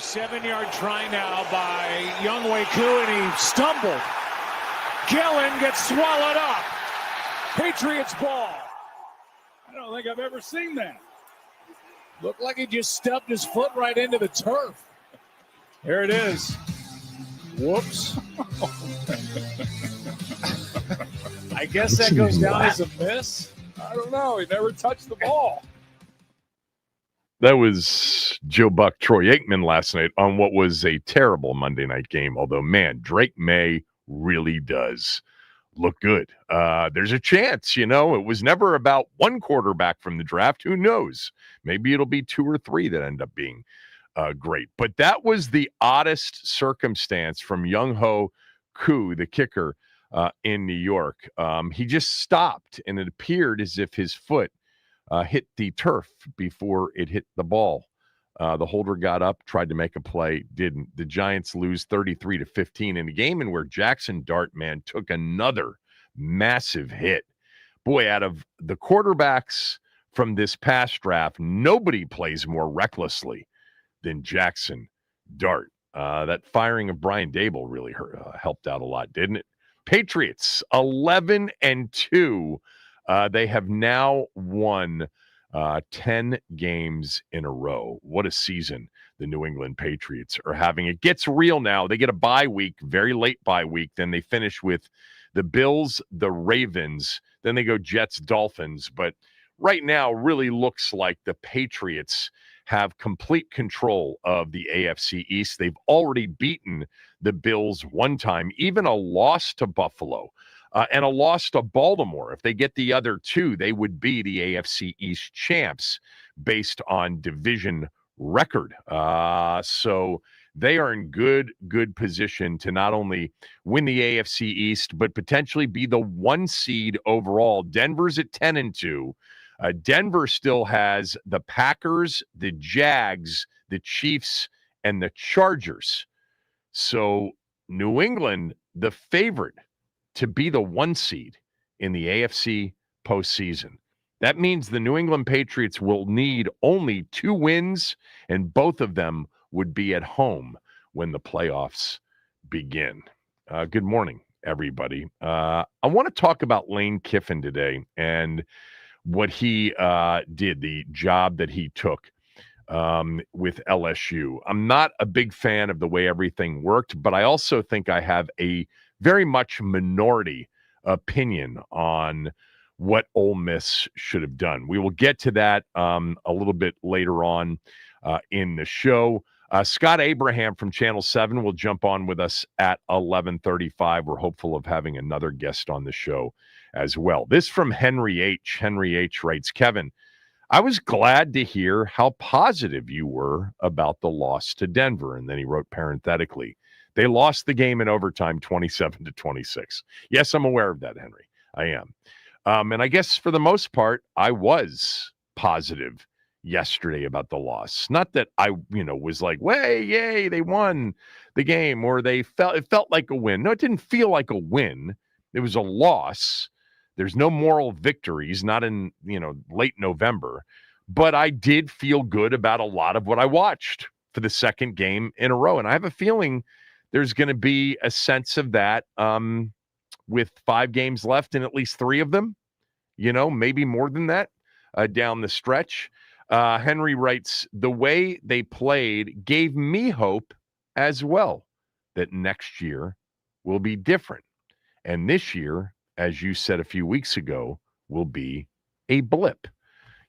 7-yard try now by Younghoe Koo, and he stumbled. Gillen gets swallowed up. Patriots ball. I don't think I've ever seen that. Looked like he just stubbed his foot right into the turf. Here it is. Whoops. I guess that goes down as a miss. I don't know. He never touched the ball. That was Joe Buck, Troy Aikman last night on what was a terrible Monday night game. Although, man, Drake May really does look good. There's a chance, it was never about one quarterback from the draft. Who knows? Maybe it'll be 2 or 3 that end up being great. But that was the oddest circumstance from Younghoe Koo, the kicker in New York. He just stopped, and it appeared as if his foot hit the turf before it hit the ball. The holder got up, tried to make a play, didn't. The Giants lose 33-15 in a game in where Jackson Dart, man, took another massive hit. Boy, out of the quarterbacks from this past draft, nobody plays more recklessly than Jackson Dart. That firing of Brian Dable really helped out a lot, didn't it? Patriots, 11-2. They have now won 10 games in a row. What a season the New England Patriots are having. It gets real now. They get a bye week, very late bye week. Then they finish with the Bills, the Ravens. Then they go Jets, Dolphins. But right now really looks like the Patriots have complete control of the AFC East. They've already beaten the Bills one time, even a loss to Buffalo. And a loss to Baltimore. If they get the other 2, they would be the AFC East champs based on division record. So they are in good position to not only win the AFC East, but potentially be the 1 seed overall. Denver's at 10-2. Denver still has the Packers, the Jags, the Chiefs, and the Chargers. So New England, the favorite to be the 1 seed in the AFC postseason. That means the New England Patriots will need only 2 wins, and both of them would be at home when the playoffs begin. Good morning, everybody. I want to talk about Lane Kiffin today and what he did, the job that he took with LSU. I'm not a big fan of the way everything worked, but I also think I have a very much minority opinion on what Ole Miss should have done. We will get to that a little bit later on in the show. Scott Abraham from Channel 7 will jump on with us at 11:35. We're hopeful of having another guest on the show as well. This from Henry H. Henry H. writes, Kevin, I was glad to hear how positive you were about the loss to Denver. And then he wrote parenthetically, they lost the game in overtime 27-26. Yes, I'm aware of that, Henry. I am. And I guess for the most part, I was positive yesterday about the loss. Not that I, was like, way, yay, they won the game, or it felt like a win. No, it didn't feel like a win. It was a loss. There's no moral victories, not in, late November. But I did feel good about a lot of what I watched for the second game in a row. And I have a feeling there's going to be a sense of that with 5 games left in at least 3 of them, maybe more than that down the stretch. Henry writes, the way they played gave me hope as well that next year will be different. And this year, as you said a few weeks ago, will be a blip.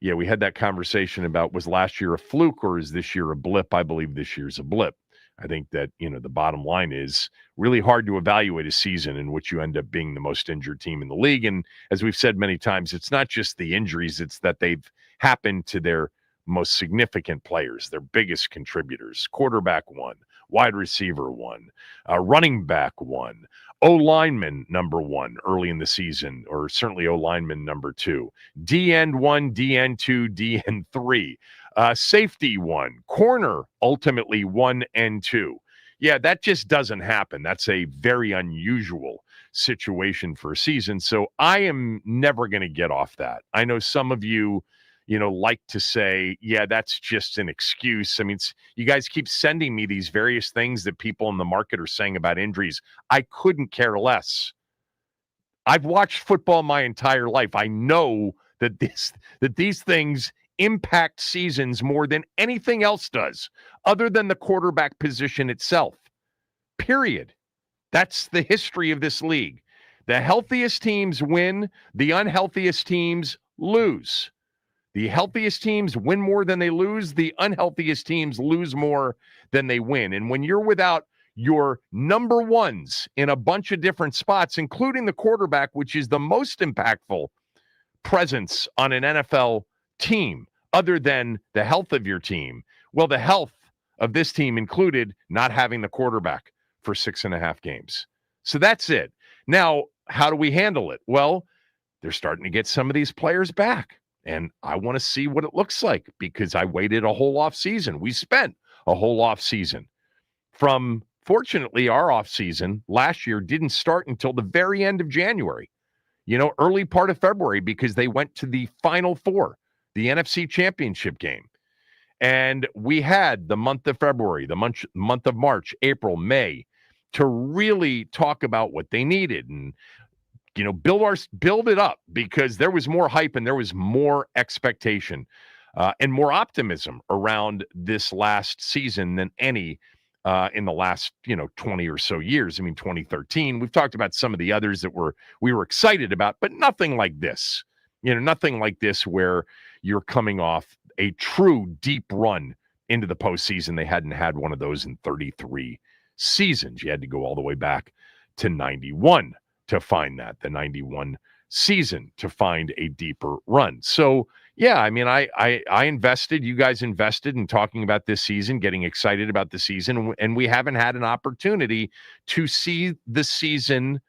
Yeah, we had that conversation about, was last year a fluke or is this year a blip? I believe this year's a blip. I think that, the bottom line is really hard to evaluate a season in which you end up being the most injured team in the league. And as we've said many times, it's not just the injuries, it's that they've happened to their most significant players, their biggest contributors. Quarterback 1, wide receiver 1, running back 1, O-lineman number 1 early in the season, or certainly O-lineman number 2, D-end 1, D-end 2, D-end 3, safety 1, corner ultimately 1 and 2. Yeah, that just doesn't happen. That's a very unusual situation for a season. So I am never going to get off that. I know some of you, like to say, yeah, that's just an excuse. I mean, you guys keep sending me these various things that people in the market are saying about injuries. I couldn't care less. I've watched football my entire life. I know that these things impact seasons more than anything else does, other than the quarterback position itself. Period. That's the history of this league. The healthiest teams win, the unhealthiest teams lose. The healthiest teams win more than they lose. The unhealthiest teams lose more than they win. And when you're without your number ones in a bunch of different spots, including the quarterback, which is the most impactful presence on an NFL team, other than the health of your team, well, the health of this team included not having the quarterback for 6.5 games. So that's it. Now, how do we handle it? Well, they're starting to get some of these players back. And I want to see what it looks like because I waited a whole off season. We spent a whole off season. Fortunately, our off season last year didn't start until the very end of January, early part of February, because they went to the Final Four, the NFC Championship game. And we had the month of February, the month of March, April, May, to really talk about what they needed and build it up, because there was more hype and there was more expectation and more optimism around this last season than any in the last 20 or so years. I mean, 2013. We've talked about some of the others that we were excited about, but nothing like this. Nothing like this where you're coming off a true deep run into the postseason. They hadn't had one of those in 33 seasons. You had to go all the way back to 91. To find the 91 season, to find a deeper run. So, yeah, I mean, I invested, you guys invested in talking about this season, getting excited about the season, and we haven't had an opportunity to see the season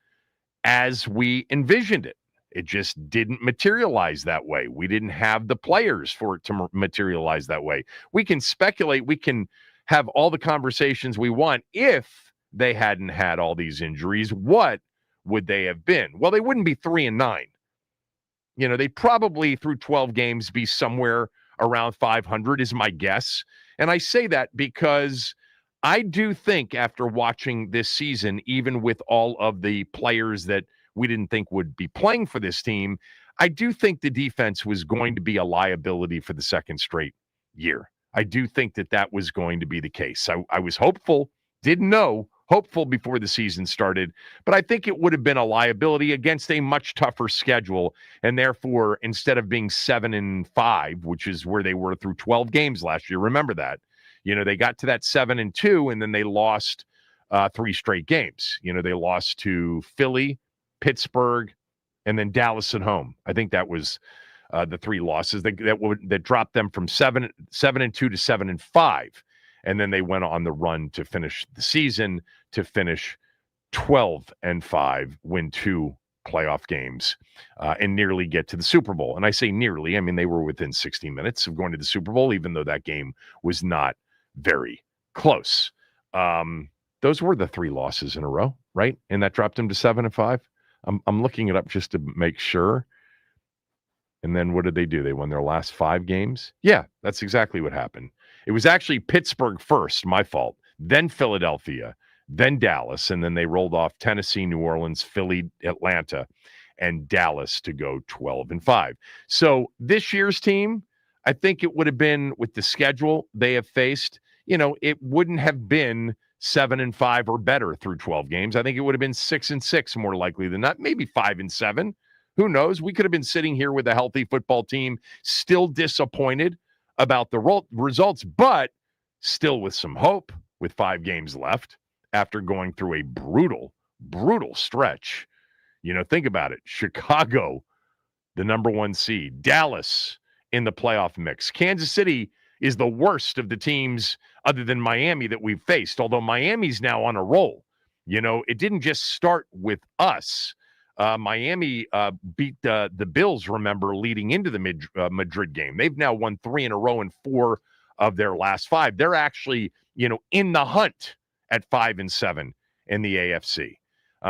as we envisioned it. It just didn't materialize that way. We didn't have the players for it to materialize that way. We can speculate, we can have all the conversations we want. If they hadn't had all these injuries, what would they have been? Well, they wouldn't be 3-9. They'd probably through 12 games be somewhere around 500 is my guess. And I say that because I do think after watching this season, even with all of the players that we didn't think would be playing for this team, I do think the defense was going to be a liability for the second straight year. I do think that was going to be the case. I was hopeful, didn't know, hopeful before the season started, but I think it would have been a liability against a much tougher schedule. And therefore, instead of being 7-5, which is where they were through 12 games last year, remember that, they got to that 7-2 and then they lost 3 straight games. They lost to Philly, Pittsburgh, and then Dallas at home. I think that was the 3 losses that dropped them from 7-2 to 7-5. And then they went on the run to finish the season, to finish 12-5, win 2 playoff games, and nearly get to the Super Bowl. And I say nearly, I mean, they were within 60 minutes of going to the Super Bowl, even though that game was not very close. Those were the 3 losses in a row, right? And that dropped them to 7-5. I'm looking it up just to make sure. And then what did they do? They won their last 5 games? Yeah, that's exactly what happened. It was actually Pittsburgh first, my fault, then Philadelphia, then Dallas, and then they rolled off Tennessee, New Orleans, Philly, Atlanta, and Dallas to go 12-5. So this year's team, I think it would have been, with the schedule they have faced, it wouldn't have been 7-5 or better through 12 games. I think it would have been 6-6 more likely than not, maybe 5-7. Who knows? We could have been sitting here with a healthy football team, still disappointed about the results, but still with some hope with 5 games left after going through a brutal stretch. Think about it. Chicago, the number 1 seed. Dallas in the playoff mix. Kansas City is the worst of the teams other than Miami that we've faced, although Miami's now on a roll. It didn't just start with us. Miami beat the Bills, remember, leading into the Madrid game. They've now won 3 in a row in 4 of their last 5. They're actually, in the hunt at 5-7 in the AFC.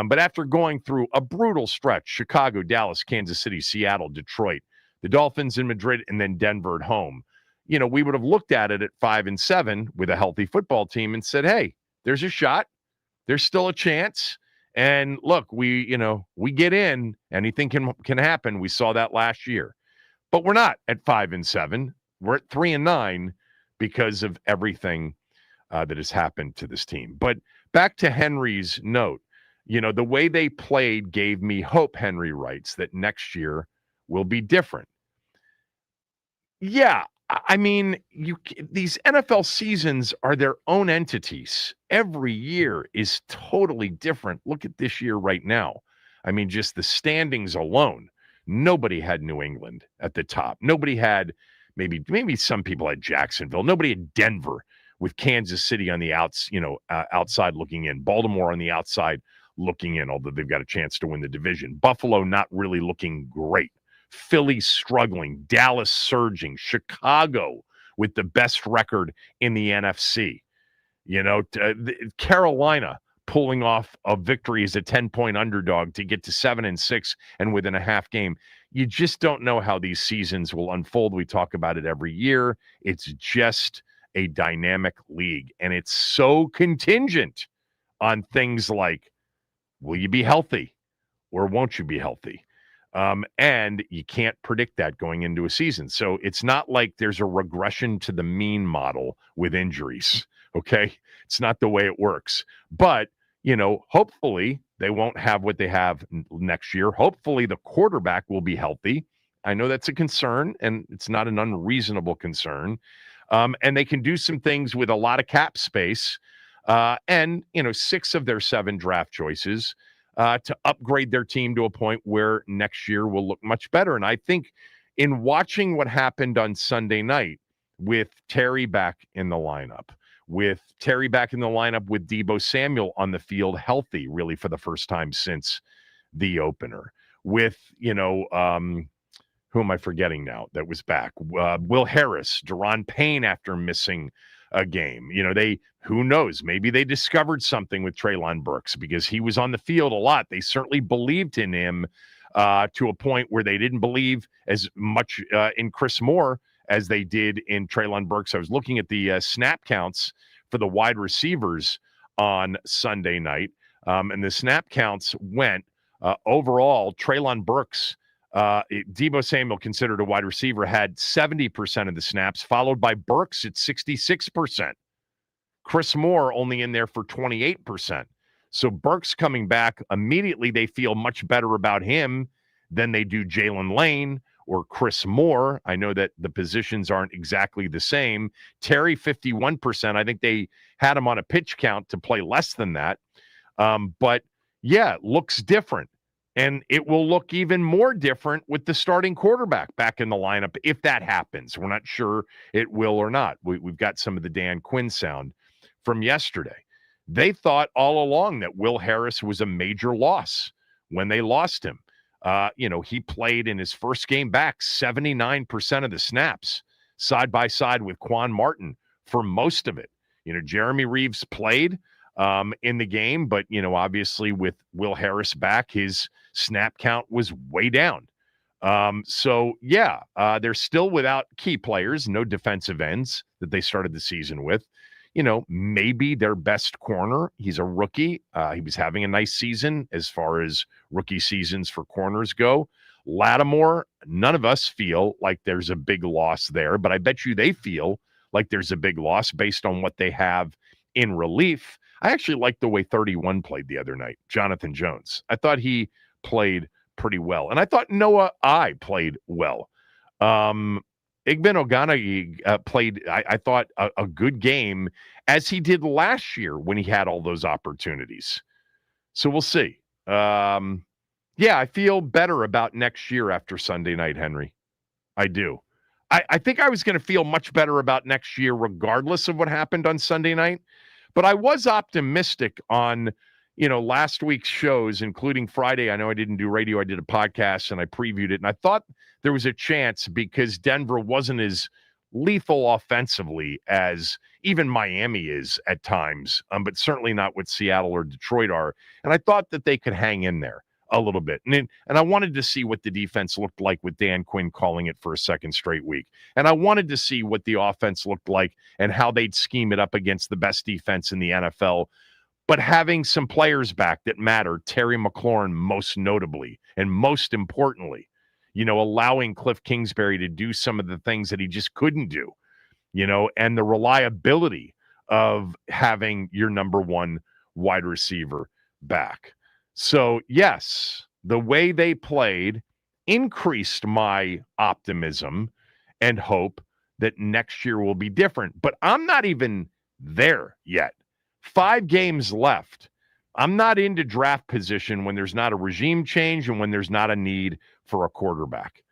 But after going through a brutal stretch, Chicago, Dallas, Kansas City, Seattle, Detroit, the Dolphins in Madrid, and then Denver at home. We would have looked at it at 5-7 with a healthy football team and said, hey, there's a shot. There's still a chance. And look, we get in. Anything can happen. We saw that last year. But we're not at 5-7. We're at 3-9 because of everything that has happened to this team. But back to Henry's note, the way they played gave me hope, Henry writes, that next year will be different. Yeah, I mean, these NFL seasons are their own entities. Every year is totally different. Look at this year right now. I mean, just the standings alone. Nobody had New England at the top. Nobody had, maybe some people had Jacksonville. Nobody had Denver with Kansas City on the outside looking in. Baltimore on the outside looking in, although they've got a chance to win the division. Buffalo not really looking great. Philly struggling. Dallas surging. Chicago with the best record in the NFC. Carolina pulling off a victory as a 10-point underdog to get to 7-6 and within a half game. You just don't know how these seasons will unfold. We talk about it every year. It's just a dynamic league, and it's so contingent on things like, will you be healthy or won't you be healthy? And you can't predict that going into a season. So it's not like there's a regression to the mean model with injuries, okay? It's not the way it works. But, hopefully they won't have what they have next year. Hopefully the quarterback will be healthy. I know that's a concern, and it's not an unreasonable concern. And they can do some things with a lot of cap space and 6 of their 7 draft choices to upgrade their team to a point where next year will look much better. And I think in watching what happened on Sunday night with Terry back in the lineup, with Deebo Samuel on the field healthy, really for the first time since the opener, with, who am I forgetting now that was back? Will Harris, Deron Payne after missing a game. Who knows? Maybe they discovered something with Treylon Burks because he was on the field a lot. They certainly believed in him to a point where they didn't believe as much in Chris Moore as they did in Treylon Burks. I was looking at the snap counts for the wide receivers on Sunday night, and the snap counts went overall. Treylon Burks, Deebo Samuel, considered a wide receiver, had 70% of the snaps, followed by Burks at 66%. Chris Moore only in there for 28%. So Burks coming back immediately, they feel much better about him than they do Jalen Lane or Chris Moore. I know that the positions aren't exactly the same. Terry, 51%. I think they had him on a pitch count to play less than that. But yeah, it looks different. And it will look even more different with the starting quarterback back in the lineup if that happens. We're not sure it will or not. We've got some of the Dan Quinn sound from yesterday. They thought all along that Will Harris was a major loss when they lost him. He played in his first game back 79% of the snaps side by side with Quan Martin for most of it. Jeremy Reeves played in the game, but, obviously with Will Harris back, his snap count was way down. They're still without key players, no defensive ends that they started the season with. Maybe their best corner. He's a rookie. He was having a nice season as far as rookie seasons for corners go. Lattimore, none of us feel like there's a big loss there, but I bet you they feel like there's a big loss based on what they have in relief. I actually liked the way 31 played the other night, Jonathan Jones. I thought he played pretty well. And I thought Noah I played well. Igben Ogbonnia played, I thought, a good game, as he did last year when he had all those opportunities. So we'll see. I feel better about next year after Sunday night, Henry. I do. I think I was going to feel much better about next year regardless of what happened on Sunday night. But I was optimistic on, last week's shows, including Friday. I know I didn't do radio. I did a podcast and I previewed it. And I thought there was a chance because Denver wasn't as lethal offensively as even Miami is at times, but certainly not what Seattle or Detroit are. And I thought that they could hang in there a little bit. And I wanted to see what the defense looked like with Dan Quinn calling it for a second straight week. And I wanted to see what the offense looked like and how they'd scheme it up against the best defense in the NFL. But having some players back that matter, Terry McLaurin most notably, and most importantly, allowing Cliff Kingsbury to do some of the things that he just couldn't do, and the reliability of having your number one wide receiver back. So, yes, the way they played increased my optimism and hope that next year will be different. But I'm not even there yet. 5 games left. I'm not into draft position when there's not a regime change and when there's not a need for a quarterback.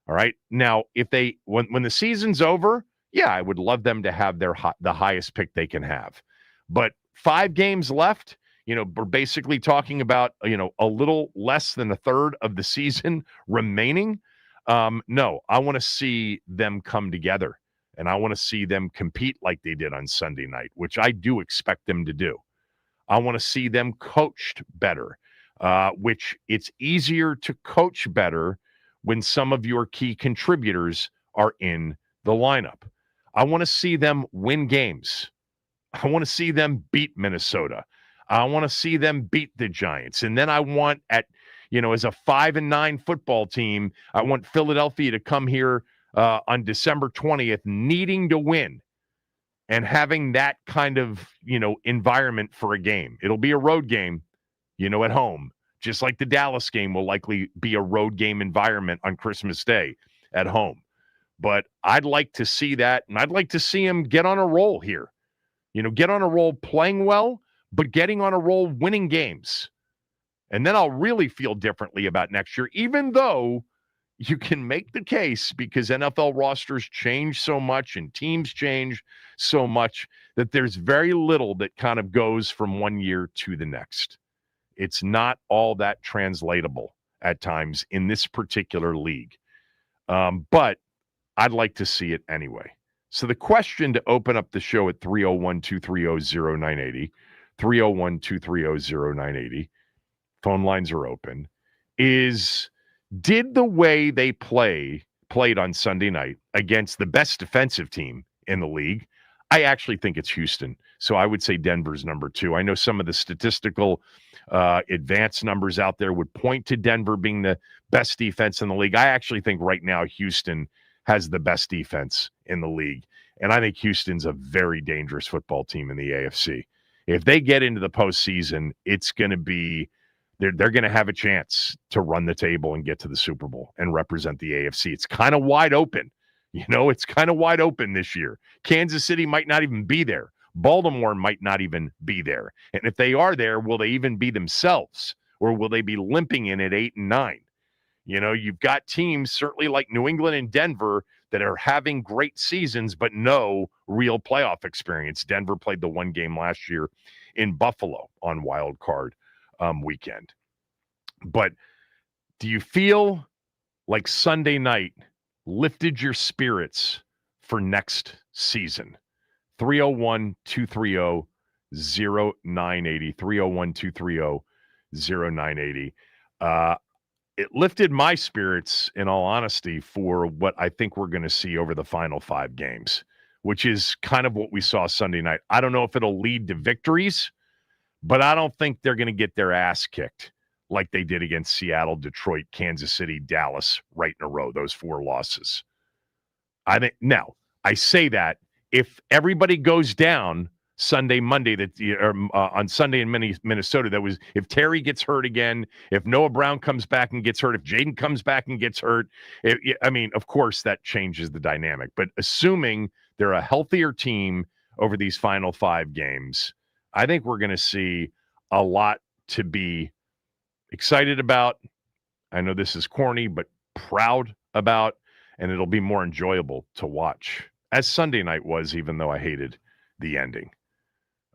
All right. Now, if when the season's over, yeah, I would love them to have the highest pick they can have. But 5 games left, we're basically talking about, a little less than a third of the season remaining. No, I want to see them come together, and I want to see them compete like they did on Sunday night, which I do expect them to do. I want to see them coached better, which it's easier to coach better when some of your key contributors are in the lineup. I want to see them win games. I want to see them beat Minnesota. I want to see them beat the Giants. And then I want as a 5-9 football team, I want Philadelphia to come here on December 20th needing to win and having that kind of, environment for a game. It'll be a road game, at home, just like the Dallas game will likely be a road game environment on Christmas Day at home. But I'd like to see that, and I'd like to see him get on a roll here. Get on a roll playing well, but getting on a roll winning games. And then I'll really feel differently about next year, even though you can make the case because NFL rosters change so much and teams change so much that there's very little that kind of goes from one year to the next. It's not all that translatable at times in this particular league. But I'd like to see it anyway. So the question to open up the show at 301-230-0980, 301-230-0980, phone lines are open, is did the way they played on Sunday night against the best defensive team in the league, I actually think it's Houston. So I would say Denver's number 2. I know some of the statistical advanced numbers out there would point to Denver being the best defense in the league. I actually think right now Houston has the best defense in the league. And I think Houston's a very dangerous football team in the AFC. If they get into the postseason, it's going to be, they're going to have a chance to run the table and get to the Super Bowl and represent the AFC. It's kind of wide open. It's kind of wide open this year. Kansas City might not even be there. Baltimore might not even be there. And if they are there, will they even be themselves? Or will they be limping in at 8 and 9? You've got teams certainly like New England and Denver that are having great seasons, but no real playoff experience. Denver played the one game last year in Buffalo on Wild Card weekend. But do you feel like Sunday night lifted your spirits for next season? 301-230-0980, 301-230-0980. It lifted my spirits, in all honesty, for what I think we're going to see over the final 5 games, which is kind of what we saw Sunday night. I don't know if it'll lead to victories, but I don't think they're going to get their ass kicked like they did against Seattle, Detroit, Kansas City, Dallas, right in a row, those 4 losses. Now, I say that if everybody goes down Sunday, Monday, on Sunday in Minnesota, if Terry gets hurt again, if Noah Brown comes back and gets hurt, if Jayden comes back and gets hurt, of course that changes the dynamic. But assuming they're a healthier team over these final 5 games, I think we're going to see a lot to be excited about. I know this is corny, but proud about, and it'll be more enjoyable to watch, as Sunday night was, even though I hated the ending.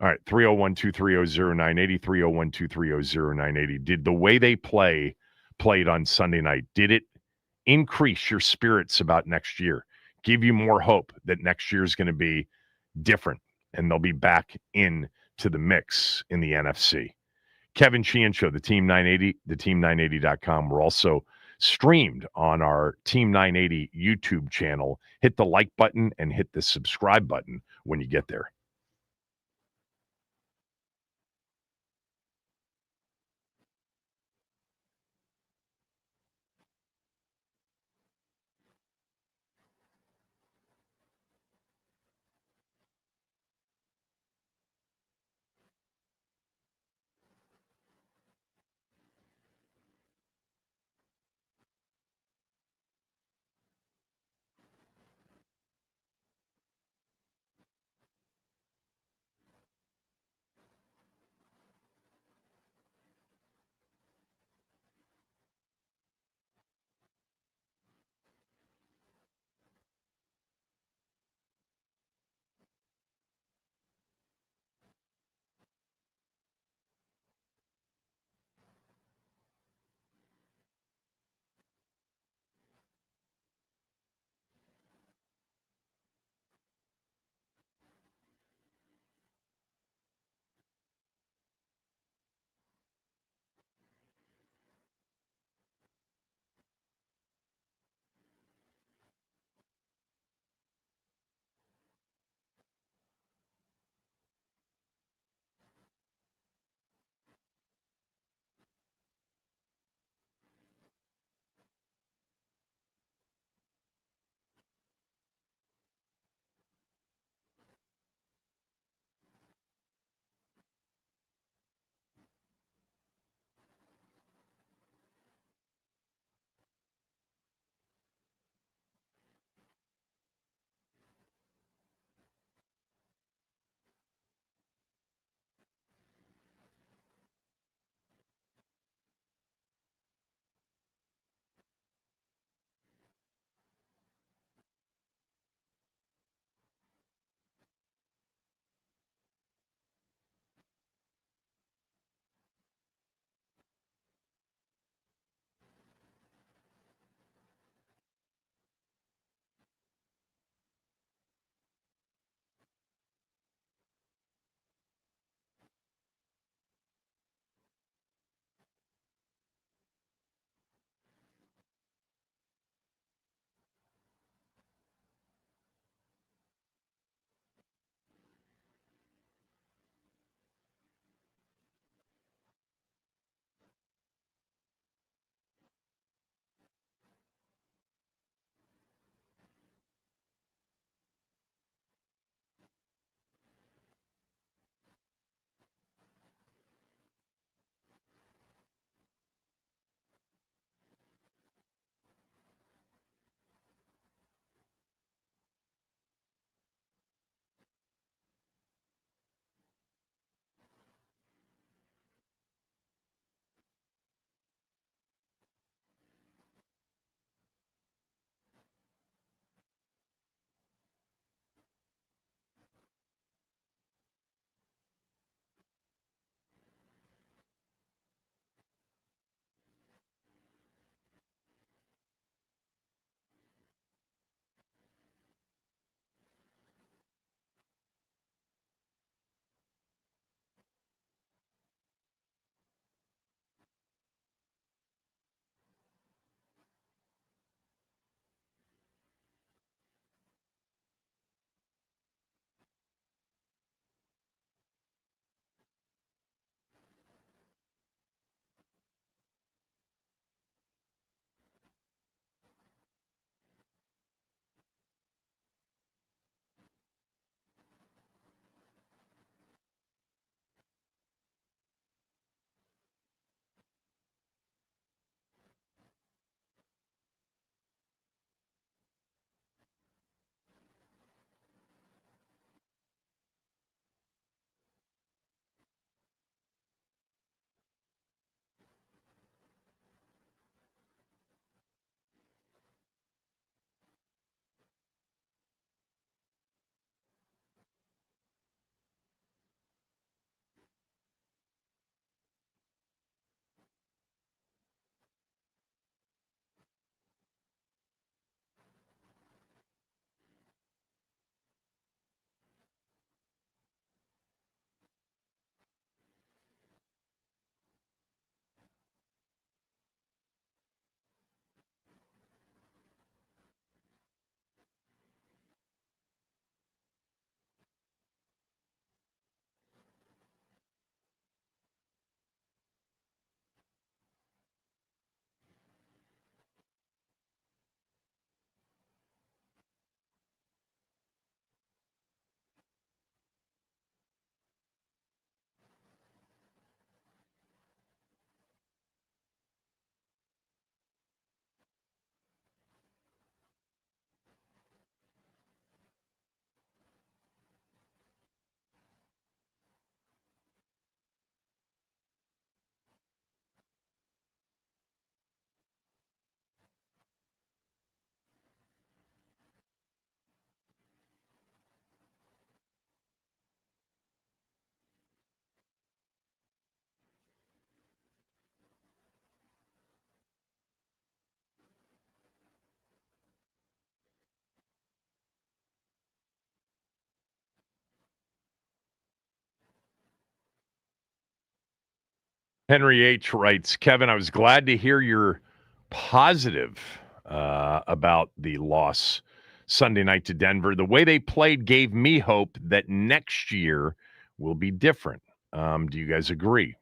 All right, 301-230-0980, 301-230-0980. Did the way they played on Sunday night, did it increase your spirits about next year? Give you more hope that next year is going to be different and they'll be back in to the mix in the NFC? Kevin Sheehan Show, the Team 980, the team980.com. We're also streamed on our Team 980 YouTube channel. Hit the like button and hit the subscribe button when you get there. Henry H. writes, Kevin, I was glad to hear you're positive about the loss Sunday night to Denver. The way they played gave me hope that next year will be different. Do you guys agree?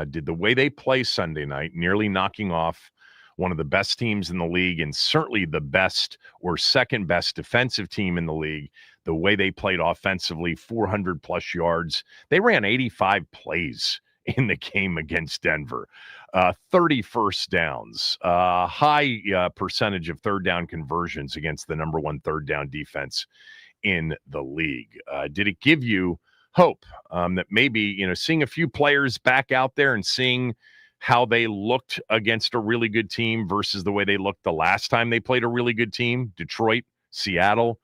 Did the way they play Sunday night, nearly knocking off one of the best teams in the league and certainly the best or second best defensive team in the league, the way they played offensively, 400 plus yards, they ran 85 plays in the game against Denver. 30 first downs, high percentage of third down conversions against the number one third down defense in the league. Did it give you hope that maybe, seeing a few players back out there and seeing how they looked against a really good team versus the way they looked the last time they played a really good team, Detroit, Seattle,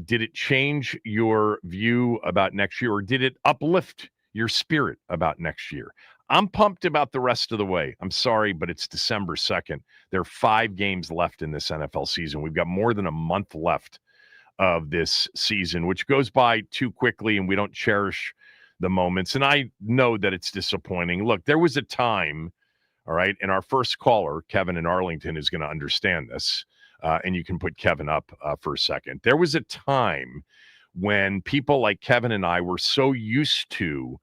did it change your view about next year, or did it uplift your spirit about next year? I'm pumped about the rest of the way. I'm sorry, but it's December 2nd. There are 5 games left in this NFL season. We've got more than a month left of this season, which goes by too quickly, and we don't cherish the moments. And I know that it's disappointing. Look, there was a time, all right, and our first caller, Kevin in Arlington, is going to understand this, and you can put Kevin up for a second. There was a time when people like Kevin and I were so used to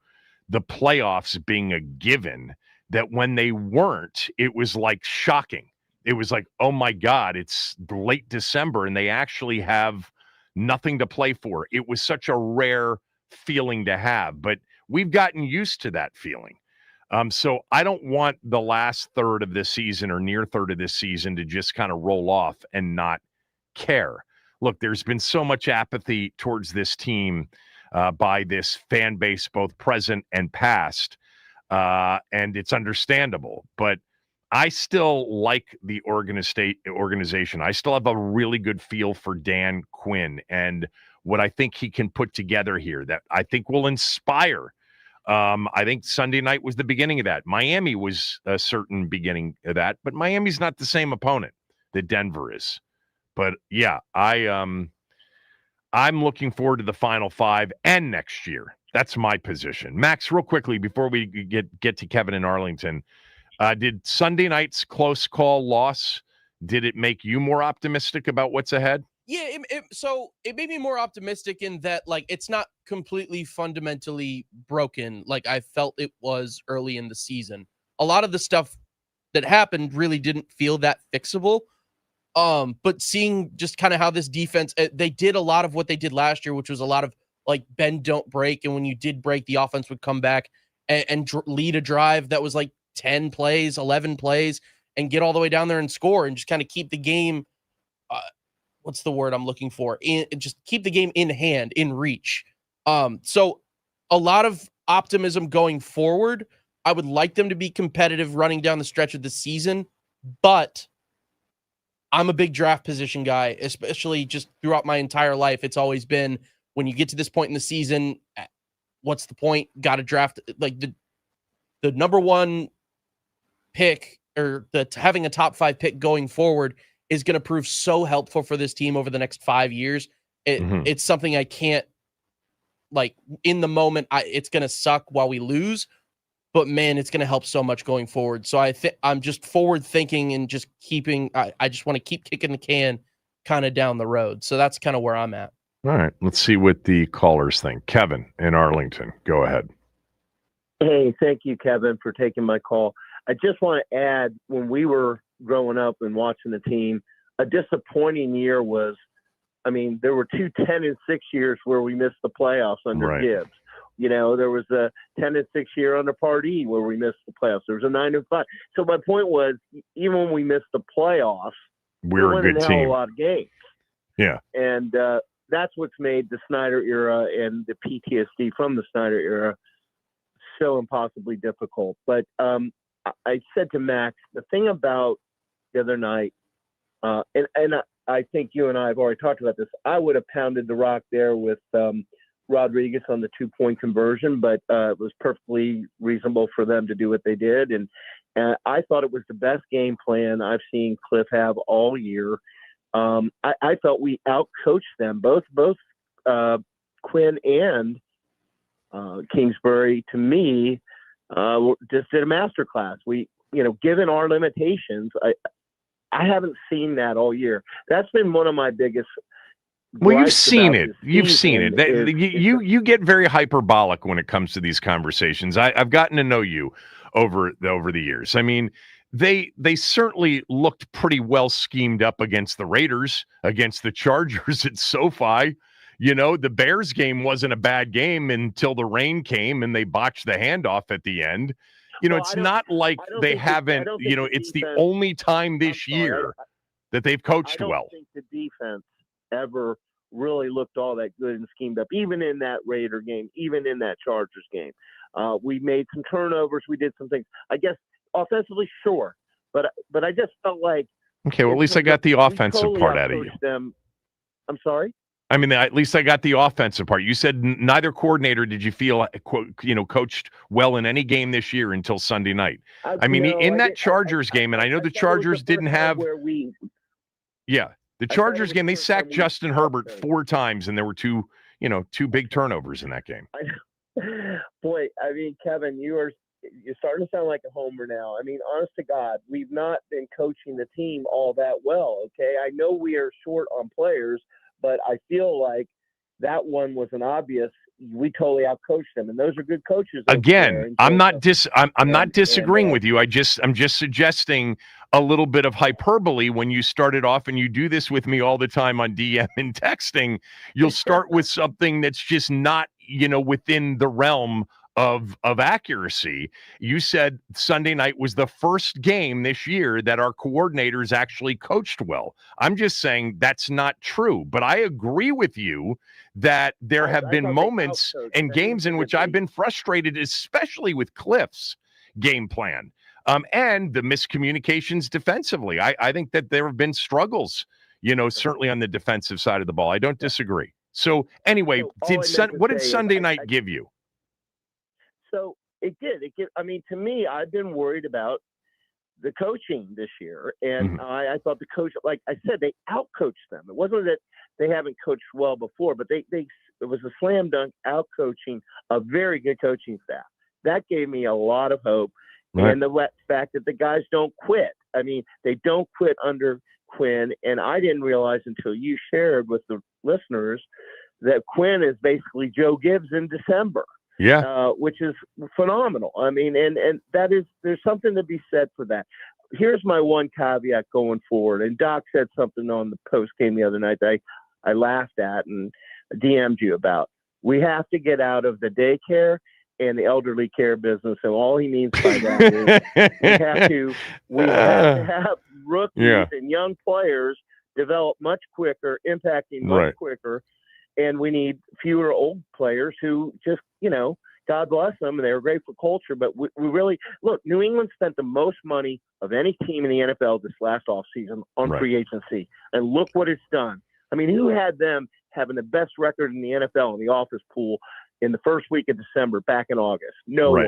the playoffs being a given that when they weren't, it was like shocking. It was like, oh my God, it's late December and they actually have nothing to play for. It was such a rare feeling to have, but we've gotten used to that feeling. So I don't want the last third of this season or near third of this season to just kind of roll off and not care. Look, there's been so much apathy towards this team by this fan base, both present and past, and it's understandable. But I still like the organization. I still have a really good feel for Dan Quinn and what I think he can put together here that I think will inspire. I think Sunday night was the beginning of that. Miami was a certain beginning of that, but Miami's not the same opponent that Denver is. But yeah, I'm looking forward to the Final Five and next year. That's my position. Max, real quickly before we get to Kevin in Arlington, did Sunday night's close call loss, did it make you more optimistic about what's ahead? Yeah, so it made me more optimistic in that, like, it's not completely fundamentally broken like I felt it was early in the season. A lot of the stuff that happened really didn't feel that fixable. But seeing just kind of how this defense, they did a lot of what they did last year, which was a lot of like bend, don't break. And when you did break, the offense would come back and lead a drive that was like 10 plays, 11 plays, and get all the way down there and score and just kind of keep the game. What's the word I'm looking for? Just keep the game in hand, in reach. So a lot of optimism going forward. I would like them to be competitive running down the stretch of the season, but I'm a big draft position guy, especially just throughout my entire life. It's always been when you get to this point in the season, what's the point? Got to draft like the number one pick or having a top 5 pick going forward is going to prove so helpful for this team over the next 5 years. It's something I can't like in the moment. It's going to suck while we lose, but man, it's going to help so much going forward. So I'm just forward thinking and just I just want to keep kicking the can kind of down the road. So that's kind of where I'm at. All right. Let's see what the callers think. Kevin in Arlington, go ahead. Hey, thank you, Kevin, for taking my call. I just want to add, when we were growing up and watching the team, a disappointing year was, there were 2 10-6 years where we missed the playoffs under Gibbs. There was a 10-6 year under Pardee where we missed the playoffs. There was a 9-5. So my point was, even when we missed the playoffs, we're a good team. A lot of games. Yeah. And that's what's made the Snyder era and the PTSD from the Snyder era so impossibly difficult. But I said to Max, the thing about the other night, and I think you and I have already talked about this, I would have pounded the rock there with Rodriguez on the 2-point conversion, but it was perfectly reasonable for them to do what they did. And I thought it was the best game plan I've seen Cliff have all year. I felt we outcoached them, both Quinn and Kingsbury. To me, just did a master class. Given our limitations, I haven't seen that all year. That's been one of my biggest. Well, you've seen it. You've seen it. You get very hyperbolic when it comes to these conversations. I've gotten to know you over the years. I mean, they certainly looked pretty well schemed up against the Raiders, against the Chargers at SoFi. The Bears game wasn't a bad game until the rain came and they botched the handoff at the end. It's not like they haven't, it's the only time this year that they've coached well. I don't think the defense ever really looked all that good and schemed up, even in that Raider game, even in that Chargers game. We made some turnovers. We did some things. I guess offensively, sure. But I just felt like. Okay, well, at least I got the offensive part out of you. I'm sorry? I mean, at least I got the offensive part. You said neither coordinator did you feel, coached well in any game this year until Sunday night. In that Chargers game, and I know the Chargers didn't have. The Chargers game, they sacked Justin Herbert 4 times, and there were two big turnovers in that game. Boy, Kevin, you're starting to sound like a homer now. Honest to God, we've not been coaching the team all that well, okay? I know we are short on players, but I feel like that one was an obvious. We totally outcoached them, and those are good coaches. Again, I'm not disagreeing with you. I'm just suggesting a little bit of hyperbole when you started off, and you do this with me all the time on DM and texting. You'll start with something that's just not, within the realm of accuracy. You said Sunday night was the first game this year that our coordinators actually coached well. I'm just saying that's not true, but I agree with you that there have been moments and games in which I've been frustrated, especially with Cliff's game plan. And the miscommunications defensively. I think that there have been struggles, certainly on the defensive side of the ball. I don't disagree. So anyway, what did Sunday night give you? So it did. To me, I've been worried about the coaching this year. And I thought the coach, like I said, they outcoached them. It wasn't that they haven't coached well before, but it was a slam dunk outcoaching a very good coaching staff. That gave me a lot of hope. Right. And the fact that the guys don't quit. They don't quit under Quinn. And I didn't realize until you shared with the listeners that Quinn is basically Joe Gibbs in December. Yeah. Which is phenomenal. And there's something to be said for that. Here's my one caveat going forward. And Doc said something on the post game the other night that I laughed at and DM'd you about. We have to get out of the daycare and the elderly care business. And all he means by that is we have to have rookies and young players develop much quicker, impacting much quicker. And we need fewer old players who just, God bless them, and they were great for culture. But we really look. New England spent the most money of any team in the NFL this last offseason on free agency, and look what it's done. Who had them having the best record in the NFL in the office pool in the first week of December back in August? No one.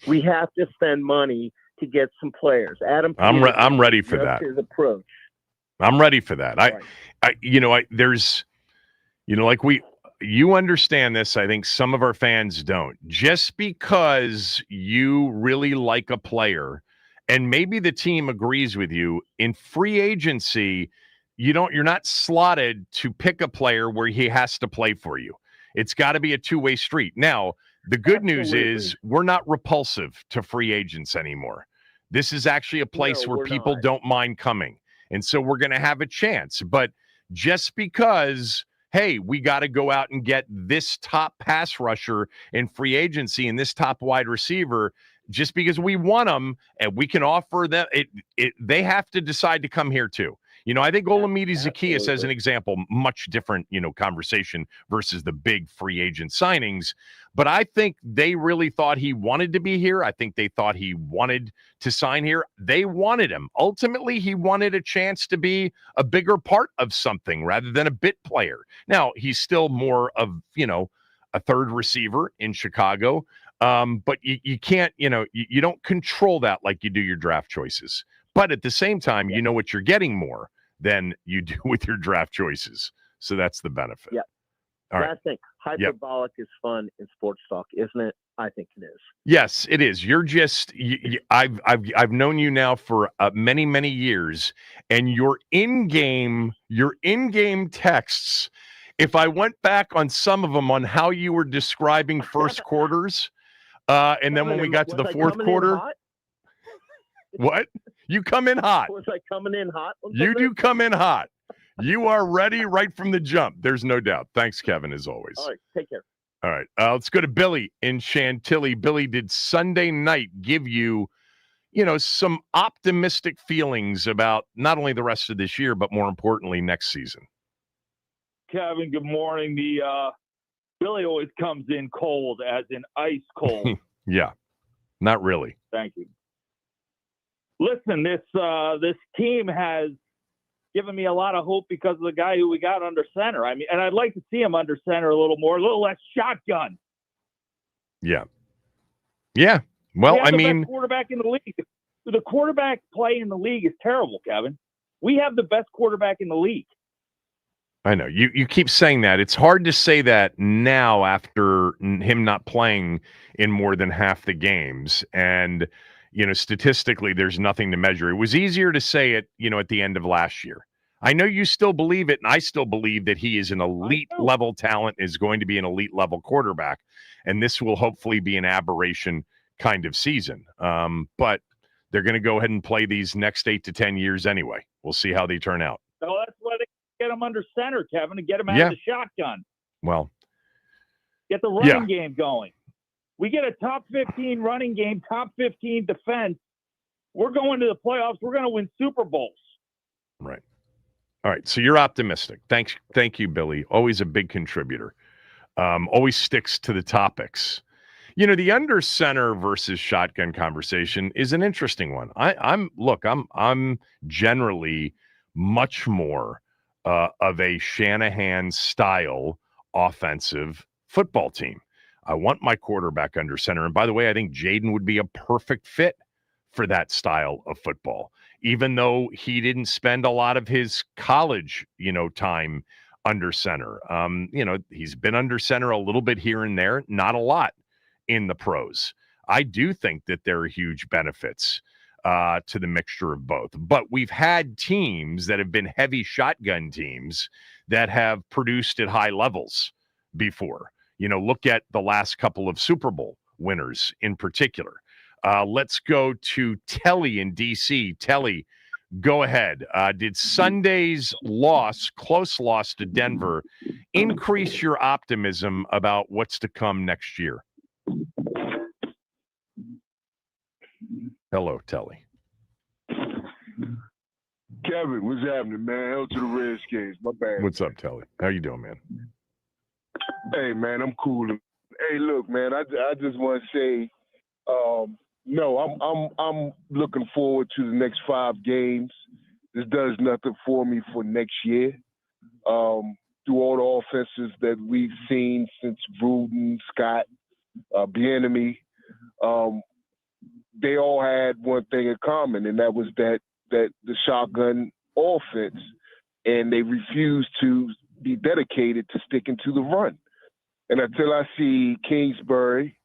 We have to spend money to get some players. Adam, I'm ready for that. His approach. I'm ready for that. You understand this. I think some of our fans don't. Just because you really like a player and maybe the team agrees with you in free agency, you're not slotted to pick a player where he has to play for you. It's got to be a two-way street. Now, the good news is we're not repulsive to free agents anymore. This is actually a place where people don't mind coming. And so we're going to have a chance. But just because, hey, we got to go out and get this top pass rusher in free agency and this top wide receiver, just because we want them and we can offer them, they have to decide to come here too. I think Olamide Zaccheaus, as an example, much different, conversation versus the big free agent signings. But I think they really thought he wanted to be here. I think they thought he wanted to sign here. They wanted him. Ultimately, he wanted a chance to be a bigger part of something rather than a bit player. Now, he's still more of, a third receiver in Chicago. But you can't, you don't control that like you do your draft choices. But at the same time, you know what you're getting more than you do with your draft choices. So that's the benefit. Yeah. All right. Last thing, hyperbolic is fun in sports talk, isn't it? I think it is. Yes, it is. You're just I've known you now for many years, and your in-game texts. If I went back on some of them on how you were describing first quarters, and then when we got to the fourth quarter, what? You come in hot. Was I coming in hot? You do come in hot. You are ready right from the jump. There's no doubt. Thanks, Kevin, as always. All right, take care. All right, let's go to Billy in Chantilly. Billy, did Sunday night give you, some optimistic feelings about not only the rest of this year, but more importantly, next season? Kevin, good morning. Billy always comes in cold, as in ice cold. Yeah, not really. Thank you. Listen, this team has given me a lot of hope because of the guy who we got under center. I mean, and I'd like to see him under center a little more, a little less shotgun. Yeah. Yeah. Well, I mean, best quarterback in the league. The quarterback play in the league is terrible, Kevin. We have the best quarterback in the league. I know you keep saying that. It's hard to say that now after him not playing in more than half the games. And, statistically, there's nothing to measure. It was easier to say it, at the end of last year. I know you still believe it, and I still believe that he is an elite level talent, is going to be an elite level quarterback. And this will hopefully be an aberration kind of season. But they're going to go ahead and play these next 8 to 10 years anyway. We'll see how they turn out. So that's why they get him under center, Kevin, and get him out of the shotgun. Well, get the running game going. We get a top 15 running game, top 15 defense. We're going to the playoffs. We're going to win Super Bowls. Right. All right. So you're optimistic. Thank you, Billy. Always a big contributor. Always sticks to the topics. The under center versus shotgun conversation is an interesting one. I'm generally much more of a Shanahan style offensive football team. I want my quarterback under center. And by the way, I think Jayden would be a perfect fit for that style of football, even though he didn't spend a lot of his college, time under center. He's been under center a little bit here and there, not a lot in the pros. I do think that there are huge benefits to the mixture of both. But we've had teams that have been heavy shotgun teams that have produced at high levels before. Look at the last couple of Super Bowl winners in particular. Let's go to Telly in D.C. Telly, go ahead. Did Sunday's close loss to Denver, increase your optimism about what's to come next year? Hello, Telly. Kevin, what's happening, man? Hell to the Redskins. My bad. What's up, Telly? How you doing, man? Hey, man, I'm cool. Hey, look, man, I just want to say, no, I'm looking forward to the next 5 games. This does nothing for me for next year. Through all the offenses that we've seen since Gruden, Scott, Bieniemy, they all had one thing in common, and that was that the shotgun offense, and they refused to be dedicated to sticking to the run. And until I see Kingsbury,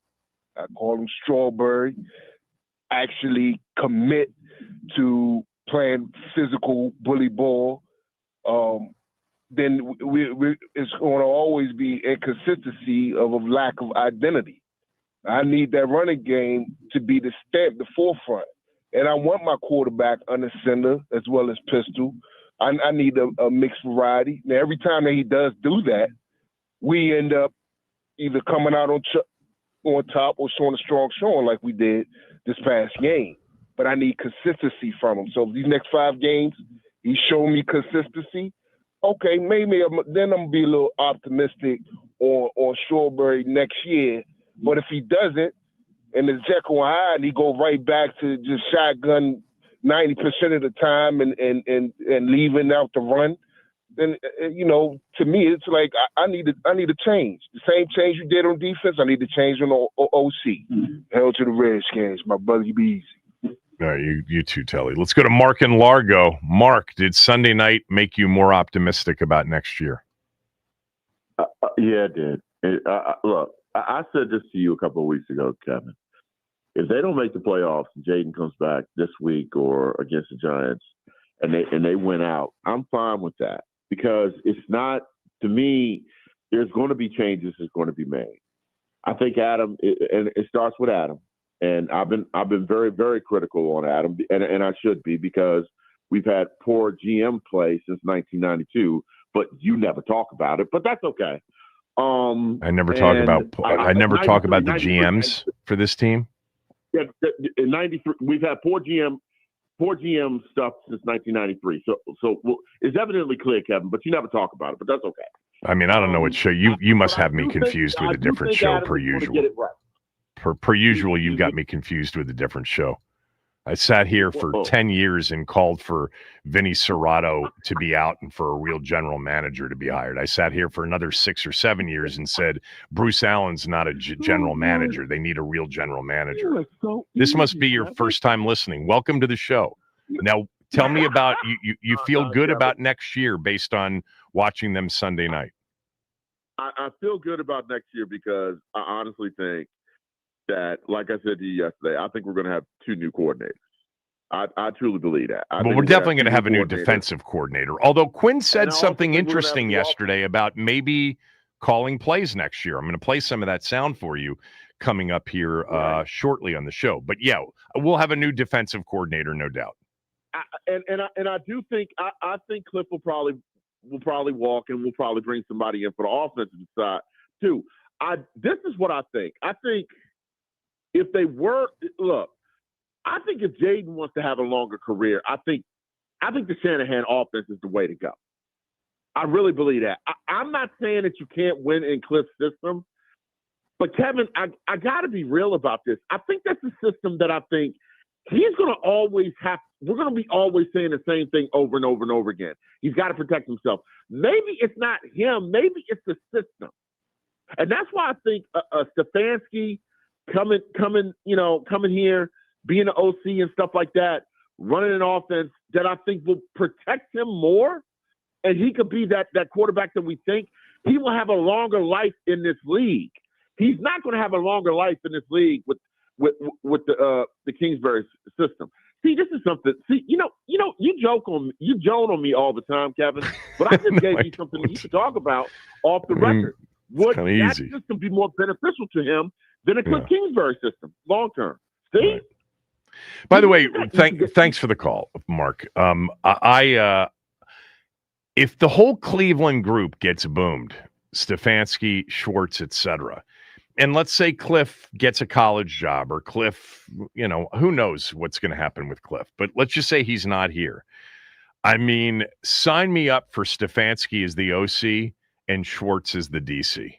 I call him Strawberry, actually commit to playing physical bully ball, then it's going to always be inconsistency of a lack of identity. I need that running game to be the forefront. And I want my quarterback under center as well as pistol. I need a mixed variety. Now, every time that he does do that, we end up either coming out on top or showing a strong showing like we did this past game. But I need consistency from him. So these next 5 games, he's showing me consistency. Okay, maybe then I'm going to be a little optimistic on Strawberry next year. But if he doesn't, and it's Jekyll and Hyde, and he go right back to just shotgun 90% of the time and leaving out the run, then to me it's like I need a change. The same change you did on defense, I need to change on OC. Hell to the Redskins, my brother. You be easy. All right, you too, Telly. Let's go to Mark in Largo. Mark, did Sunday night make you more optimistic about next year? Yeah, it did. Look, I said this to you a couple of weeks ago, Kevin. If they don't make the playoffs and Jayden comes back this week or against the Giants and they win out, I'm fine with that because it's not, to me, there's going to be changes that's going to be made. I think Adam, and it starts with Adam, and I've been very, very critical on Adam, and I should be because we've had poor GM play since 1992, but you never talk about it. But that's okay. I never talk about the GMs for this team. Yeah, in '93, we've had poor GM stuff since 1993. So it's evidently clear, Kevin, but you never talk about it. But that's okay. I mean, I don't know what show you must have me confused with a different show per usual. Per usual, you've got me confused with a different show. I sat here for 10 years and called for Vinny Serrato to be out and for a real general manager to be hired. I sat here for another 6 or 7 years and said, Bruce Allen's not a general manager. They need a real general manager. This must be your first time listening. Welcome to the show. Now, tell me about you feel good about next year based on watching them Sunday night. I feel good about next year because I honestly think that, like I said to you yesterday, I think we're going to have 2 new coordinators. I truly believe that. But we're definitely going to have a new defensive coordinator. Although Quinn said something interesting yesterday about maybe calling plays next year. I'm going to play some of that sound for you coming up here shortly on the show. But yeah, we'll have a new defensive coordinator, no doubt. And I do think I think Cliff will probably walk, and we'll probably bring somebody in for the offensive side too. This is what I think. I think if they were I think if Jayden wants to have a longer career, I think the Shanahan offense is the way to go. I really believe that. I'm not saying that you can't win in Cliff's system, but Kevin, I got to be real about this. I think that's a system that I think he's going to always have. We're going to be always saying the same thing over and over and over again. He's got to protect himself. Maybe it's not him. Maybe it's the system, and that's why I think Stefanski coming here, being an OC and stuff like that, running an offense that I think will protect him more, and he could be that quarterback that we think. He will have a longer life in this league. He's not going to have a longer life in this league with the Kingsbury system. See, this is something. See, you joke on me all the time, Kevin. But I just gave you something that you could talk about off the record. Would that system be more beneficial to him than a Cliff Kingsbury system long term? See. Right. By the way, thanks for the call, Mark. If the whole Cleveland group gets boomed, Stefanski, Schwartz, etc., and let's say Cliff gets a college job, or Cliff, who knows what's going to happen with Cliff, but let's just say he's not here. I mean, sign me up for Stefanski as the OC and Schwartz as the DC,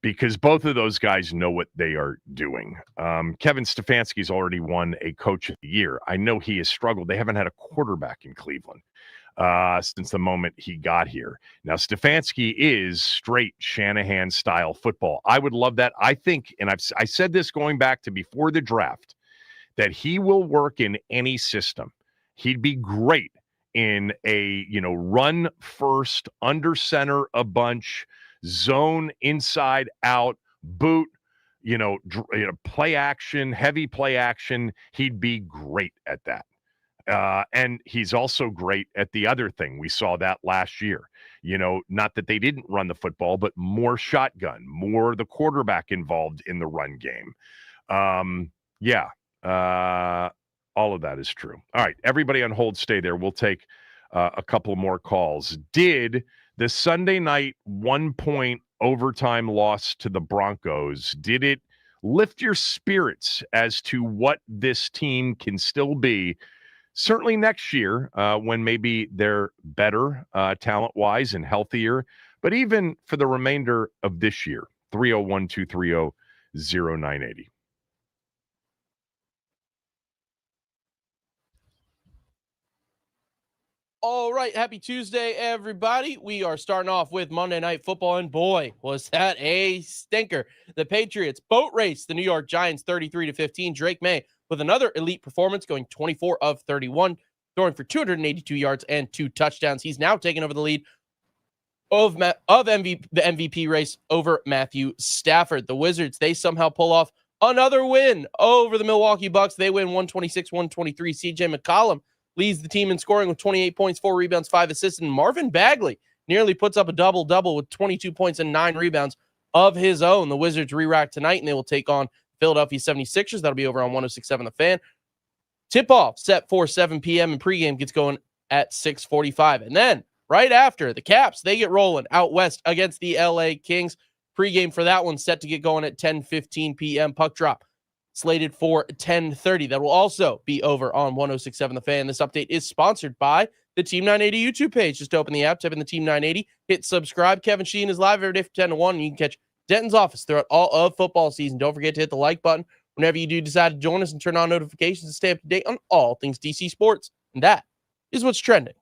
because both of those guys know what they are doing. Kevin Stefanski's already won a Coach of the Year. I know he has struggled. They haven't had a quarterback in Cleveland since the moment he got here. Now, Stefanski is straight Shanahan-style football. I would love that. I think, and I said this going back to before the draft, that he will work in any system. He'd be great in a, run first, under center a bunch, zone inside out, boot, play action, heavy play action. He'd be great at that. And he's also great at the other thing. We saw that last year. Not that they didn't run the football, but more shotgun, more the quarterback involved in the run game. All of that is true. All right, everybody on hold, stay there. We'll take a couple more calls. Did the Sunday night 1-point overtime loss to the Broncos, did it lift your spirits as to what this team can still be? Certainly next year, when maybe they're better talent-wise and healthier, but even for the remainder of this year. 301-230-0980. All right, happy Tuesday, everybody. We are starting off with Monday Night Football, and boy, was that a stinker. The Patriots boat raced the New York Giants 33-15. Drake May with another elite performance, going 24 of 31, throwing for 282 yards and 2 touchdowns. He's now taken over the lead the MVP race over Matthew Stafford. The Wizards, they somehow pull off another win over the Milwaukee Bucks. They win 126-123. CJ McCollum leads the team in scoring with 28 points, 4 rebounds, 5 assists, and Marvin Bagley nearly puts up a double-double with 22 points and 9 rebounds of his own. The Wizards re-rack tonight, and they will take on Philadelphia 76ers. That'll be over on 106.7 The Fan. Tip-off set for 7 p.m. and pregame gets going at 6:45. And then right after, the Caps, they get rolling out west against the LA Kings. Pregame for that one set to get going at 10:15 p.m. Puck drop slated for 10:30. That will also be over on 106.7 The Fan. This update is sponsored by the Team 980 YouTube page. Just open the app, type in the Team 980, hit subscribe. Kevin Sheehan is live every day from 10 to 1, and you can catch Denton's office throughout all of football season. Don't forget to hit the like button whenever you do decide to join us and turn on notifications to stay up to date on all things DC sports. And that is what's trending.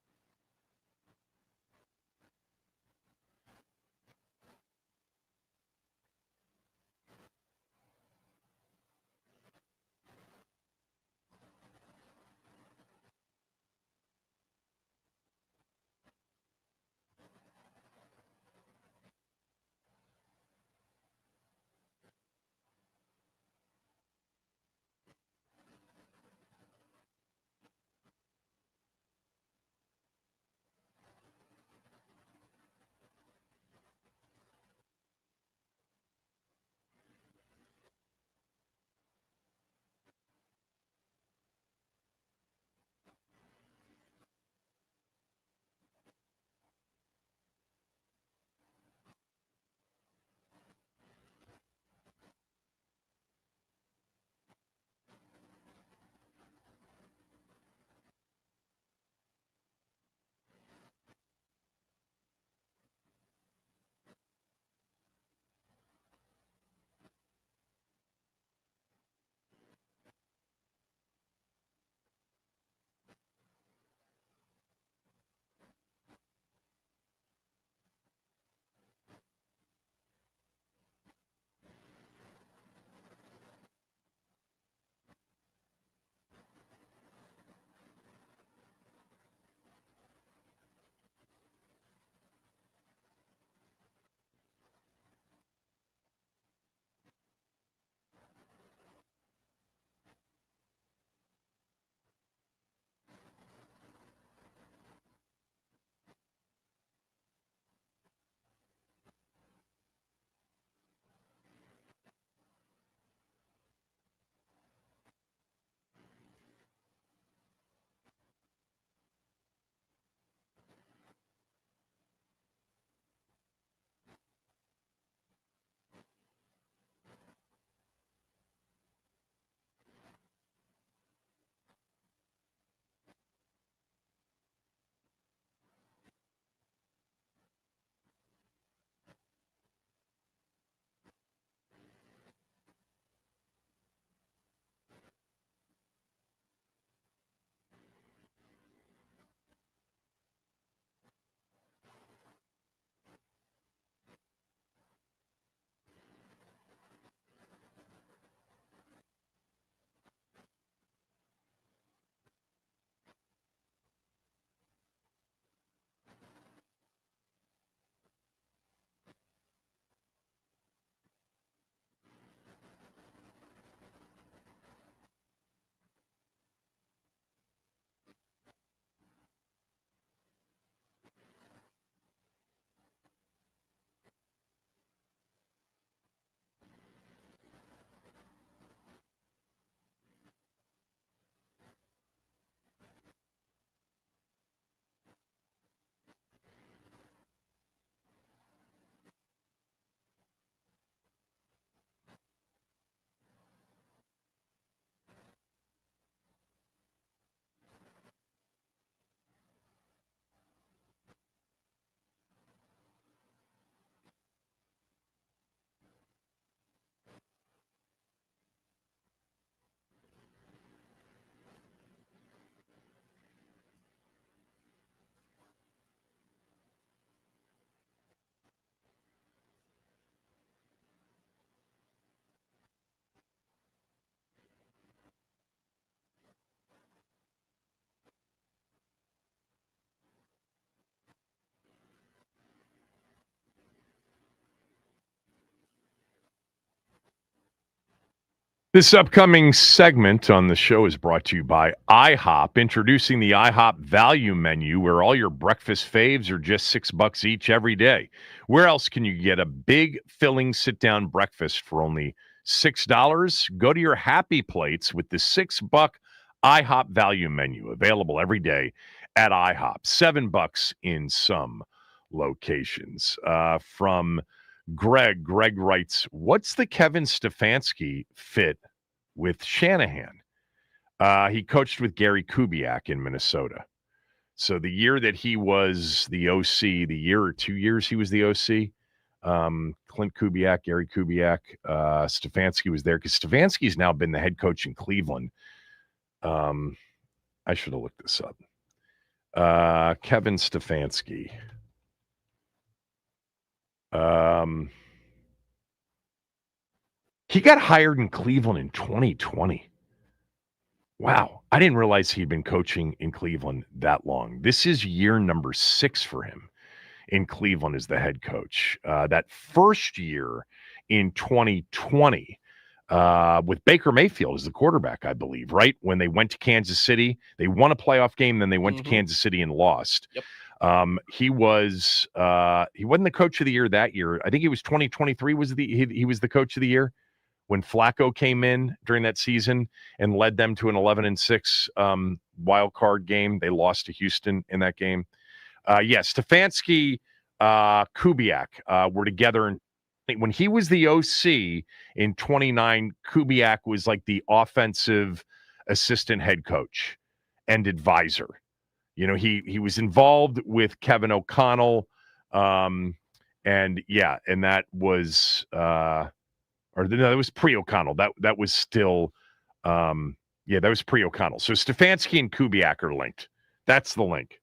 This upcoming segment on the show is brought to you by IHOP, introducing the IHOP value menu where all your breakfast faves are just $6 each every day. Where else can you get a big, filling sit-down breakfast for only $6? Go to your Happy Plates with the $6 IHOP value menu, available every day at IHOP. $7 in some locations. From Greg writes, what's the Kevin Stefanski fit with Shanahan? He coached with Gary Kubiak in Minnesota. So the year that he was the OC, the year or 2 years he was the OC, Clint Kubiak, Gary Kubiak, Stefanski was there because Stefanski's now been the head coach in Cleveland. I should have looked this up. Kevin Stefanski. He got hired in Cleveland in 2020. Wow. I didn't realize he'd been coaching in Cleveland that long. This is year number 6 for him in Cleveland as the head coach. That first year in 2020 with Baker Mayfield as the quarterback, I believe, right? When they went to Kansas City, they won a playoff game, then they went to Kansas City and lost. Yep. He wasn't the coach of the year that year. I think it was 2023 he was the coach of the year when Flacco came in during that season and led them to an 11-6 wild card game. They lost to Houston in that game. Stefanski, Kubiak were together. And when he was the OC in 29, Kubiak was like the offensive assistant head coach and advisor. You know, he was involved with Kevin O'Connell. And that was that was pre-O'Connell. That was still that was pre-O'Connell. So Stefanski and Kubiak are linked. That's the link.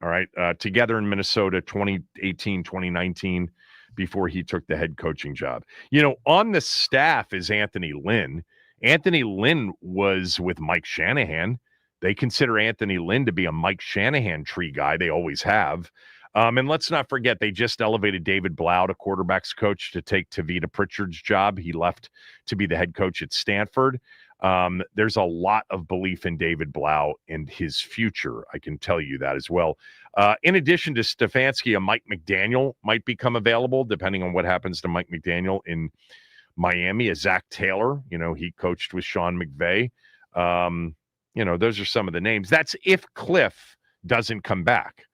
All right. Together in Minnesota 2018, 2019, before he took the head coaching job. You know, on the staff is Anthony Lynn. Anthony Lynn was with Mike Shanahan. They consider Anthony Lynn to be a Mike Shanahan tree guy. They always have. And let's not forget, they just elevated David Blau to quarterback's coach to take Tavita Pritchard's job. He left to be the head coach at Stanford. There's a lot of belief in David Blau and his future. I can tell you that as well. In addition to Stefanski, a Mike McDaniel might become available, depending on what happens to Mike McDaniel in Miami. A Zach Taylor, he coached with Sean McVay. Those are some of the names. That's if Cliff doesn't come back.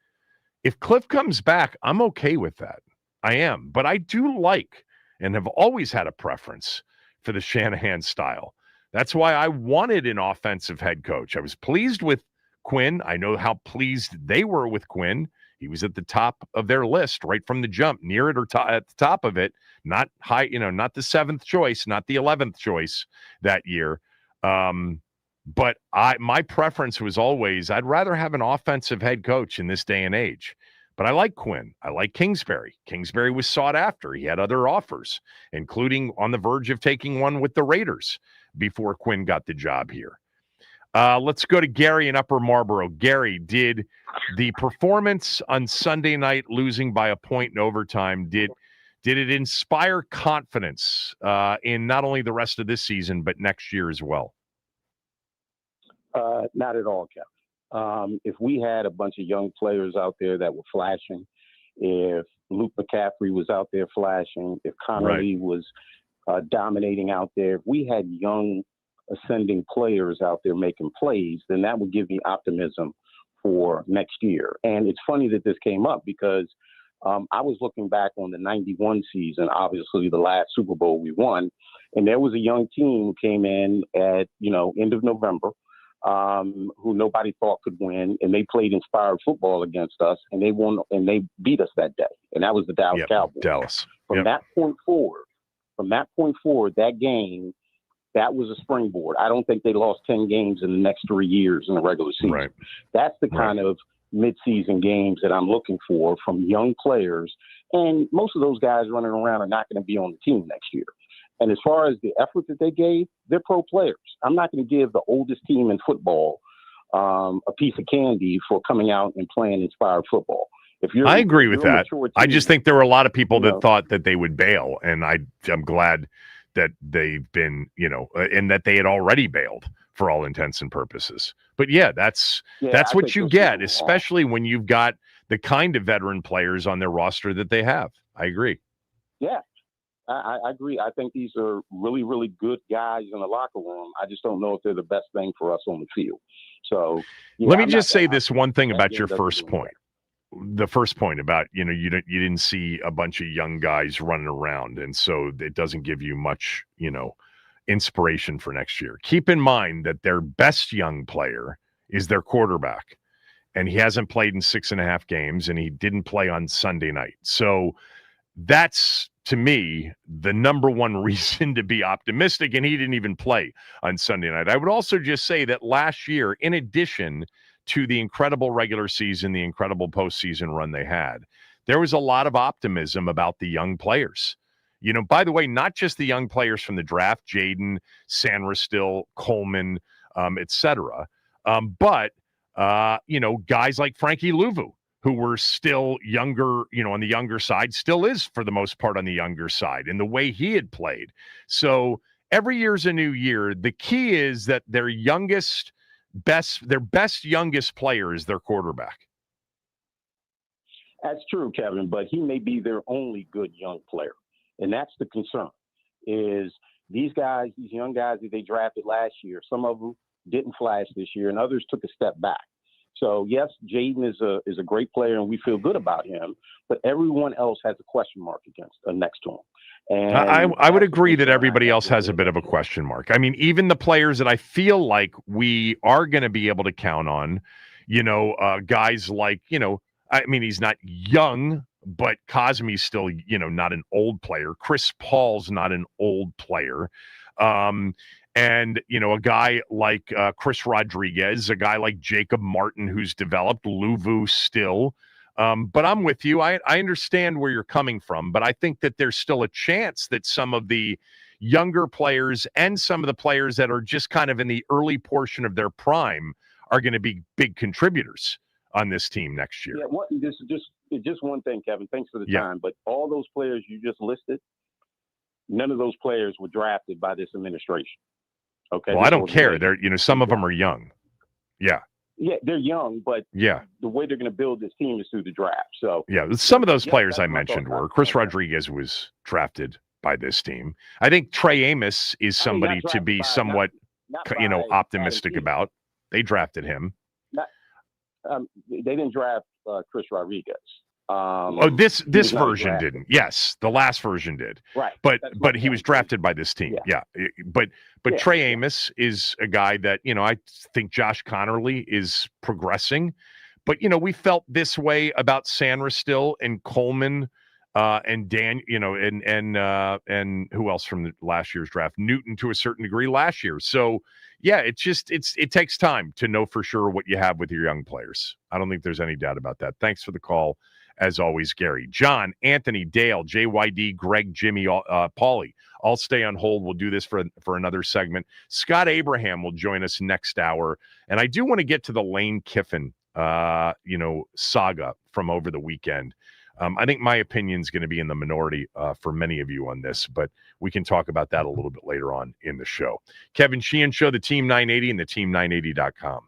If Cliff comes back, I'm okay with that. I am. But I do like and have always had a preference for the Shanahan style. That's why I wanted an offensive head coach. I was pleased with Quinn. I know how pleased they were with Quinn. He was at the top of their list right from the jump, near it or at the top of it. Not high, not the 7th choice, not the 11th choice that year. But my preference was always, I'd rather have an offensive head coach in this day and age. But I like Quinn. I like Kingsbury. Kingsbury was sought after. He had other offers, including on the verge of taking one with the Raiders before Quinn got the job here. Let's go to Gary in Upper Marlboro. Gary, did the performance on Sunday night, losing by a point in overtime, did it inspire confidence in not only the rest of this season, but next year as well? Not at all, Kevin. If we had a bunch of young players out there that were flashing, if Luke McCaffrey was out there flashing, if Connolly was dominating out there, if we had young ascending players out there making plays, then that would give me optimism for next year. And it's funny that this came up because I was looking back on the 91 season, obviously the last Super Bowl we won, and there was a young team who came in at, end of November, who nobody thought could win, and they played inspired football against us, and they won, and they beat us that day, and that was the Dallas Cowboys. Dallas. From that point forward, that game, that was a springboard. I don't think they lost 10 games in the next 3 years in the regular season. Right. That's the kind of midseason games that I'm looking for from young players, and most of those guys running around are not going to be on the team next year. And as far as the effort that they gave, they're pro players. I'm not going to give the oldest team in football a piece of candy for coming out and playing inspired football. I agree with that. I just think there were a lot of people that thought that they would bail, and I'm glad that they've been, and that they had already bailed for all intents and purposes. But yeah, that's what you get, especially when you've got the kind of veteran players on their roster that they have. I agree. Yeah, I agree. I think these are really, really good guys in the locker room. I just don't know if they're the best thing for us on the field. So let me just say this one thing about your first point. The first point about, you didn't see a bunch of young guys running around, and so it doesn't give you much, inspiration for next year. Keep in mind that their best young player is their quarterback, and he hasn't played in 6.5 games, and he didn't play on Sunday night. So that's, to me, the number one reason to be optimistic, and he didn't even play on Sunday night. I would also just say that last year, in addition to the incredible regular season, the incredible postseason run they had, there was a lot of optimism about the young players. By the way, not just the young players from the draft, Jayden, Sanderstill, Coleman, etc., but guys like Frankie Louvu, who were still younger, on the younger side, still is for the most part on the younger side in the way he had played. So every year's a new year. The key is that their best youngest player is their quarterback. That's true, Kevin, but he may be their only good young player. And that's the concern, is these guys, these young guys that they drafted last year, some of them didn't flash this year and others took a step back. So, yes, Jayden is a great player and we feel good about him, but everyone else has a question mark next to him. And I would agree that everybody else has a bit of a question mark. I mean, even the players that I feel like we are going to be able to count on, guys like, he's not young, but Cosme's still, not an old player. Chris Paul's not an old player. And, a guy like Chris Rodriguez, a guy like Jacob Martin, who's developed, Louvu still. But I'm with you. I understand where you're coming from, but I think that there's still a chance that some of the younger players and some of the players that are just kind of in the early portion of their prime are going to be big contributors on this team next year. Yeah, just one thing, Kevin. Thanks for the time. But all those players you just listed, none of those players were drafted by this administration. Okay. Well, I don't care. They're, some of them are young. Yeah. Yeah, they're young, but the way they're going to build this team is through the draft. So some of those players I mentioned were Chris Rodriguez was drafted by this team. I think Trey Amos is somebody to be somewhat, optimistic about. They drafted him. They didn't draft Chris Rodriguez. This version didn't. Yes, the last version did. Right. But he was drafted by this team. Yeah. But Trey Amos is a guy that, I think Josh Connerly is progressing. But, we felt this way about Sanderstill and Coleman and Dan, and who else from the last year's draft? Newton to a certain degree last year. So, yeah, it takes time to know for sure what you have with your young players. I don't think there's any doubt about that. Thanks for the call. As always, Gary, John, Anthony, Dale, JYD, Greg, Jimmy, Paulie. I'll stay on hold. We'll do this for another segment. Scott Abraham will join us next hour. And I do want to get to the Lane Kiffin, saga from over the weekend. I think my opinion is going to be in the minority for many of you on this, but we can talk about that a little bit later on in the show. Kevin Sheehan Show, the Team 980 and the team980.com.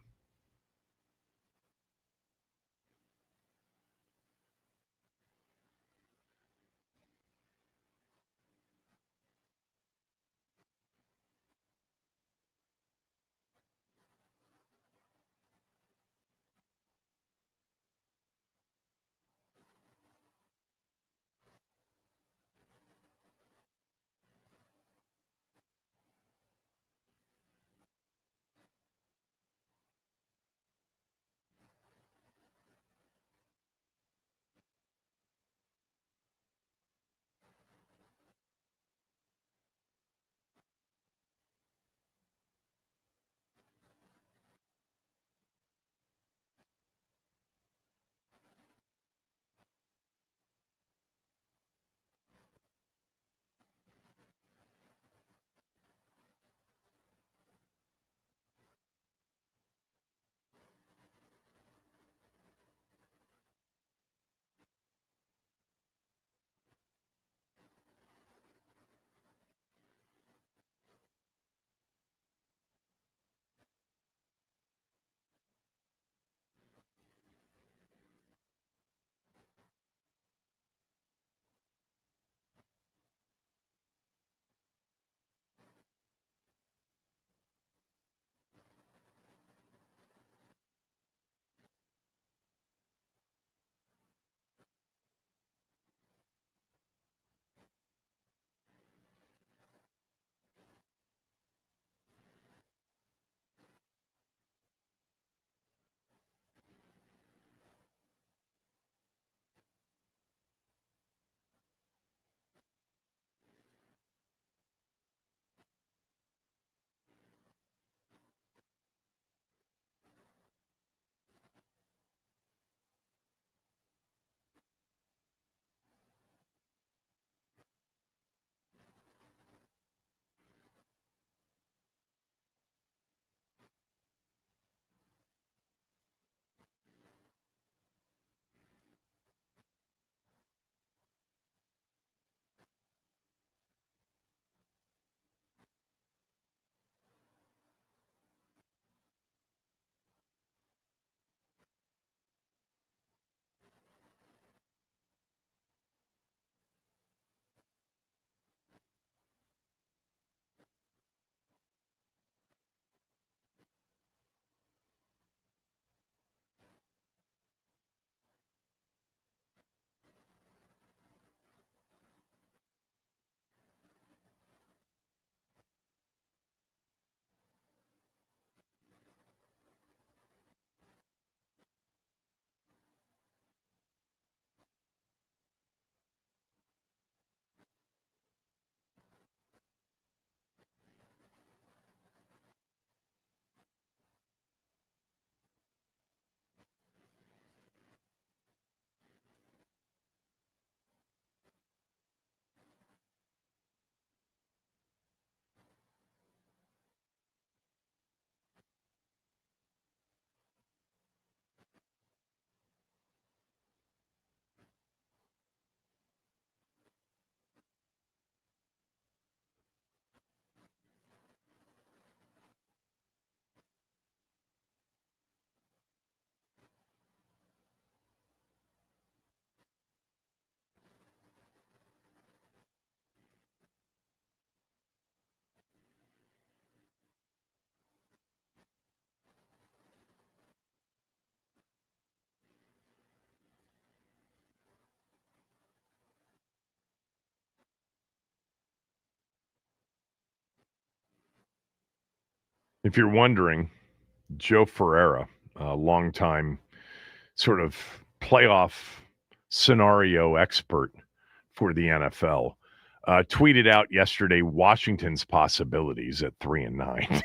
If you're wondering, Joe Ferreira, a longtime sort of playoff scenario expert for the NFL, tweeted out yesterday Washington's possibilities at 3-9.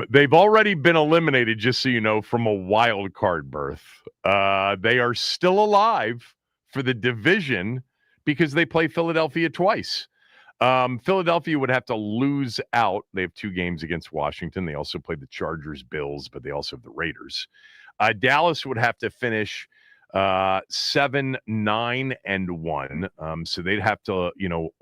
They've already been eliminated, just so you know, from a wild card berth. They are still alive for the division because they play Philadelphia twice. Philadelphia would have to lose out. They have 2 games against Washington. They also play the Chargers, Bills, but they also have the Raiders. Dallas would have to finish 7-9-1. So they'd have to,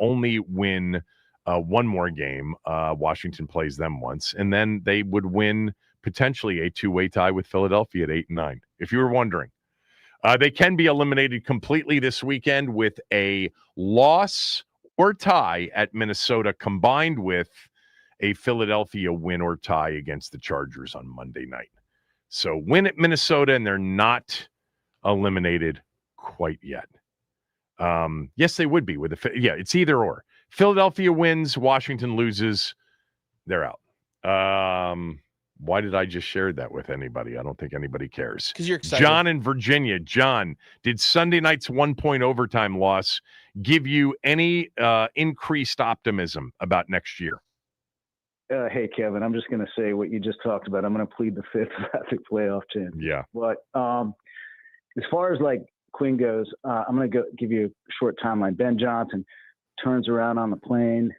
only win one more game. Washington plays them once, and then they would win potentially a 2-way tie with Philadelphia at 8-9. If you were wondering, they can be eliminated completely this weekend with a loss or tie at Minnesota, combined with a Philadelphia win or tie against the Chargers on Monday night. So win at Minnesota, and they're not eliminated quite yet. Yes, they would be with it's either or. Philadelphia wins, Washington loses, they're out. Why did I just share that with anybody? I don't think anybody cares. Because you're excited. John in Virginia. John, did Sunday night's 1-point overtime loss give you any increased optimism about next year? Hey, Kevin, I'm just going to say what you just talked about. I'm going to plead the fifth about the playoff chance. Yeah. But as far as like Quinn goes, I'm going to give you a short timeline. Ben Johnson turns around on the plane,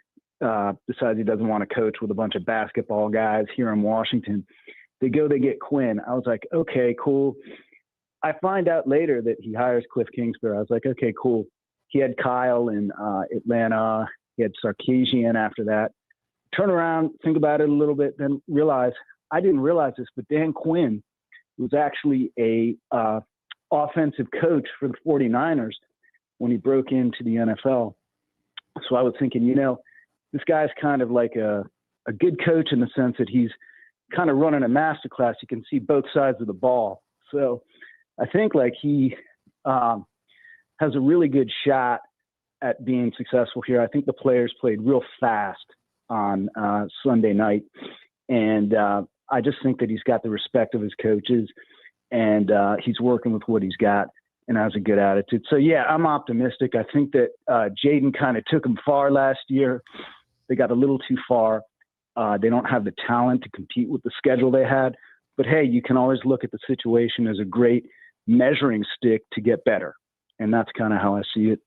decides he doesn't want to coach with a bunch of basketball guys here in Washington. They get Quinn. I was like, okay, cool. I find out later that he hires Cliff Kingsbury. I was like, okay, cool. He had Kyle in Atlanta. He had Sarkisian after that. Turn around, think about it a little bit, then realize, I didn't realize this, but Dan Quinn was actually a offensive coach for the 49ers when he broke into the NFL. So I was thinking, this guy's kind of like a good coach in the sense that he's kind of running a masterclass. You can see both sides of the ball. So I think like he has a really good shot at being successful here. I think the players played real fast on Sunday night. And I just think that he's got the respect of his coaches, and he's working with what he's got and has a good attitude. So, yeah, I'm optimistic. I think that Jayden kind of took them far last year. They got a little too far. They don't have the talent to compete with the schedule they had. But, hey, you can always look at the situation as a great measuring stick to get better. And that's kind of how I see it.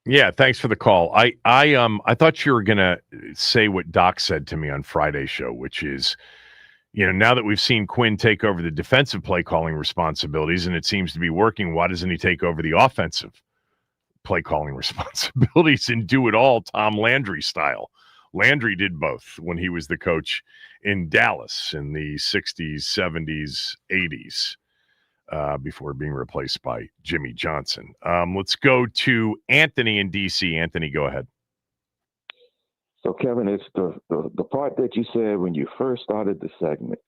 Yeah, thanks for the call. I thought you were gonna say what Doc said to me on Friday's show, which is, now that we've seen Quinn take over the defensive play calling responsibilities and it seems to be working, why doesn't he take over the offensive play calling responsibilities and do it all Tom Landry style? Landry did both when he was the coach in Dallas in the 60s, 70s, 80s. Before being replaced by Jimmy Johnson. Let's go to Anthony in D.C. Anthony, go ahead. So, Kevin, it's the part that you said when you first started the segment.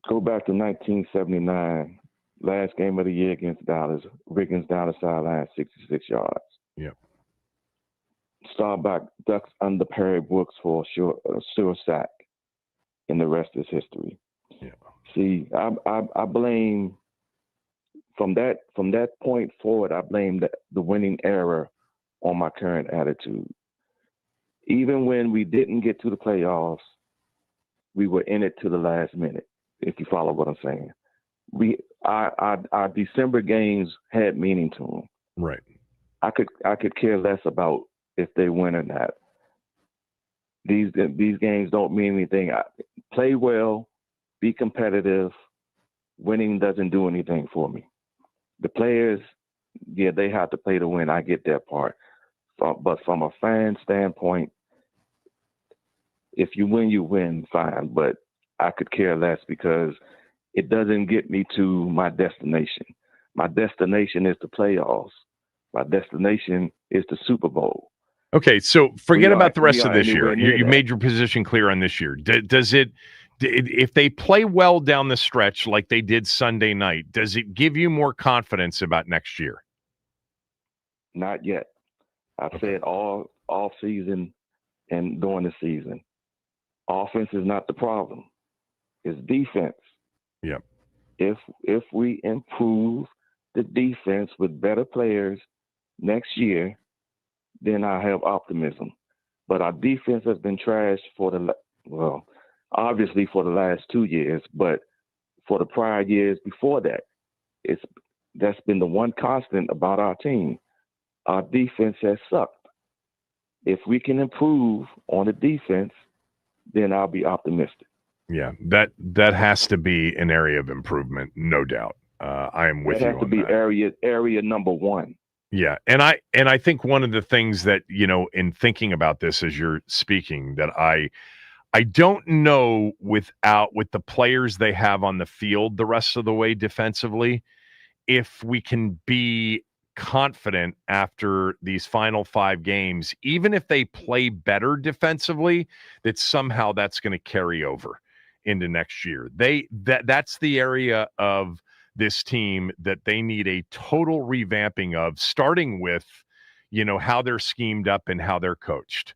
Go back to 1979, last game of the year against Dallas. Riggins down the sideline, 66 yards. Yep. Starbuck ducks under Perry Brooks for a sure sack, and the rest is history. Yeah. See, I blame from that point forward. I blame the winning era on my current attitude. Even when we didn't get to the playoffs, we were in it to the last minute. If you follow what I'm saying, our December games had meaning to them. Right. I could care less about if they win or not. These games don't mean anything. Play well. Be competitive. Winning doesn't do anything for me. The players, yeah, they have to play to win. I get that part. But from a fan standpoint, if you win, you win, fine. But I could care less because it doesn't get me to my destination. My destination is the playoffs. My destination is the Super Bowl. Okay, so forget about the rest of this year. You made your position clear on this year. Does it? If they play well down the stretch like they did Sunday night, does it give you more confidence about next year? Not yet. I've said all off season and during the season. Offense is not the problem. It's defense. Yep. If we improve the defense with better players next year, then I have optimism. But our defense has been trashed obviously for the last 2 years, but for the prior years before that, that's been the one constant about our team. Our defense has sucked. If we can improve on the defense, then I'll be optimistic. Yeah, that has to be an area of improvement, no doubt. I am with you on that. That has to be area number one. Yeah, and I think one of the things that, in thinking about this as you're speaking, that I don't know with the players they have on the field the rest of the way defensively, if we can be confident after these final 5 games, even if they play better defensively, that somehow that's going to carry over into next year. That's the area of this team that they need a total revamping of, starting with, how they're schemed up and how they're coached.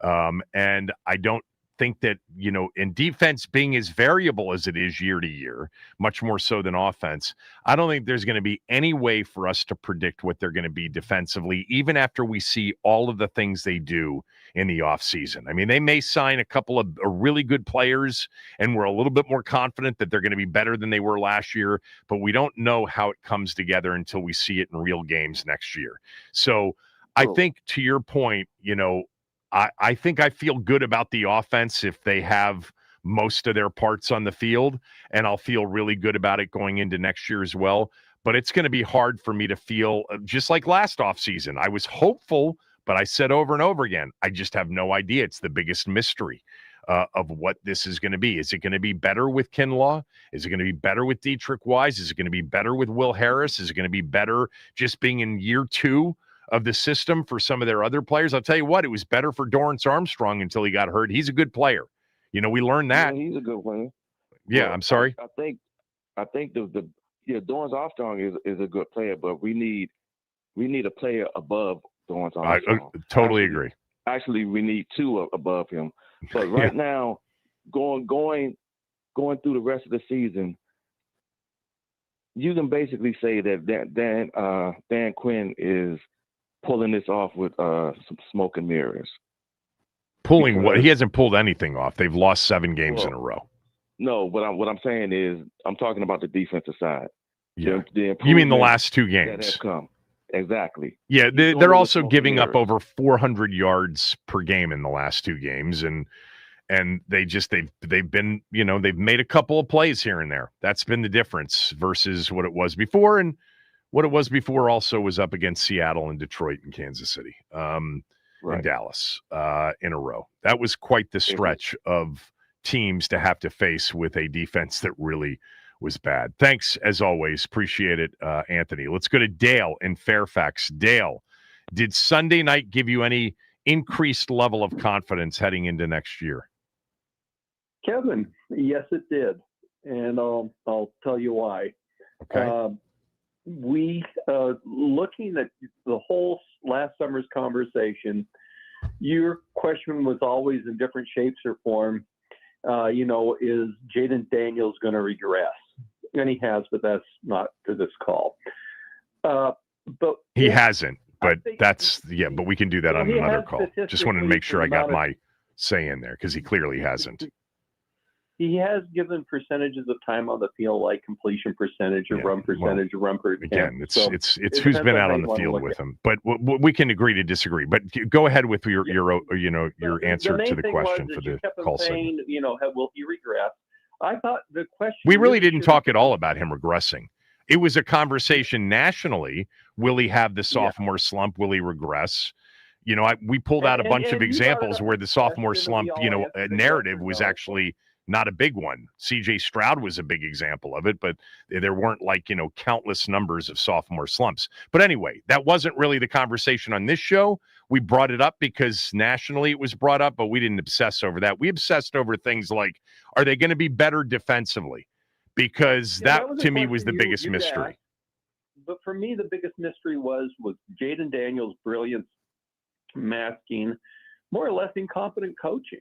And I don't think that, in defense being as variable as it is year to year, much more so than offense, I don't think there's going to be any way for us to predict what they're going to be defensively, even after we see all of the things they do in the offseason. I mean, they may sign a couple of really good players, and we're a little bit more confident that they're going to be better than they were last year, but we don't know how it comes together until we see it in real games next year. So I think, to your point, I think I feel good about the offense if they have most of their parts on the field, and I'll feel really good about it going into next year as well. But it's going to be hard for me to feel just like last offseason. I was hopeful, but I said over and over again, I just have no idea. It's the biggest mystery of what this is going to be. Is it going to be better with Kinlaw? Is it going to be better with Dietrich Wise? Is it going to be better with Will Harris? Is it going to be better just being in year 2 of the system for some of their other players? I'll tell you what, it was better for Dorrance Armstrong until he got hurt. He's a good player. We learned that. Yeah, he's a good player. Yeah, well, I'm sorry. I think Dorrance Armstrong is a good player, but we need a player above Dorrance Armstrong. I totally agree. Actually, we need 2 above him. But right now, going through the rest of the season, you can basically say that Dan Quinn is pulling this off with some smoke and mirrors. Pulling what? He hasn't pulled anything off. They've lost 7 games in a row. No, what I'm saying is, I'm talking about the defensive side. Yeah. You mean the last 2 games? That have come. Exactly. Yeah, they're also giving up over 400 yards per game in the last 2 games, and they've been, they've made a couple of plays here and there. That's been the difference versus what it was before, and what it was before also was up against Seattle and Detroit and Kansas City, and Dallas in a row. That was quite the stretch of teams to have to face with a defense that really was bad. Thanks, as always. Appreciate it, Anthony. Let's go to Dale in Fairfax. Dale, did Sunday night give you any increased level of confidence heading into next year? Kevin, yes, it did. And I'll tell you why. Okay. We, looking at the whole last summer's conversation, your question was always in different shapes or form. Is Jayden Daniels going to regress? And he has, but that's not for this call. But he hasn't. But but we can do that on another call. Just wanted to make sure I got my say in there, because he clearly hasn't. He has given percentages of time on the field, like completion percentage or run percentage or run per attempt. Again, it's who's been out on the field with him. But we can agree to disagree. But go ahead with your answer to the question for the call segment. Will he regress? I thought the question. We really didn't talk at all about him regressing. It was a conversation nationally. Will he have the sophomore slump? Will he regress? We pulled out a bunch of examples where the sophomore slump, narrative was actually not a big one. CJ Stroud was a big example of it, but there weren't countless numbers of sophomore slumps. But anyway, that wasn't really the conversation on this show. We brought it up because nationally it was brought up, but we didn't obsess over that. We obsessed over things like, are they going to be better defensively? Because that to me was the biggest mystery. But for me, the biggest mystery was Jayden Daniels' brilliance masking more or less incompetent coaching.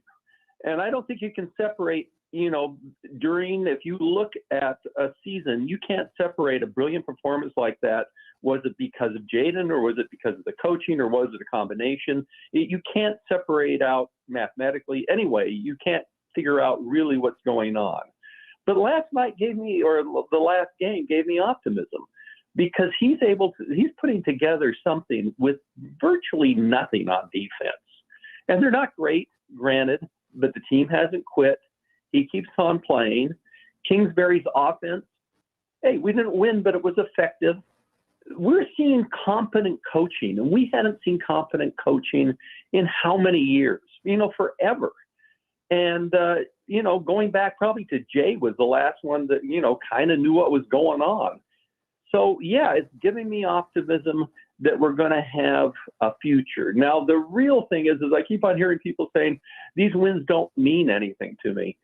And I don't think you can separate, if you look at a season, you can't separate a brilliant performance like that. Was it because of Jayden, or was it because of the coaching, or was it a combination? You can't separate out mathematically. Anyway, you can't figure out really what's going on. But last night the last game gave me optimism, because he's putting together something with virtually nothing on defense. And they're not great, granted, but the team hasn't quit. He keeps on playing. Kingsbury's offense, hey, we didn't win, but it was effective. We're seeing competent coaching, and we hadn't seen competent coaching in how many years? Forever. And, going back probably to Jay was the last one that, kind of knew what was going on. So, yeah, it's giving me optimism that we're going to have a future. Now, the real thing is I keep on hearing people saying these wins don't mean anything to me.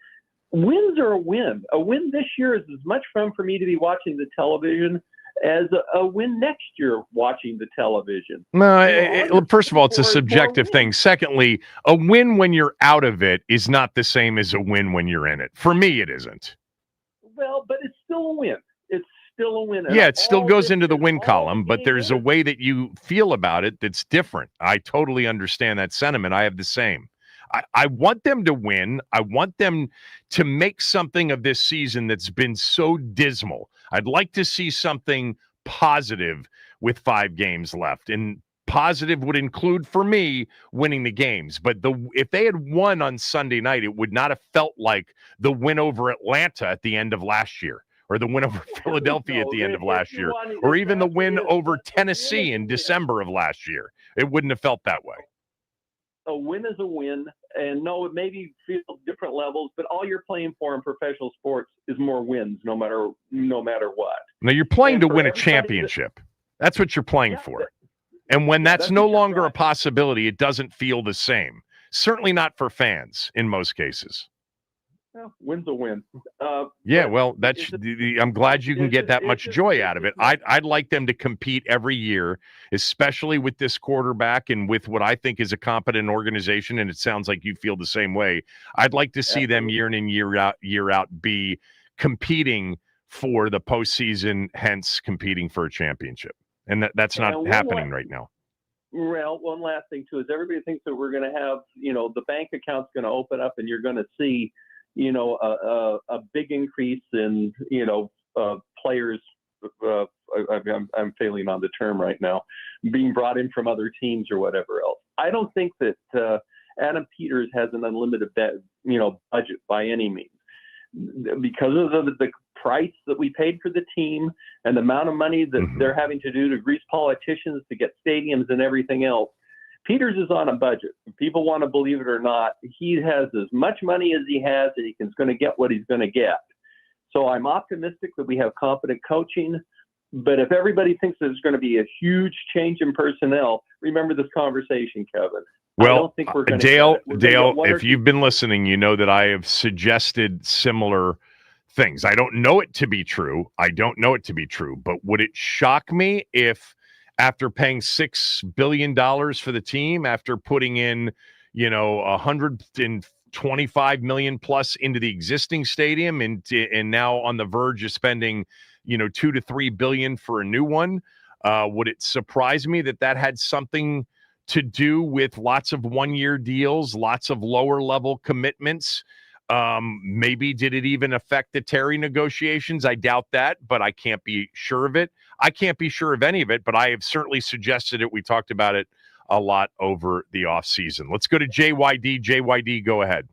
Wins are a win. A win this year is as much fun for me to be watching the television as a win next year watching the television. No, first of all, it's a subjective thing. Secondly, a win when you're out of it is not the same as a win when you're in it. For me, it isn't. Well, but it's still a win. It's still a win. Yeah, it still goes into the win column, but there's a way that you feel about it that's different. I totally understand that sentiment. I have the same. I want them to win. I want them to make something of this season that's been so dismal. I'd like to see something positive with 5 games left. And positive would include, for me, winning the games. But if they had won on Sunday night, it would not have felt like the win over Atlanta at the end of last year, or the win over Philadelphia at the end of last year, or even the win over Tennessee in December of last year. It wouldn't have felt that way. A win is a win, and no, it maybe feels different levels, but all you're playing for in professional sports is more wins, no matter what. Now, you're playing to win a championship. That's what you're playing for. And when that's no longer a possibility, it doesn't feel the same. Certainly not for fans in most cases. Well, win's a win. Yeah, well, I'm glad you can get that much joy out of it. I'd like them to compete every year, especially with this quarterback and with what I think is a competent organization, and it sounds like you feel the same way. I'd like to see them year in and year out be competing for the postseason, hence competing for a championship. And that's not happening right now. Well, one last thing, too, is everybody thinks that we're going to have, the bank account's going to open up and you're going to see a big increase in, players, I'm failing on the term right now, being brought in from other teams or whatever else. I don't think that Adam Peters has an unlimited, budget by any means. Because of the price that we paid for the team and the amount of money that they're having to do to grease politicians to get stadiums and everything else, Peters is on a budget. If people want to believe it or not, he has as much money as he has, and he's going to get what he's going to get. So I'm optimistic that we have competent coaching. But if everybody thinks there's going to be a huge change in personnel, remember this conversation, Kevin. Well, Dale, if you've been listening, you know that I have suggested similar things. I don't know it to be true. But would it shock me if, after paying $6 billion for the team, after putting in, $125 million plus into the existing stadium, and now on the verge of spending, $2 to $3 billion for a new one, would it surprise me that had something to do with lots of one-year deals, lots of lower-level commitments? Maybe did it even affect the Terry negotiations? I doubt that, but I can't be sure of it. I can't be sure of any of it, but I have certainly suggested it. We talked about it a lot over the offseason. Let's go to JYD. JYD, go ahead.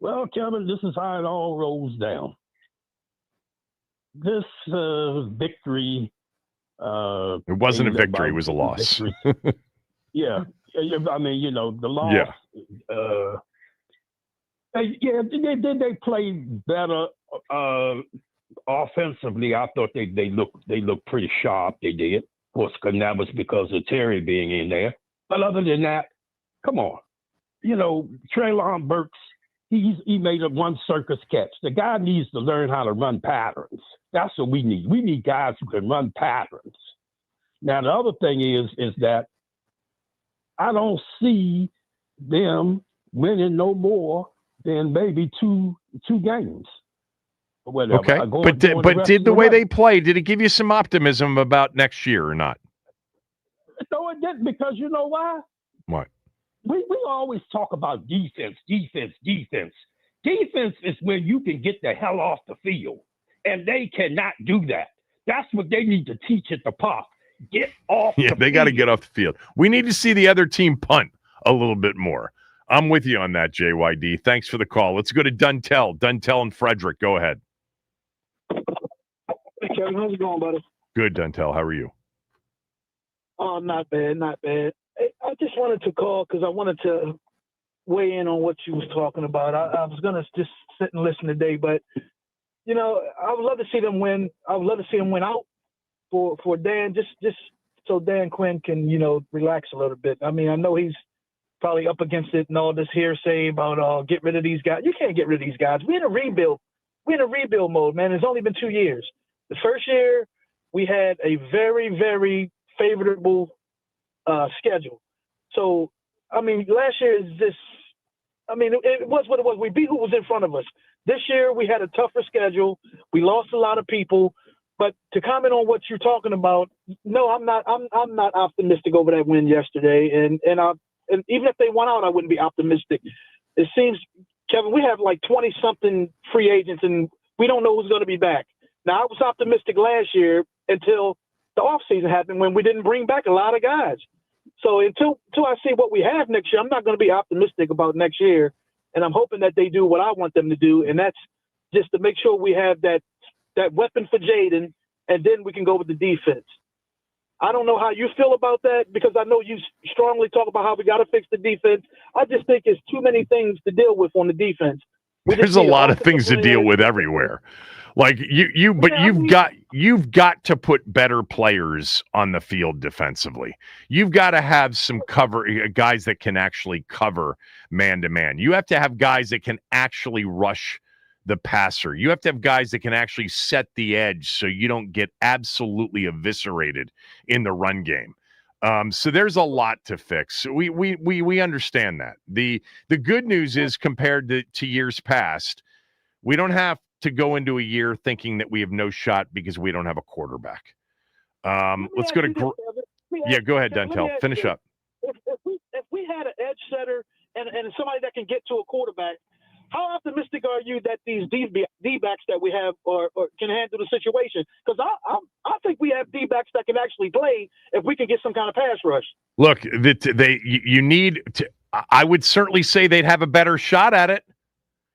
Well, Kevin, this is how it all rolls down. This victory. It wasn't a victory. It was a loss. Yeah. I mean, the loss. Yeah. They played better offensively. I thought they looked pretty sharp. They did. Of course, and that was because of Terry being in there. But other than that, come on. Treylon Burks, he made a one circus catch. The guy needs to learn how to run patterns. That's what we need. We need guys who can run patterns. Now, the other thing is that I don't see them winning no more than maybe two games. Or whatever. Okay, but did the way they play, did it give you some optimism about next year or not? No, it didn't, because you know why? What? We always talk about defense. Defense is when you can get the hell off the field, and they cannot do that. That's what they need to teach at the park. Get off the field. They got to get off the field. We need to see the other team punt a little bit more. I'm with you on that, JYD. Thanks for the call. Let's go to Duntel. Duntel and Frederick, go ahead. Hey, Kevin, how's it going, buddy? Good, Duntel. How are you? Oh, not bad, not bad. Hey, I just wanted to call because I wanted to weigh in on what you was talking about. I was going to just sit and listen today, but, you know, I would love to see them win. I would love to see them win out for Dan, just so Dan Quinn can, you know, relax a little bit. I mean, I know he's probably up against it and all this hearsay about get rid of these guys. You can't get rid of these guys. We're in a rebuild. We're in a rebuild mode, man. It's only been 2 years. The first year, we had a very, very favorable schedule. So, I mean, last year is just, I mean, it was what it was. We beat who was in front of us. This year, we had a tougher schedule. We lost a lot of people. But to comment on what you're talking about, no, I'm not optimistic over that win yesterday. And even if they won out, I wouldn't be optimistic. It seems, Kevin, we have like 20-something free agents, and we don't know who's going to be back. Now, I was optimistic last year until the offseason happened when we didn't bring back a lot of guys. So until I see what we have next year, I'm not going to be optimistic about next year. And I'm hoping that they do what I want them to do, and that's just to make sure we have that weapon for Jayden, and then we can go with the defense. I don't know how you feel about that, because I know you strongly talk about how we got to fix the defense. I just think it's too many things to deal with on the defense. There's a lot of things to deal with everywhere. Like you've got to put better players on the field defensively. You've got to have some guys that can actually cover man to man. You have to have guys that can actually rush the passer. You have to have guys that can actually set the edge so you don't get absolutely eviscerated in the run game. So there's a lot to fix. We understand that. The good news is, compared to years past, we don't have to go into a year thinking that we have no shot because we don't have a quarterback. Let's go to go ahead, Duntel. Finish up. If we had an edge setter and somebody that can get to a quarterback, how optimistic are you that these D-backs that we have or can handle the situation? Because I think we have D-backs that can actually play if we can get some kind of pass rush. Look, you need to. I would certainly say they'd have a better shot at it.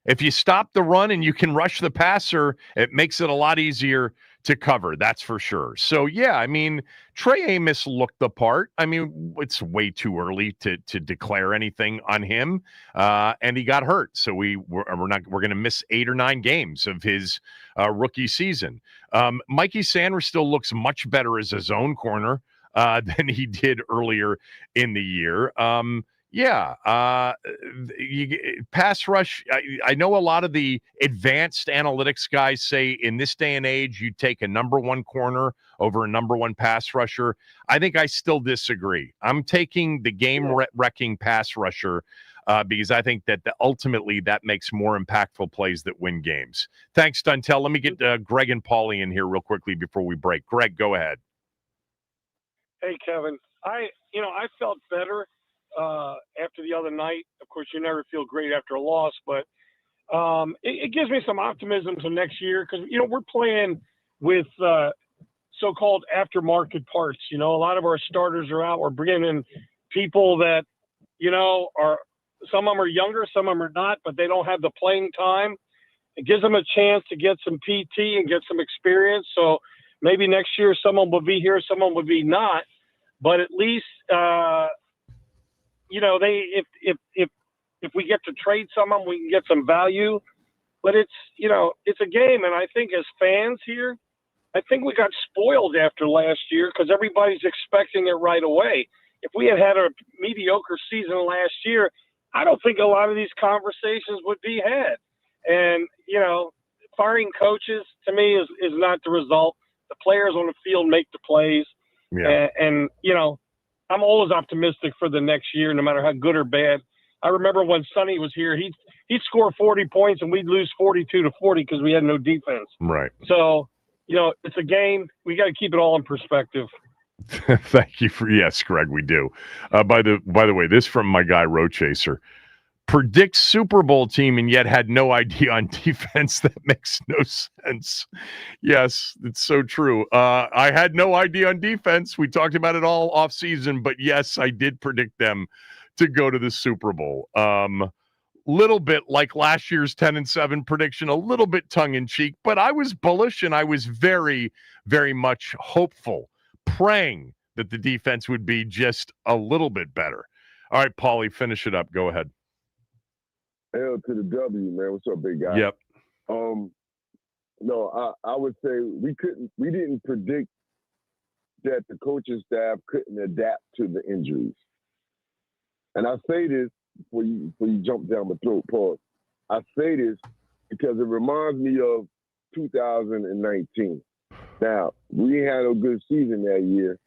If you stop the run and you can rush the passer, it makes it a lot easier to cover. That's for sure. So, yeah, I mean, Trey Amos looked the part. I mean, it's way too early to declare anything on him, and he got hurt. So we're going to miss 8 or 9 games of his rookie season. Mikey Sanders still looks much better as a zone corner than he did earlier in the year. Pass rush. I know a lot of the advanced analytics guys say in this day and age, you take a number 1 corner over a number 1 pass rusher. I think I still disagree. I'm taking the game-wrecking pass rusher because I think that ultimately that makes more impactful plays that win games. Thanks, Duntel. Let me get Greg and Paulie in here real quickly before we break. Greg, go ahead. Hey, Kevin. I felt better after the other night. Of course, you never feel great after a loss, but it gives me some optimism for next year, because we're playing with so-called aftermarket parts. A lot of our starters are out. We're bringing in people that are, some of them are younger, some of them are not, but they don't have the playing time. It gives them a chance to get some PT and get some experience. So maybe next year someone will be here, someone will be not, but at least if we get to trade someone, we can get some value. But it's a game, and I think as fans here, I think we got spoiled after last year because everybody's expecting it right away. If we had a mediocre season last year, I don't think a lot of these conversations would be had. And firing coaches to me is not the result. The players on the field make the plays, and I'm always optimistic for the next year, no matter how good or bad. I remember when Sonny was here, he'd score 40 points and we'd lose 42-40 because we had no defense. Right. So, it's a game. We got to keep it all in perspective. Thank you for yes, Greg. We do. By the way, this from my guy Road Chaser. Predicts Super Bowl team and yet had no idea on defense. That makes no sense. Yes, it's so true. I had no idea on defense. We talked about it all off season, but yes, I did predict them to go to the Super Bowl. Little bit like last year's 10-7 prediction, a little bit tongue in cheek, but I was bullish and I was very, very much hopeful, praying that the defense would be just a little bit better. All right, Paulie, finish it up. Go ahead. L to the W, man. What's up, big guy? Yep. No, I would say we didn't predict that the coaching staff couldn't adapt to the injuries. And I say this before you jump down my throat, pause. I say this because it reminds me of 2019. Now, we had a good season that year,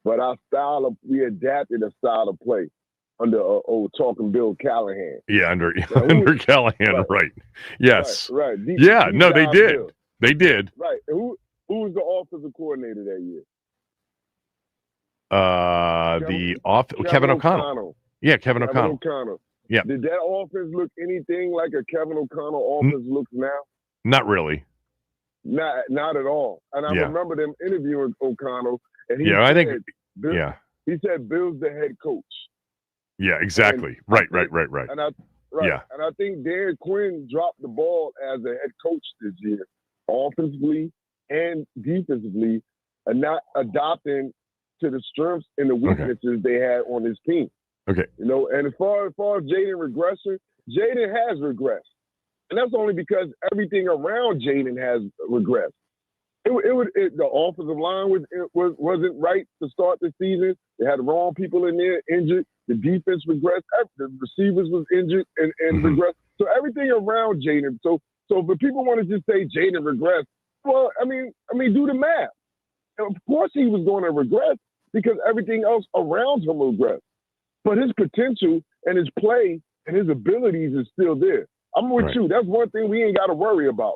but we adapted a style of play under old talking Bill Callahan. Yeah, under Callahan, right. Yes. Right. Yeah, no, they did. Bill. They did. Right. And who was the offensive coordinator that year? Kevin O'Connell. Yeah, Kevin O'Connell. Yeah. Did that offense look anything like a Kevin O'Connell offense looks now? Not really. Not at all. And I remember them interviewing O'Connell, and he he said Bill's the head coach. Yeah, exactly. Right. And I think Dan Quinn dropped the ball as a head coach this year, offensively and defensively, and not adopting to the strengths and the weaknesses they had on his team. Okay. And as far as Jayden regression, Jayden has regressed. And that's only because everything around Jayden has regressed. The offensive line wasn't right to start the season. They had the wrong people in there injured. The defense regressed. The receivers was injured and regressed. So everything around Jayden. So if people want to just say Jayden regressed, well, I mean, do the math. And of course he was going to regress because everything else around him regressed. But his potential and his play and his abilities is still there. I'm with you. That's one thing we ain't got to worry about.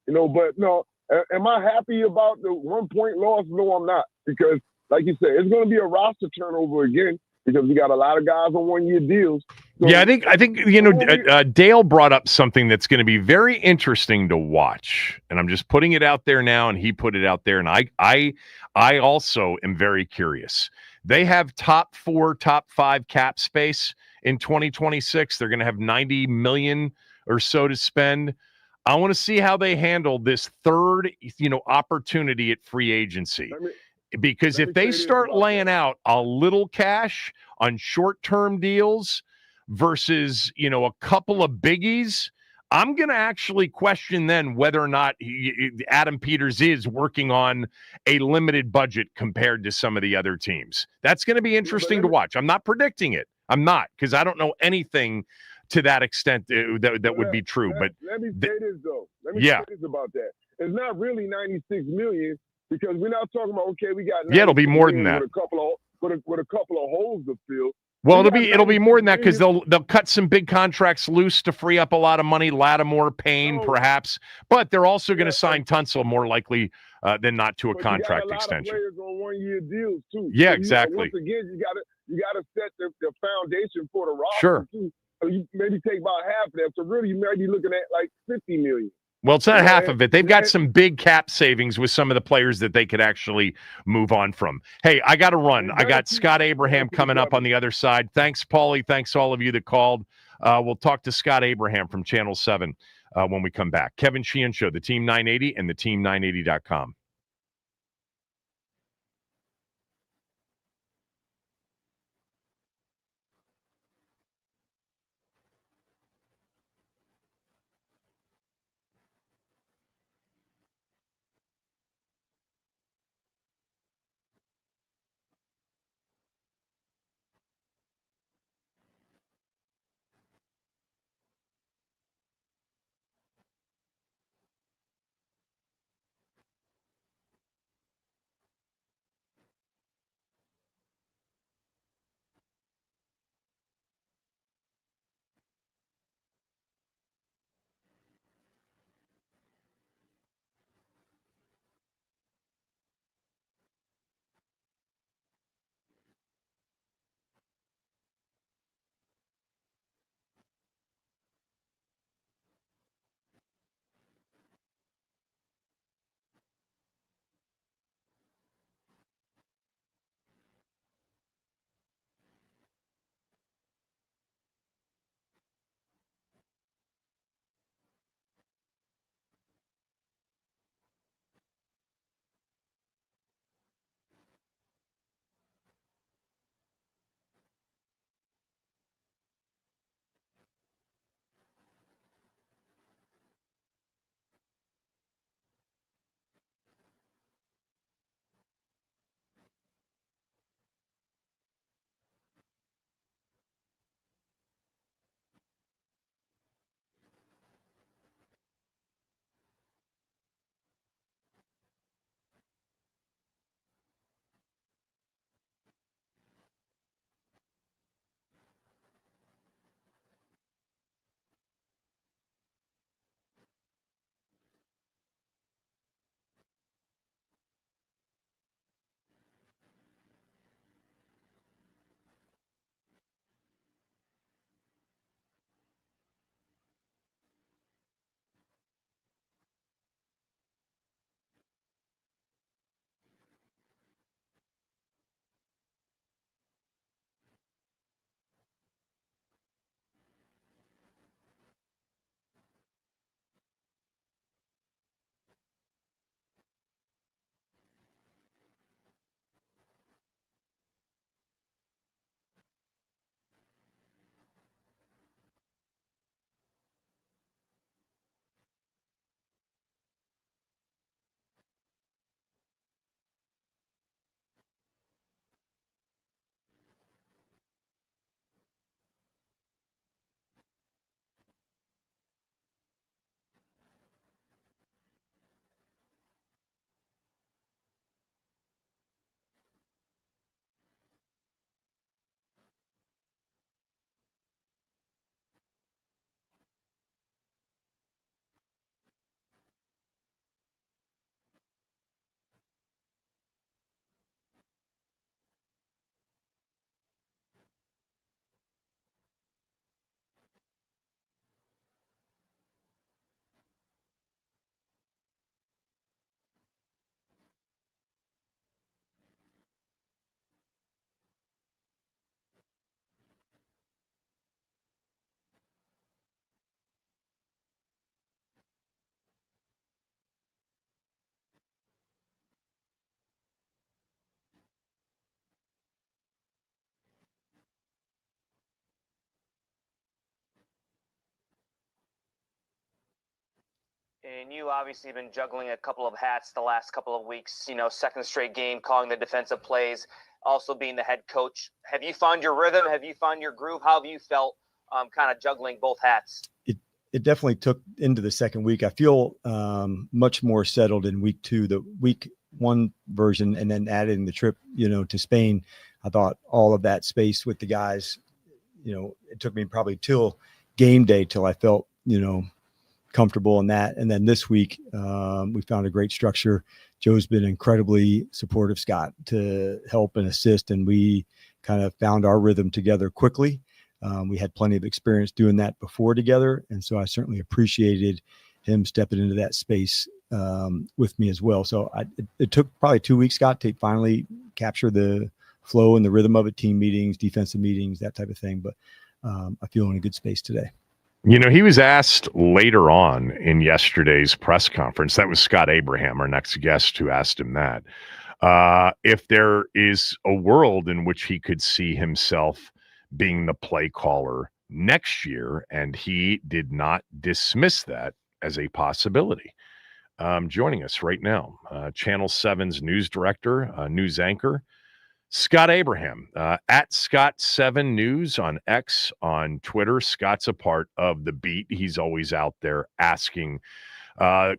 But no, am I happy about the 1 point loss? No, I'm not. Because, like you said, it's going to be a roster turnover again because we got a lot of guys on 1 year deals. So, yeah, I think Dale brought up something that's going to be very interesting to watch. And I'm just putting it out there now, and he put it out there. And I also am very curious. They have top 4, top 5 cap space in 2026. They're going to have $90 million or so to spend. I want to see how they handle this third, opportunity at free agency. Because if they start laying out a little cash on short-term deals versus, a couple of biggies, I'm going to actually question then whether or not Adam Peters is working on a limited budget compared to some of the other teams. That's going to be interesting to watch. I'm not predicting it. I'm not, because I don't know anything to that extent that would be true. But let me say this, though. Let me say this about that. It's not really $96 million because we're not talking about, okay, we got it'll be more than that. With a couple of holes to fill. Well, it'll be more than that because they'll cut some big contracts loose to free up a lot of money. Lattimore, Payne, perhaps, but they're also going to sign Tunsil more likely than not to a contract extension. Players on 1 year deals too. Yeah, so exactly. Once again, you gotta set the foundation for the roster. Sure. Too. So you maybe take about half of that. So really, you might be looking at like $50 million. Well, it's not half of it. They've got some big cap savings with some of the players that they could actually move on from. Hey, I got to run. I got Scott Abraham coming up on the other side. Thanks, Paulie. Thanks all of you that called. We'll talk to Scott Abraham from Channel 7 when we come back. Kevin Sheehan Show, the Team 980 and the team980.com. And you obviously have been juggling a couple of hats the last couple of weeks, second straight game, calling the defensive plays, also being the head coach. Have you found your rhythm? Have you found your groove? How have you felt kind of juggling both hats? It definitely took into the second week. I feel much more settled in week 2, the week 1 version, and then adding the trip, to Spain. I thought all of that space with the guys, it took me probably till game day till I felt, comfortable in that. And then this week, we found a great structure. Joe's been incredibly supportive, Scott, to help and assist. And we kind of found our rhythm together quickly. We had plenty of experience doing that before together. And so I certainly appreciated him stepping into that space with me as well. So it took probably 2 weeks, Scott, to finally capture the flow and the rhythm of it, team meetings, defensive meetings, that type of thing. But I feel in a good space today. He was asked later on in yesterday's press conference, that was Scott Abraham, our next guest, who asked him that, if there is a world in which he could see himself being the play caller next year, and he did not dismiss that as a possibility. Joining us right now, Channel 7's news director, news anchor, Scott Abraham, at Scott7 News on X, on Twitter. Scott's a part of the beat. He's always out there asking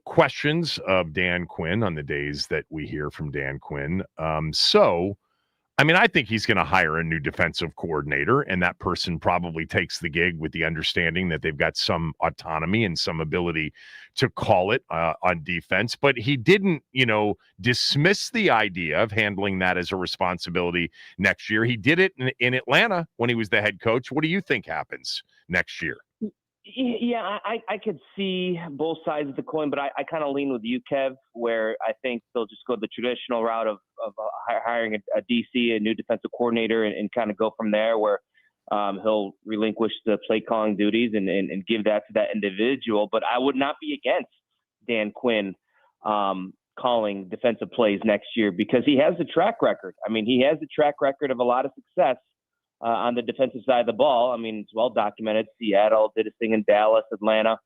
questions of Dan Quinn on the days that we hear from Dan Quinn. I think he's going to hire a new defensive coordinator, and that person probably takes the gig with the understanding that they've got some autonomy and some ability to call it on defense. But he didn't, dismiss the idea of handling that as a responsibility next year. He did it in Atlanta when he was the head coach. What do you think happens next year? Yeah, I could see both sides of the coin, but I kind of lean with you, Kev, where I think they'll just go the traditional route of hiring a DC, a new defensive coordinator, and kind of go from there, where he'll relinquish the play calling duties and give that to that individual. But I would not be against Dan Quinn calling defensive plays next year, because he has a track record. He has a track record of a lot of success on the defensive side of the ball. It's well documented. Seattle did a thing in Dallas, Atlanta.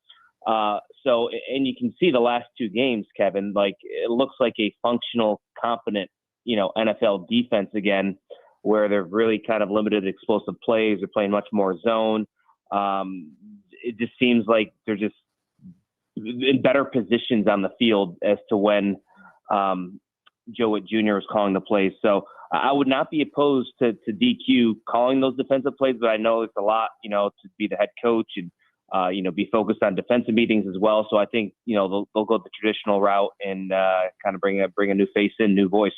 And you can see the last 2 games, Kevin, like it looks like a functional, competent, NFL defense again, where they're really kind of limited explosive plays. They're playing much more zone. It just seems like they're just in better positions on the field as to when Joe Witt Jr. is calling the plays. So I would not be opposed to DQ calling those defensive plays, but I know it's a lot, to be the head coach and, be focused on defensive meetings as well. So I think, they'll go the traditional route and kind of bring a new face in, new voice.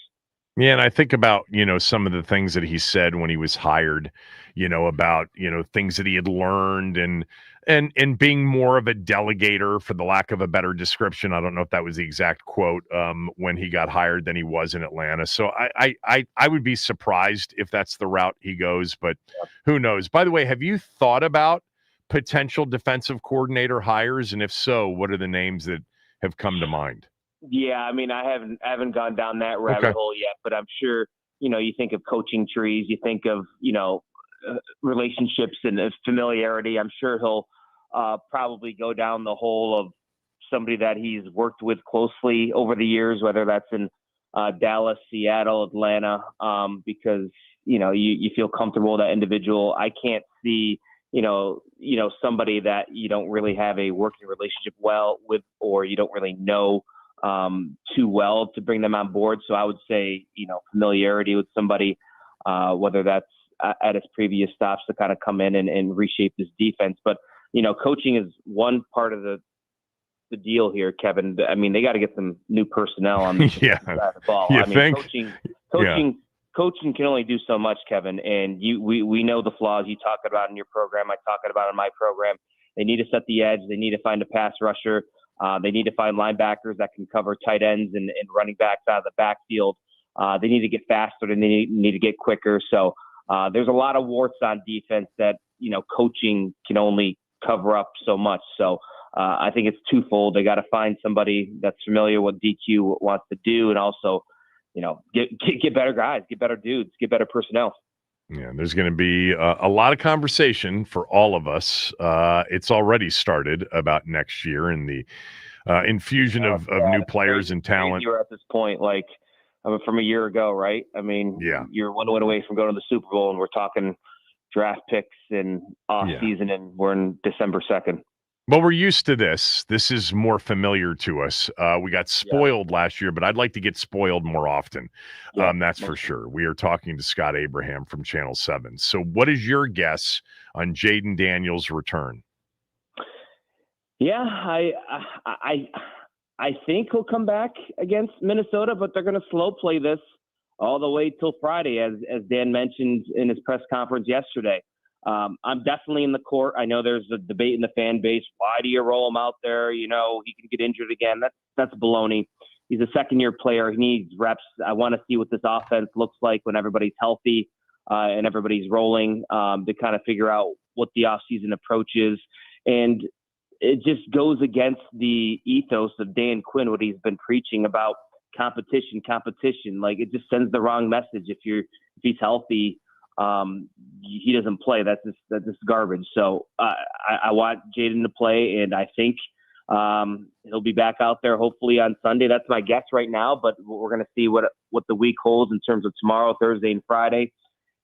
Yeah, and I think about, some of the things that he said when he was hired, about, things that he had learned and being more of a delegator, for the lack of a better description. I don't know if that was the exact quote when he got hired than he was in Atlanta. So I would be surprised if that's the route he goes, but who knows? By the way, have you thought about potential defensive coordinator hires? And if so, what are the names that have come to mind? Yeah, I haven't gone down that rabbit hole yet, but I'm sure, you think of coaching trees, you think of, relationships and familiarity. I'm sure he'll probably go down the hole of somebody that he's worked with closely over the years, whether that's in Dallas, Seattle, Atlanta, because, you feel comfortable with that individual. I can't see, somebody that you don't really have a working relationship well with, or you don't really know too well to bring them on board. So I would say, familiarity with somebody, whether that's at his previous stops, to kind of come in and reshape this defense. But, coaching is one part of the deal here, Kevin. They got to get some new personnel on the side of the ball. Coaching can only do so much, Kevin. And we know the flaws you talk about in your program. I talk about in my program. They need to set the edge. They need to find a pass rusher. They need to find linebackers that can cover tight ends and running backs out of the backfield. They need to get faster and they need to get quicker. So there's a lot of warts on defense that, coaching can only cover up so much. So I think it's twofold. They got to find somebody that's familiar with DQ wants to do, and also, get better guys, get better dudes, get better personnel. Yeah, there's going to be a lot of conversation for all of us. It's already started about next year and the infusion of new players and talent. You're at this point, like from a year ago, right? I mean, you're 1 win away from going to the Super Bowl, and we're talking draft picks and off season, and we're in December 2nd. Well, we're used to this. This is more familiar to us. We got spoiled last year, but I'd like to get spoiled more often. That's for sure. We are talking to Scott Abraham from Channel 7. So what is your guess on Jayden Daniels' return? Yeah, I think he'll come back against Minnesota, but they're going to slow play this all the way till Friday, as Dan mentioned in his press conference yesterday. I'm definitely in the court. I know there's a debate in the fan base. Why do you roll him out there? You know, he can get injured again. That's baloney. He's a second-year player. He needs reps. I want to see what this offense looks like when everybody's healthy and everybody's rolling to kind of figure out what the offseason approach is. And it just goes against the ethos of Dan Quinn, what he's been preaching about competition. Like, it just sends the wrong message. If he's healthy, he doesn't play. That's just garbage. So I want Jayden to play, and I think he'll be back out there hopefully on Sunday. That's my guess right now, but we're going to see what the week holds in terms of tomorrow, Thursday, and Friday.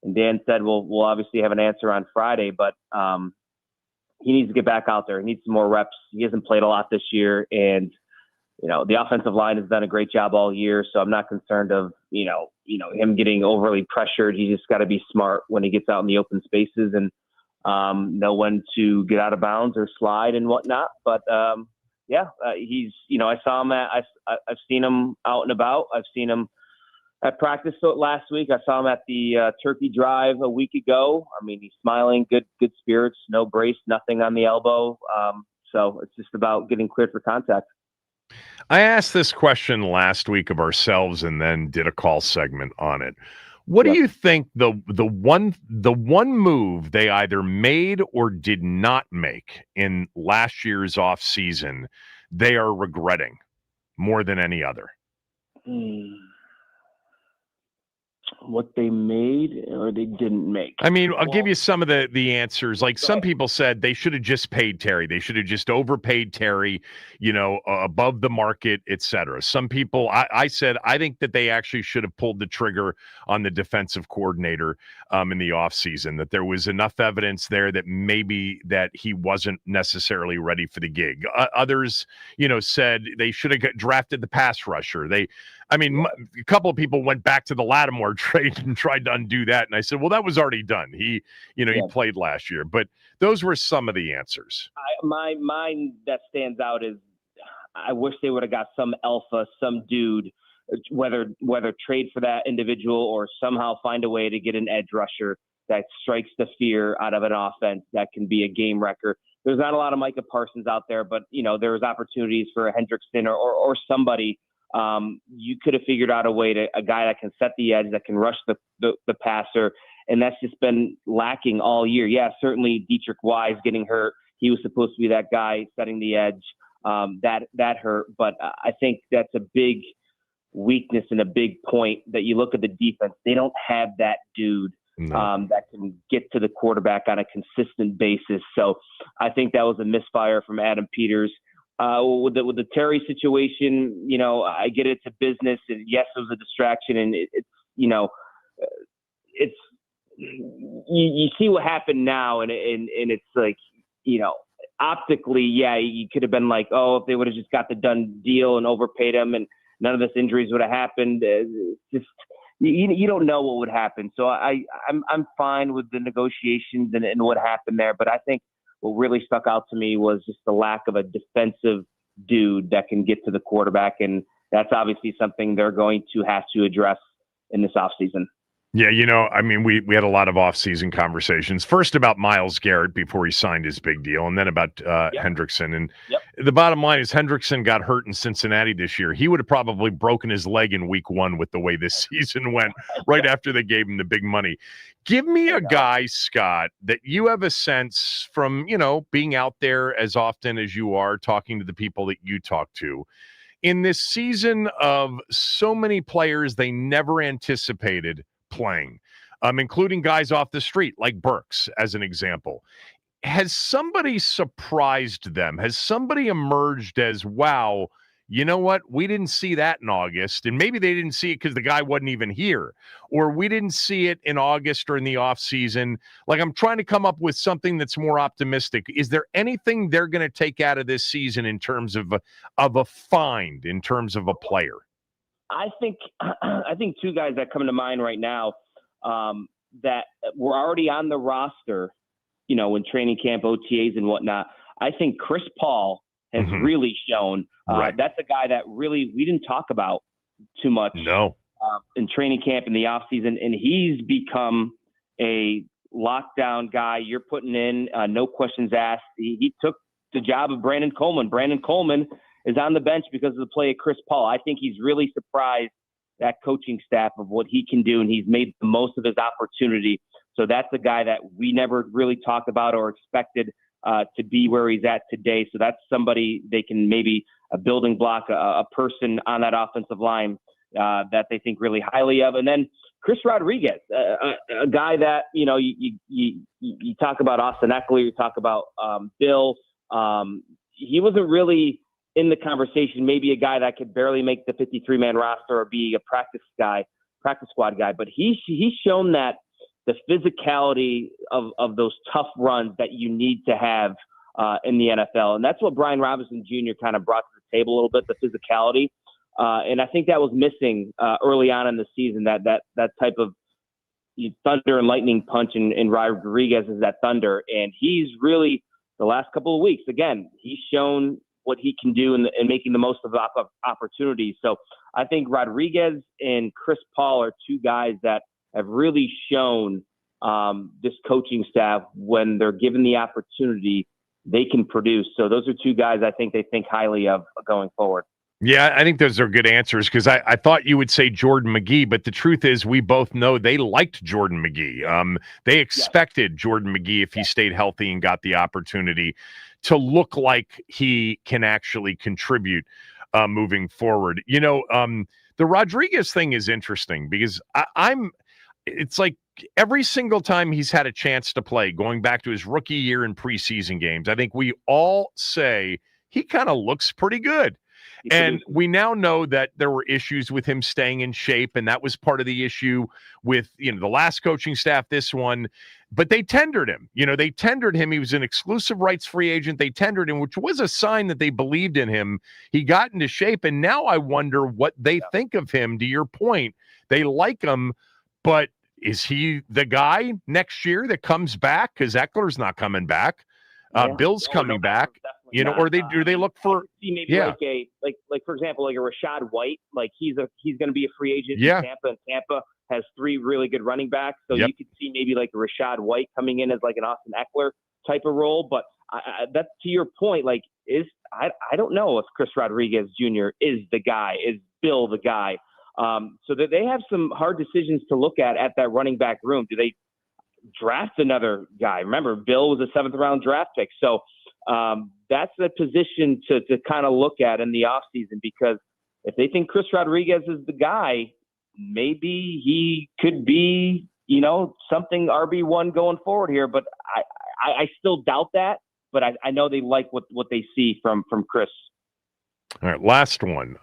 And Dan said we'll obviously have an answer on Friday, but he needs to get back out there. He needs some more reps. He hasn't played a lot this year, and the offensive line has done a great job all year, so I'm not concerned of him getting overly pressured. He just got to be smart when he gets out in the open spaces and know when to get out of bounds or slide and whatnot. But he's I saw him I've seen him out and about. I've seen him at practice last week. I saw him at the turkey drive a week ago. I mean, he's smiling, good spirits, no brace, nothing on the elbow. So it's just about getting cleared for contact. I asked this question last week of ourselves and then did a call segment on it. What do you think the one move they either made or did not make in last year's offseason they are regretting more than any other? What they made or they didn't make? I mean, I'll give you some of the answers. Like, some people said they should have just paid Terry. They should have just overpaid Terry, above the market, etc. Some people, I said, I think that they actually should have pulled the trigger on the defensive coordinator in the offseason, that there was enough evidence there that maybe that he wasn't necessarily ready for the gig. Others, said they should have drafted the pass rusher. A couple of people went back to the Lattimore trade and tried to undo that. And I said, well, that was already done. He played last year. But those were some of the answers. Mine that stands out is I wish they would have got some alpha, some dude, whether trade for that individual or somehow find a way to get an edge rusher that strikes the fear out of an offense that can be a game wrecker. There's not a lot of Micah Parsons out there, but, there was opportunities for a Hendrickson or somebody. You could have figured out a guy that can set the edge, that can rush the passer, and that's just been lacking all year. Yeah, certainly Dietrich Wise getting hurt. He was supposed to be that guy setting the edge. That hurt, but I think that's a big weakness and a big point that you look at the defense. They don't have that dude that can get to the quarterback on a consistent basis. So I think that was a misfire from Adam Peters. With the Terry situation, I get it's a business, and yes, it was a distraction, and you see what happened now, and it's like, optically, yeah, you could have been like, oh, if they would have just got the done deal and overpaid him, and none of this injuries would have happened. Just you don't know what would happen. So I'm fine with the negotiations and what happened there, but I think what really stuck out to me was just the lack of a defensive dude that can get to the quarterback. And that's obviously something they're going to have to address in this offseason. Yeah, we had a lot of off-season conversations. First about Myles Garrett before he signed his big deal, and then about Hendrickson. And the bottom line is Hendrickson got hurt in Cincinnati this year. He would have probably broken his leg in week 1 with the way this season went right after they gave him the big money. Give me a guy, Scott, that you have a sense from, being out there as often as you are, talking to the people that you talk to, in this season of so many players they never anticipated playing, including guys off the street like Burks, as an example. has somebody surprised them? Has somebody emerged as, wow, you know what? We didn't see that in August. And maybe they didn't see it because the guy wasn't even here. Or we didn't see it in August or in the offseason. Like, I'm trying to come up with something that's more optimistic. Is there anything they're going to take out of this season in terms of a find, in terms of a player? I think two guys that come to mind right now that were already on the roster, you know, in training camp, OTAs and whatnot. I think Chris Paul has really shown. That's a guy that really we didn't talk about too much. No. In training camp in the offseason, and he's become a lockdown guy. You're putting in no questions asked. He took the job of Brandon Coleman. Brandon Coleman is on the bench because of the play of Chris Paul. I think he's really surprised that coaching staff of what he can do, and he's made the most of his opportunity. So that's a guy that we never really talked about or expected to be where he's at today. So that's somebody they can maybe a building block, a person on that offensive line that they think really highly of. And then Chris Rodriguez, a guy that, you know, you talk about Austin Eckler, you talk about Bill. He wasn't really in the conversation, maybe a guy that could barely make the 53-man roster or be a practice squad guy. But he's shown that the physicality of those tough runs that you need to have in the NFL. And that's what Brian Robinson Jr. kind of brought to the table a little bit, the physicality. And I think that was missing early on in the season, that type of thunder and lightning punch in Rodriguez is that thunder. And he's really, the last couple of weeks, again, he's shown what he can do in making the most of opportunities. So I think Rodriguez and Chris Paul are two guys that have really shown this coaching staff when they're given the opportunity, they can produce. So those are two guys I think they think highly of going forward. Yeah, I think those are good answers because I thought you would say Jordan McGee, but the truth is we both know they liked Jordan McGee. They expected Jordan McGee, if he stayed healthy and got the opportunity, to look like he can actually contribute moving forward. You know, the Rodriguez thing is interesting because it's like every single time he's had a chance to play, going back to his rookie year in preseason games, I think we all say he kind of looks pretty good. And we now know that there were issues with him staying in shape, and that was part of the issue with, you know, the last coaching staff, this one. But they tendered him. You know, they tendered him. He was an exclusive rights free agent. They tendered him, which was a sign that they believed in him. He got into shape, and now I wonder what they think of him. To your point, they like him, but is he the guy next year that comes back? Because Eckler's not coming back. Bill's coming back. You know, or do they look for like for example, like a Rashad White, like he's going to be a free agent in Tampa, and Tampa has three really good running backs, so you could see maybe like a Rashad White coming in as like an Austin Eckler type of role. But that's to your point, like I don't know if Chris Rodriguez Jr. is the guy, is Bill the guy. So that they have some hard decisions to look at that running back room. Do they draft another guy? Remember, Bill was a 7th round draft pick, so. That's the position to kind of look at in the offseason, because if they think Chris Rodriguez is the guy, maybe he could be, you know, something RB1 going forward here. But I still doubt that. But I know they like what they see from Chris. All right, last one.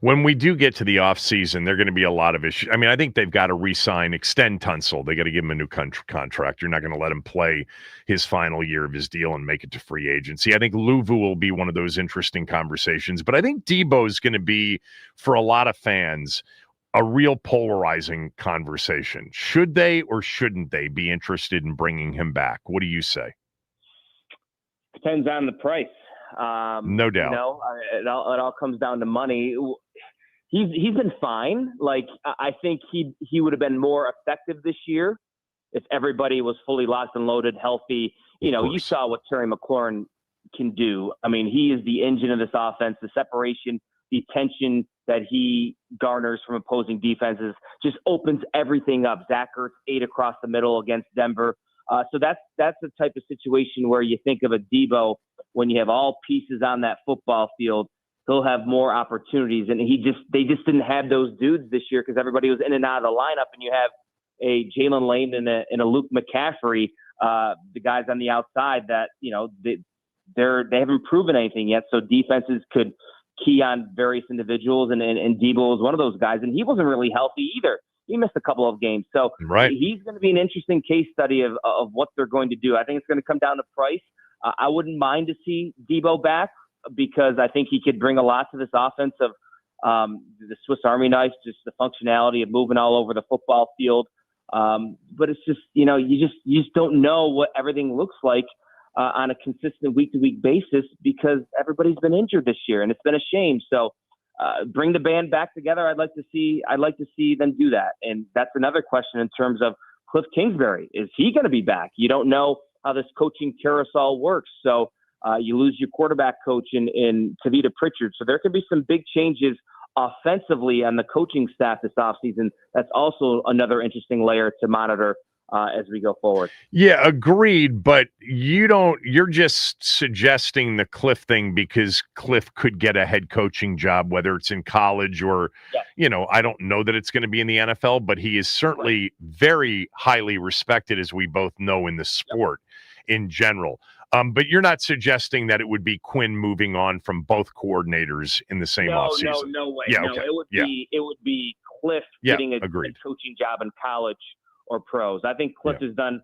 When we do get to the offseason, there are going to be a lot of issues. I mean, I think they've got to extend Tunsil. They got to give him a new contract. You're not going to let him play his final year of his deal and make it to free agency. I think Luvu will be one of those interesting conversations. But I think Debo is going to be, for a lot of fans, a real polarizing conversation. Should they or shouldn't they be interested in bringing him back? What do you say? Depends on the price. No doubt. You know, it all comes down to money. He's been fine. Like, I think he would have been more effective this year if everybody was fully locked and loaded, healthy. You know, you saw what Terry McLaurin can do. I mean, he is the engine of this offense. The separation, the attention that he garners from opposing defenses just opens everything up. Zach Ertz 8 across the middle against Denver. So that's the type of situation where you think of a Debo when you have all pieces on that football field. He'll have more opportunities, and they just didn't have those dudes this year because everybody was in and out of the lineup, and you have a Jalen Lane and a Luke McCaffrey, the guys on the outside that, they haven't proven anything yet. So defenses could key on various individuals, and Debo was one of those guys, and he wasn't really healthy either. He missed a couple of games. So he's going to be an interesting case study of what they're going to do. I think it's going to come down to price. I wouldn't mind to see Debo back because I think he could bring a lot to this offense of the Swiss Army knife, just the functionality of moving all over the football field. But it's just, you just don't know what everything looks like on a consistent week-to-week basis because everybody's been injured this year, and it's been a shame. So bring the band back together. I'd like to see them do that. And that's another question in terms of Cliff Kingsbury. Is he going to be back? You don't know how this coaching carousel works. So you lose your quarterback coach in Tavita Pritchard. So there could be some big changes offensively on the coaching staff this offseason. That's also another interesting layer to monitor as we go forward. Yeah, agreed. But you're just suggesting the Cliff thing because Cliff could get a head coaching job, whether it's in college or, I don't know that it's going to be in the NFL, but he is certainly very highly respected, as we both know, in the sport in general. But you're not suggesting that it would be Quinn moving on from both coordinators in the same offseason. No way. Yeah, no, okay. it would be Cliff getting a agreed. coaching job in college or pros. I think Cliff has done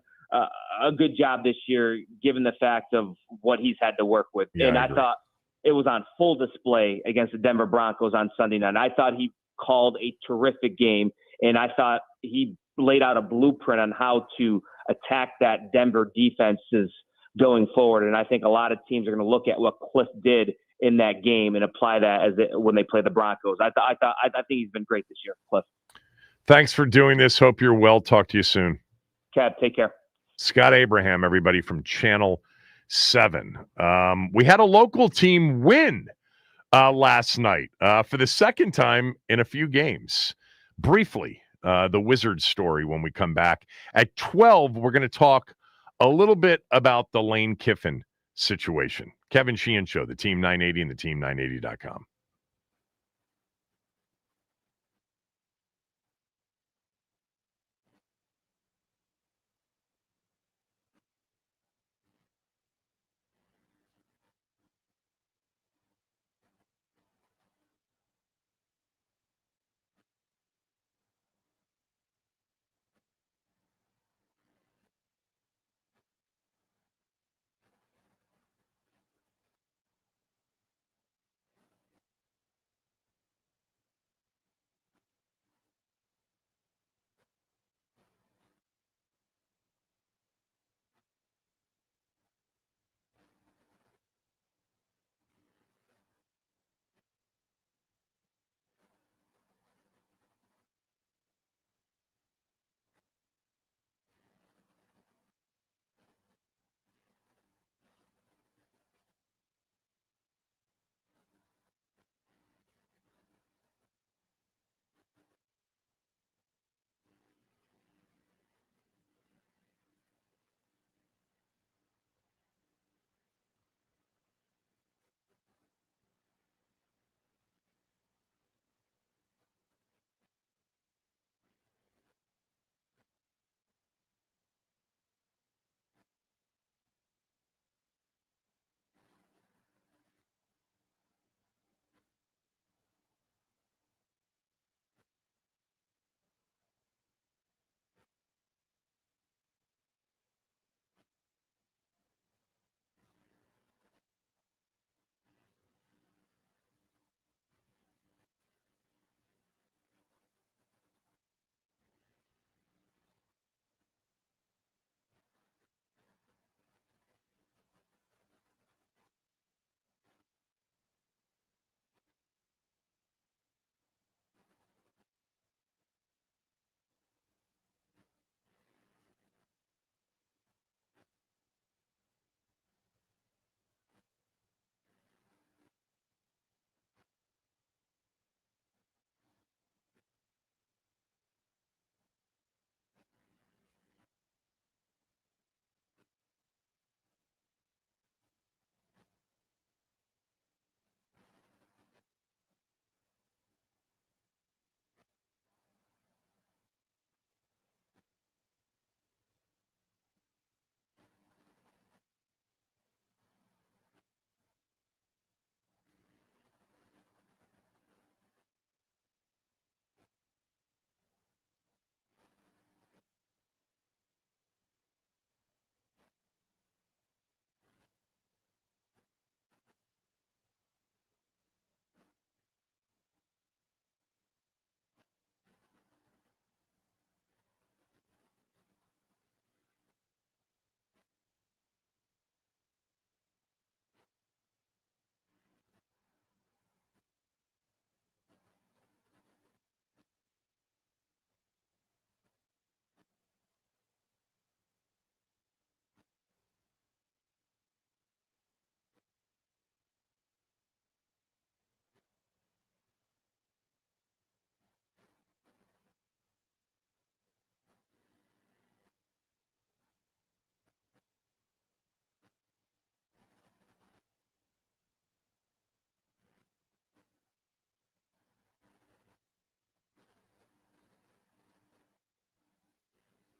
a good job this year, given the fact of what he's had to work with. Yeah, and I I thought it was on full display against the Denver Broncos on Sunday night. I thought he called a terrific game, and I thought he laid out a blueprint on how to attack that Denver defenses going forward. And I think a lot of teams are going to look at what Cliff did in that game and apply that when they play the Broncos. I think he's been great this year, Cliff. Thanks for doing this. Hope you're well. Talk to you soon. Cab, take care. Scott Abraham, everybody from Channel 7. We had a local team win last night for the second time in a few games. Briefly, the Wizards story when we come back. At 12, we're going to talk a little bit about the Lane Kiffin situation. Kevin Sheehan Show, the Team 980 and the Team980.com.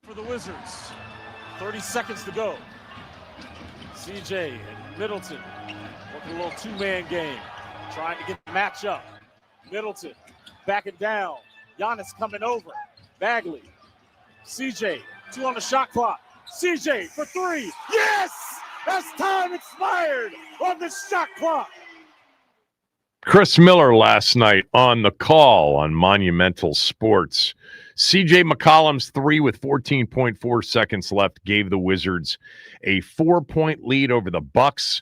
For the Wizards, 30 seconds to go. CJ and Middleton working a little two-man game, trying to get the matchup. Middleton backing down. Giannis coming over. Bagley. CJ, 2 on the shot clock. CJ for 3. Yes! That's time expired on the shot clock. Chris Miller last night on the call on Monumental Sports. CJ McCollum's 3 with 14.4 seconds left gave the Wizards a 4-point lead over the Bucks.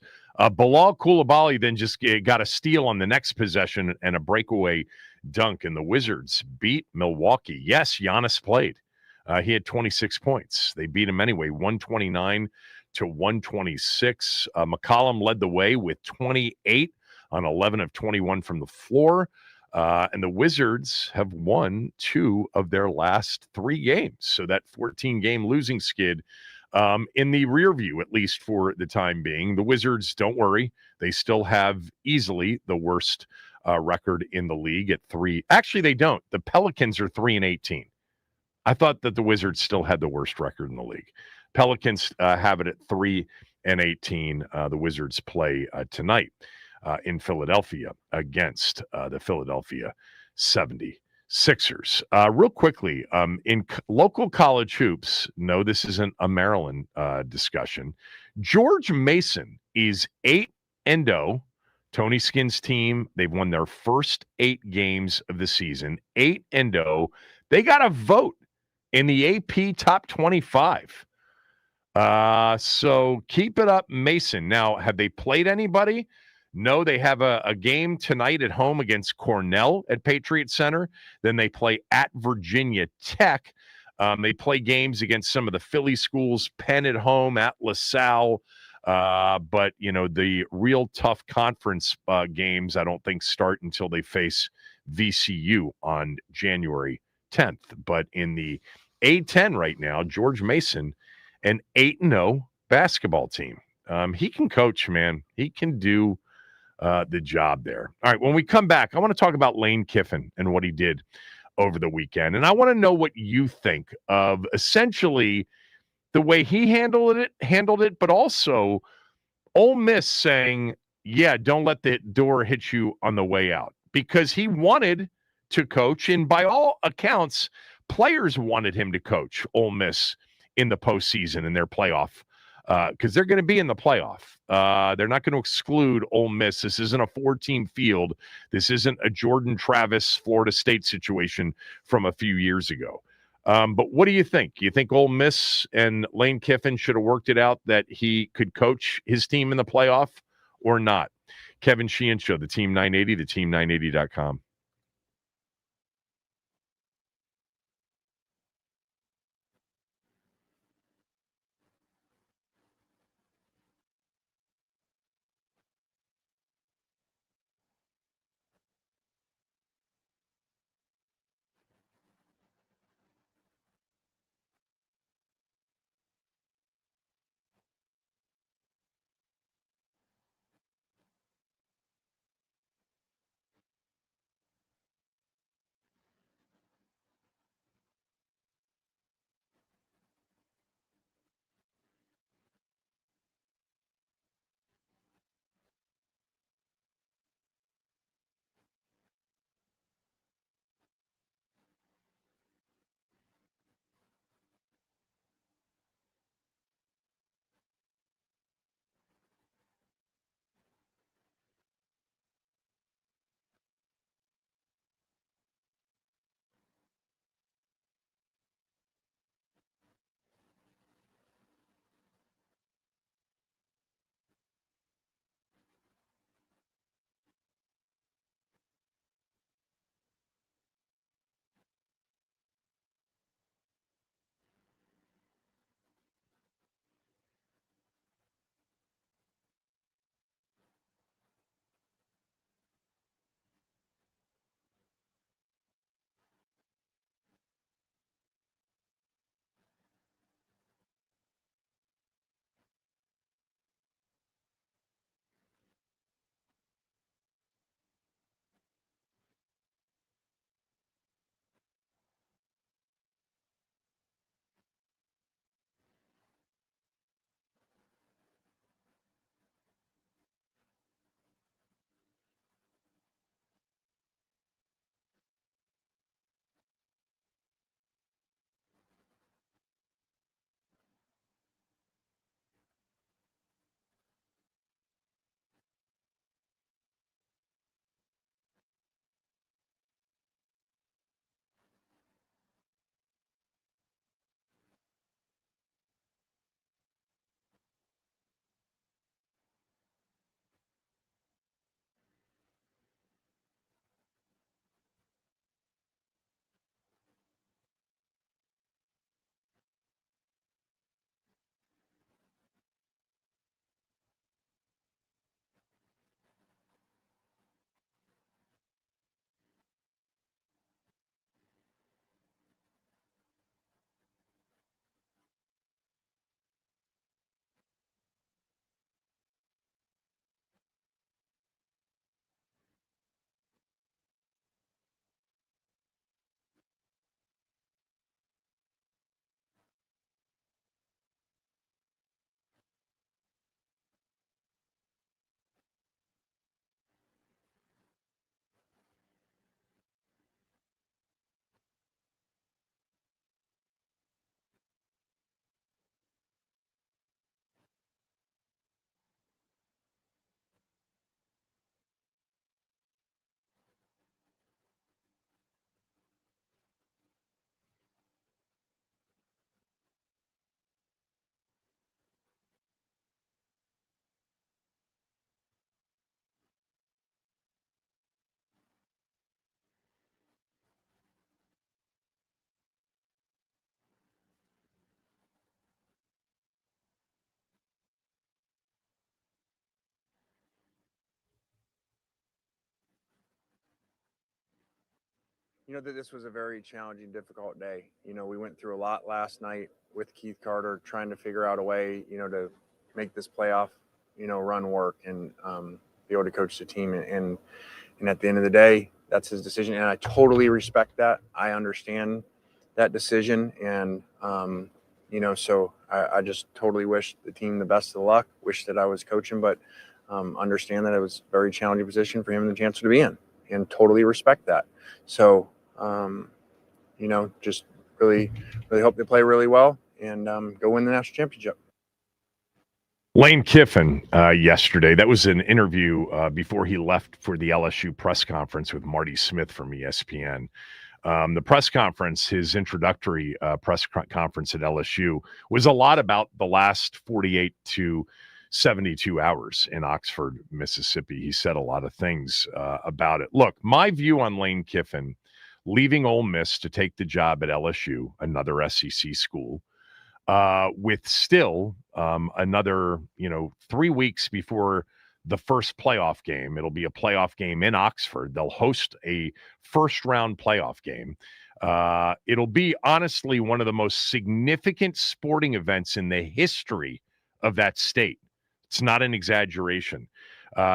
Bilal Coulibaly then just got a steal on the next possession and a breakaway dunk, and the Wizards beat Milwaukee. Yes, Giannis played. He had 26 points. They beat him anyway, 129 to 126. McCollum led the way with 28 on 11 of 21 from the floor. And the Wizards have won 2 of their last 3 games. So that 14-game losing skid in the rear view, at least for the time being. The Wizards, don't worry, they still have easily the worst record in the league at 3. Actually, they don't. The Pelicans are 3-18. I thought that the Wizards still had the worst record in the league. Pelicans have it at 3-18. The Wizards play tonight in Philadelphia against the Philadelphia 76ers. Real quickly, in local college hoops, no, this isn't a Maryland discussion. George Mason is 8-0. Tony Skin's team, they've won their first 8 games of the season, 8-0. They got a vote in the AP Top 25. So keep it up, Mason. Now, have they played anybody? No, they have a game tonight at home against Cornell at Patriot Center. Then they play at Virginia Tech. They play games against some of the Philly schools, Penn at home, at LaSalle. But, you know, the real tough conference games, I don't think start until they face VCU on January 10th. But in the A10 right now, George Mason, an 8-0 basketball team. He can coach, man. He can do the job there. All right, when we come back, I want to talk about Lane Kiffin and what he did over the weekend. And I want to know what you think of essentially the way he handled it, but also Ole Miss saying, yeah, don't let the door hit you on the way out, because he wanted to coach. And by all accounts, players wanted him to coach Ole Miss in the postseason in their playoff, because they're going to be in the playoff. They're not going to exclude Ole Miss. This isn't a 4-team field. This isn't a Jordan Travis Florida State situation from a few years ago. But what do you think? You think Ole Miss and Lane Kiffin should have worked it out that he could coach his team in the playoff or not? Kevin Sheehan Show, the Team 980, the team980.com. you know, that this was a very challenging, difficult day. You know, we went through a lot last night with Keith Carter trying to figure out a way, you know, to make this playoff, you know, run work and be able to coach the team. And at the end of the day, that's his decision. And I totally respect that. I understand that decision. And, you know, so I just totally wish the team the best of luck, wish that I was coaching, but understand that it was a very challenging position for him and the chancellor to be in, and totally respect that. So, you know, just really hope they play really well and go win the national championship. Lane Kiffin yesterday, that was an interview before he left for the LSU press conference with Marty Smith from ESPN. The press conference, his introductory press conference at LSU, was a lot about the last 48 to 72 hours in Oxford, Mississippi. He said a lot of things about it. Look, my view on Lane Kiffin leaving Ole Miss to take the job at LSU, another SEC school, with still another, 3 weeks before the first playoff game. It'll be a playoff game in Oxford. They'll host a first-round playoff game. It'll be, honestly, one of the most significant sporting events in the history of that state. It's not an exaggeration.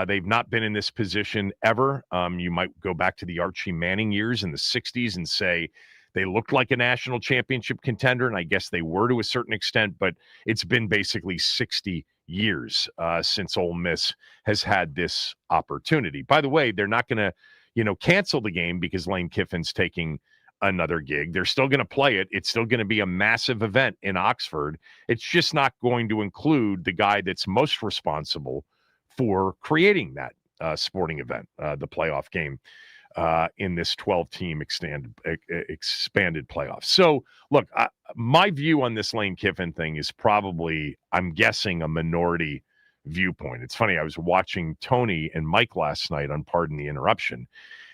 They've not been in this position ever. You might go back to the Archie Manning years in the 60s and say they looked like a national championship contender, and I guess they were to a certain extent, but it's been basically 60 years since Ole Miss has had this opportunity. By the way, they're not going to, cancel the game because Lane Kiffin's taking another gig. They're still going to play it. It's still going to be a massive event in Oxford. It's just not going to include the guy that's most responsible for creating that sporting event, the playoff game in this 12-team expanded playoff. So, look, my view on this Lane Kiffin thing is probably, I'm guessing, a minority viewpoint. It's funny, I was watching Tony and Mike last night on Pardon the Interruption,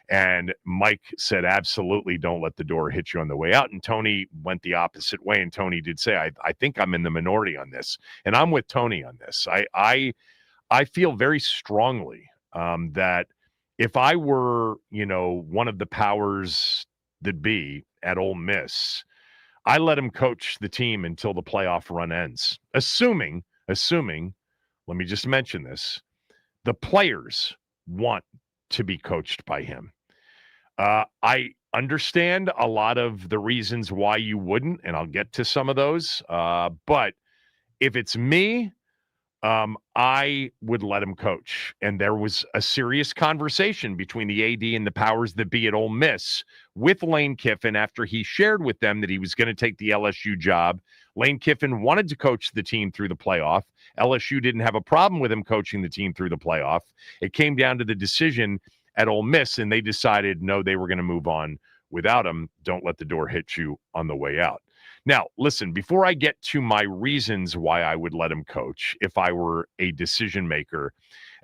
and Mike said, absolutely don't let the door hit you on the way out. And Tony went the opposite way, and Tony did say, I think I'm in the minority on this. And I'm with Tony on this. I feel very strongly that if I were, one of the powers that be at Ole Miss, I let him coach the team until the playoff run ends. Assuming, let me just mention this, the players want to be coached by him. I understand a lot of the reasons why you wouldn't, and I'll get to some of those. But if it's me, I would let him coach. And there was a serious conversation between the AD and the powers that be at Ole Miss with Lane Kiffin after he shared with them that he was going to take the LSU job. Lane Kiffin wanted to coach the team through the playoff. LSU didn't have a problem with him coaching the team through the playoff. It came down to the decision at Ole Miss, and they decided, no, they were going to move on without him. Don't let the door hit you on the way out. Now, listen, before I get to my reasons why I would let him coach if I were a decision maker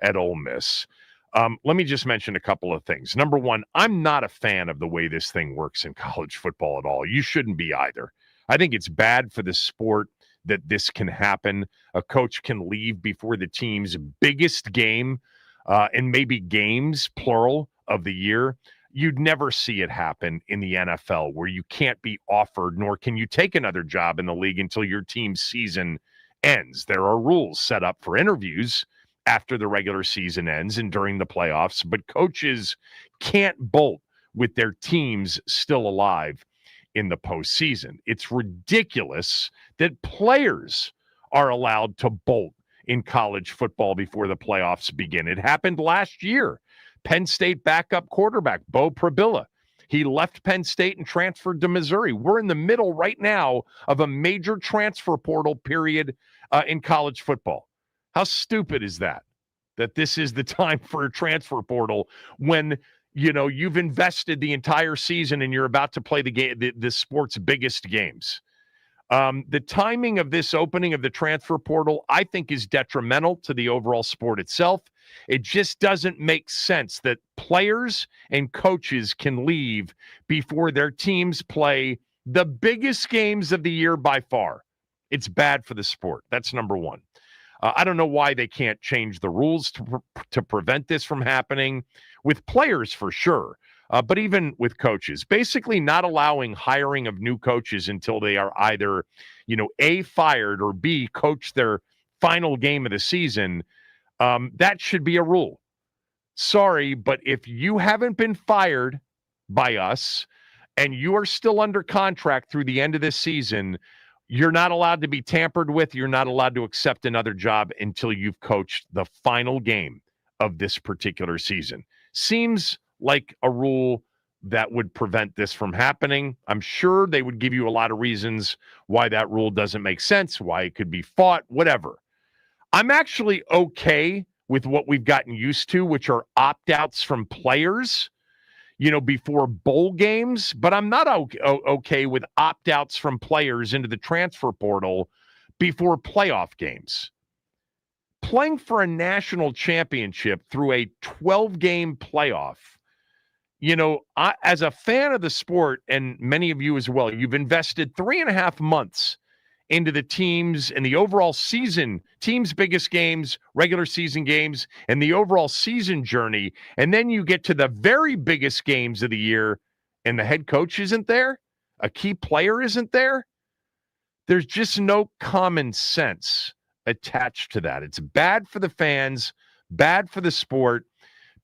at Ole Miss, let me just mention a couple of things. Number one, I'm not a fan of the way this thing works in college football at all. You shouldn't be either. I think it's bad for the sport that this can happen. A coach can leave before the team's biggest game, and maybe games, plural, of the year. You'd never see it happen in the NFL where you can't be offered, nor can you take another job in the league until your team's season ends. There are rules set up for interviews after the regular season ends and during the playoffs, but coaches can't bolt with their teams still alive in the postseason. It's ridiculous that players are allowed to bolt in college football before the playoffs begin. It happened last year. Penn State backup quarterback, Bo Prabilla. He left Penn State and transferred to Missouri. We're in the middle right now of a major transfer portal period in college football. How stupid is that? That this is the time for a transfer portal when, you've invested the entire season and you're about to play the sport's biggest games. The timing of this opening of the transfer portal, I think, is detrimental to the overall sport itself. It just doesn't make sense that players and coaches can leave before their teams play the biggest games of the year by far. It's bad for the sport. That's number one. I don't know why they can't change the rules to prevent this from happening with players for sure. but even with coaches, basically not allowing hiring of new coaches until they are either, A, fired, or B, coach their final game of the season. That should be a rule. Sorry, but if you haven't been fired by us and you are still under contract through the end of this season, you're not allowed to be tampered with. You're not allowed to accept another job until you've coached the final game of this particular season. Seems like a rule that would prevent this from happening. I'm sure they would give you a lot of reasons why that rule doesn't make sense, why it could be fought, whatever. I'm actually okay with what we've gotten used to, which are opt-outs from players, before bowl games, but I'm not okay with opt-outs from players into the transfer portal before playoff games. Playing for a national championship through a 12-game playoff, as a fan of the sport, and many of you as well, you've invested 3.5 months into the teams and the overall season, teams' biggest games, regular season games, and the overall season journey. And then you get to the very biggest games of the year, and the head coach isn't there, a key player isn't there. There's just no common sense attached to that. It's bad for the fans, bad for the sport.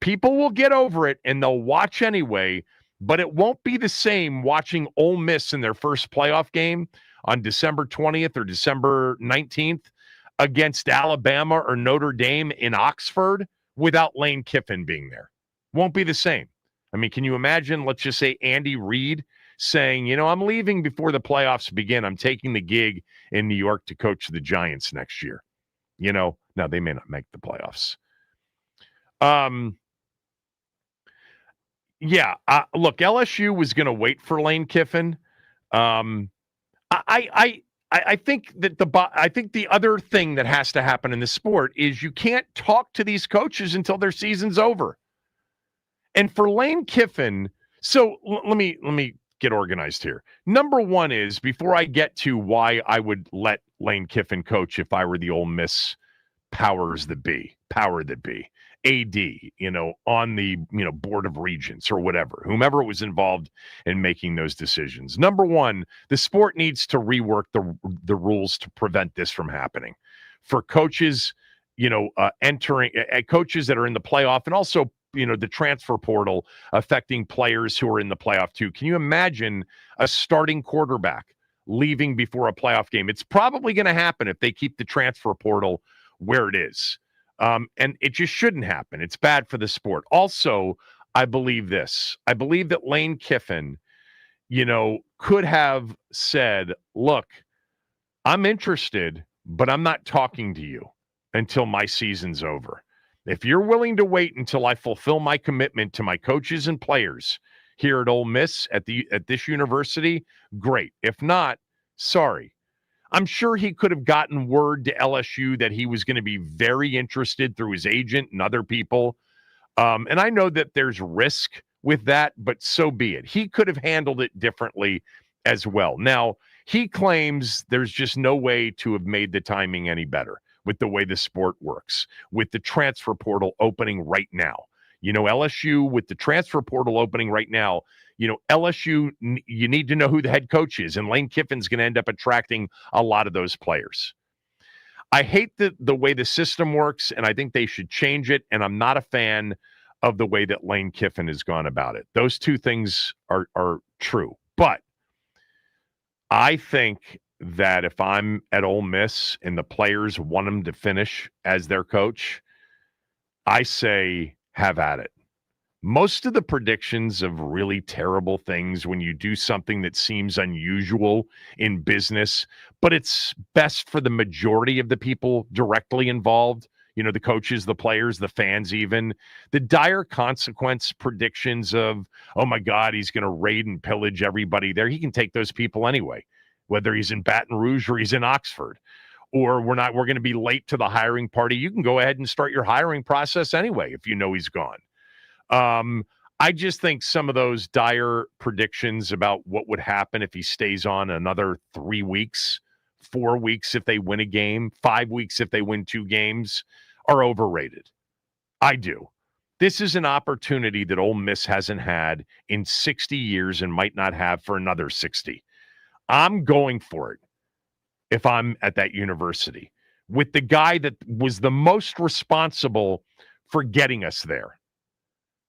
People will get over it, and they'll watch anyway, but it won't be the same watching Ole Miss in their first playoff game on December 20th or December 19th against Alabama or Notre Dame in Oxford without Lane Kiffin being there. Won't be the same. I mean, can you imagine, let's just say Andy Reid saying, I'm leaving before the playoffs begin. I'm taking the gig in New York to coach the Giants next year. Now they may not make the playoffs. Look, LSU was going to wait for Lane Kiffin. I think the other thing that has to happen in the sport is you can't talk to these coaches until their season's over. And for Lane Kiffin, so let me get organized here. Number one is, before I get to why I would let Lane Kiffin coach if I were the Ole Miss powers that be, AD, on the, board of regents or whatever, whomever was involved in making those decisions. Number one, the sport needs to rework the rules to prevent this from happening for coaches, entering coaches that are in the playoff, and also, the transfer portal affecting players who are in the playoff too. Can you imagine a starting quarterback leaving before a playoff game? It's probably going to happen if they keep the transfer portal where it is. And it just shouldn't happen. It's bad for the sport. Also, I believe this. I believe that Lane Kiffin, could have said, look, I'm interested, but I'm not talking to you until my season's over. If you're willing to wait until I fulfill my commitment to my coaches and players here at Ole Miss at this university, great. If not, sorry. I'm sure he could have gotten word to LSU that he was going to be very interested through his agent and other people. And I know that there's risk with that, but so be it. He could have handled it differently as well. Now, he claims there's just no way to have made the timing any better with the way the sport works, with the transfer portal opening right now. LSU, with the transfer portal opening right now, LSU, you need to know who the head coach is, and Lane Kiffin's going to end up attracting a lot of those players. I hate the way the system works, and I think they should change it, and I'm not a fan of the way that Lane Kiffin has gone about it. Those two things are true. But I think that if I'm at Ole Miss and the players want him to finish as their coach, I say have at it. Most of the predictions of really terrible things when you do something that seems unusual in business, but it's best for the majority of the people directly involved, the coaches, the players, the fans even, the dire consequence predictions of, oh my God, he's going to raid and pillage everybody there. He can take those people anyway, whether he's in Baton Rouge or he's in Oxford. Or we're going to be late to the hiring party. You can go ahead and start your hiring process anyway if you know he's gone. I just think some of those dire predictions about what would happen if he stays on another 3 weeks, 4 weeks if they win a game, 5 weeks if they win 2 games, are overrated. I do. This is an opportunity that Ole Miss hasn't had in 60 years and might not have for another 60. I'm going for it if I'm at that university with the guy that was the most responsible for getting us there.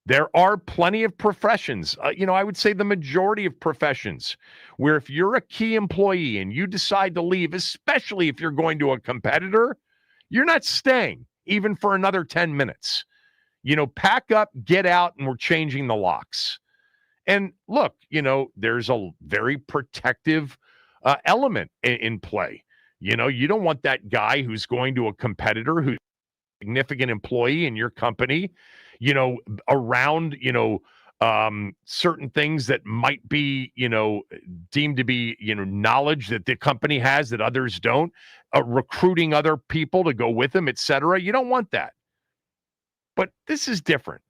There are plenty of professions, I would say the majority of professions, where if you're a key employee and you decide to leave, especially if you're going to a competitor, you're not staying even for another 10 minutes. Pack up, get out, and we're changing the locks. And look, there's a very protective element in play. You don't want that guy who's going to a competitor who's a significant employee in your company, around, certain things that might be, deemed to be, knowledge that the company has that others don't, recruiting other people to go with them, et cetera. You don't want that. But this is different.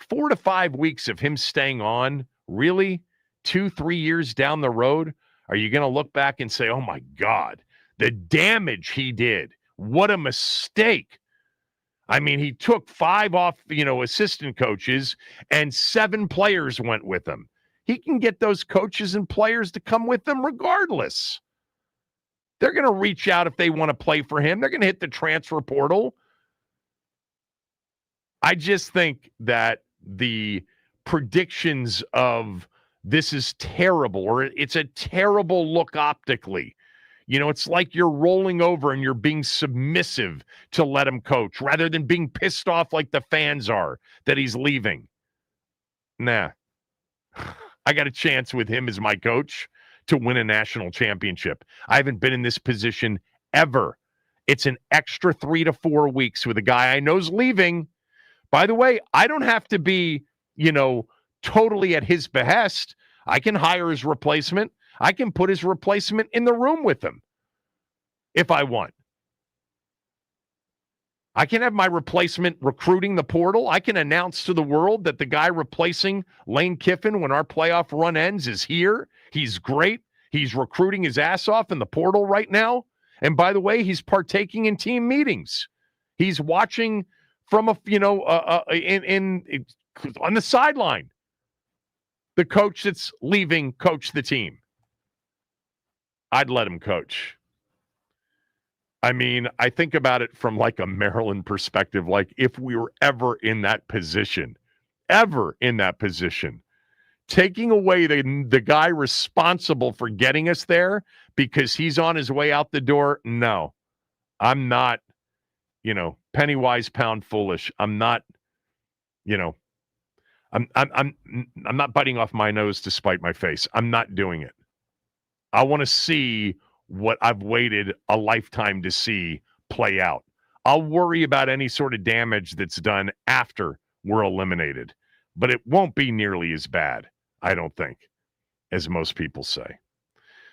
4 to 5 weeks of him staying on, really? 2-3 years down the road, are you going to look back and say, oh my God, the damage he did? What a mistake. I mean, he took 5 off, assistant coaches, and 7 players went with him. He can get those coaches and players to come with him regardless. They're going to reach out if they want to play for him. They're going to hit the transfer portal. I just think that the predictions of this is terrible, or it's a terrible look optically. It's like you're rolling over and you're being submissive to let him coach rather than being pissed off like the fans are that he's leaving. Nah. I got a chance with him as my coach to win a national championship. I haven't been in this position ever. It's an extra 3 to 4 weeks with a guy I know's leaving. By the way, I don't have to be, totally at his behest. I can hire his replacement. I can put his replacement in the room with him if I want. I can have my replacement recruiting the portal. I can announce to the world that the guy replacing Lane Kiffin when our playoff run ends is here. He's great. He's recruiting his ass off in the portal right now. And by the way, he's partaking in team meetings. He's watching from on the sideline. The coach that's leaving coach the team. I'd let him coach. I mean, I think about it from like a Maryland perspective. Like if we were ever in that position, taking away the guy responsible for getting us there because he's on his way out the door. No, I'm not, penny wise, pound foolish. I'm not, I'm not biting off my nose to spite my face. I'm not doing it. I want to see what I've waited a lifetime to see play out. I'll worry about any sort of damage that's done after we're eliminated, but it won't be nearly as bad, I don't think, as most people say.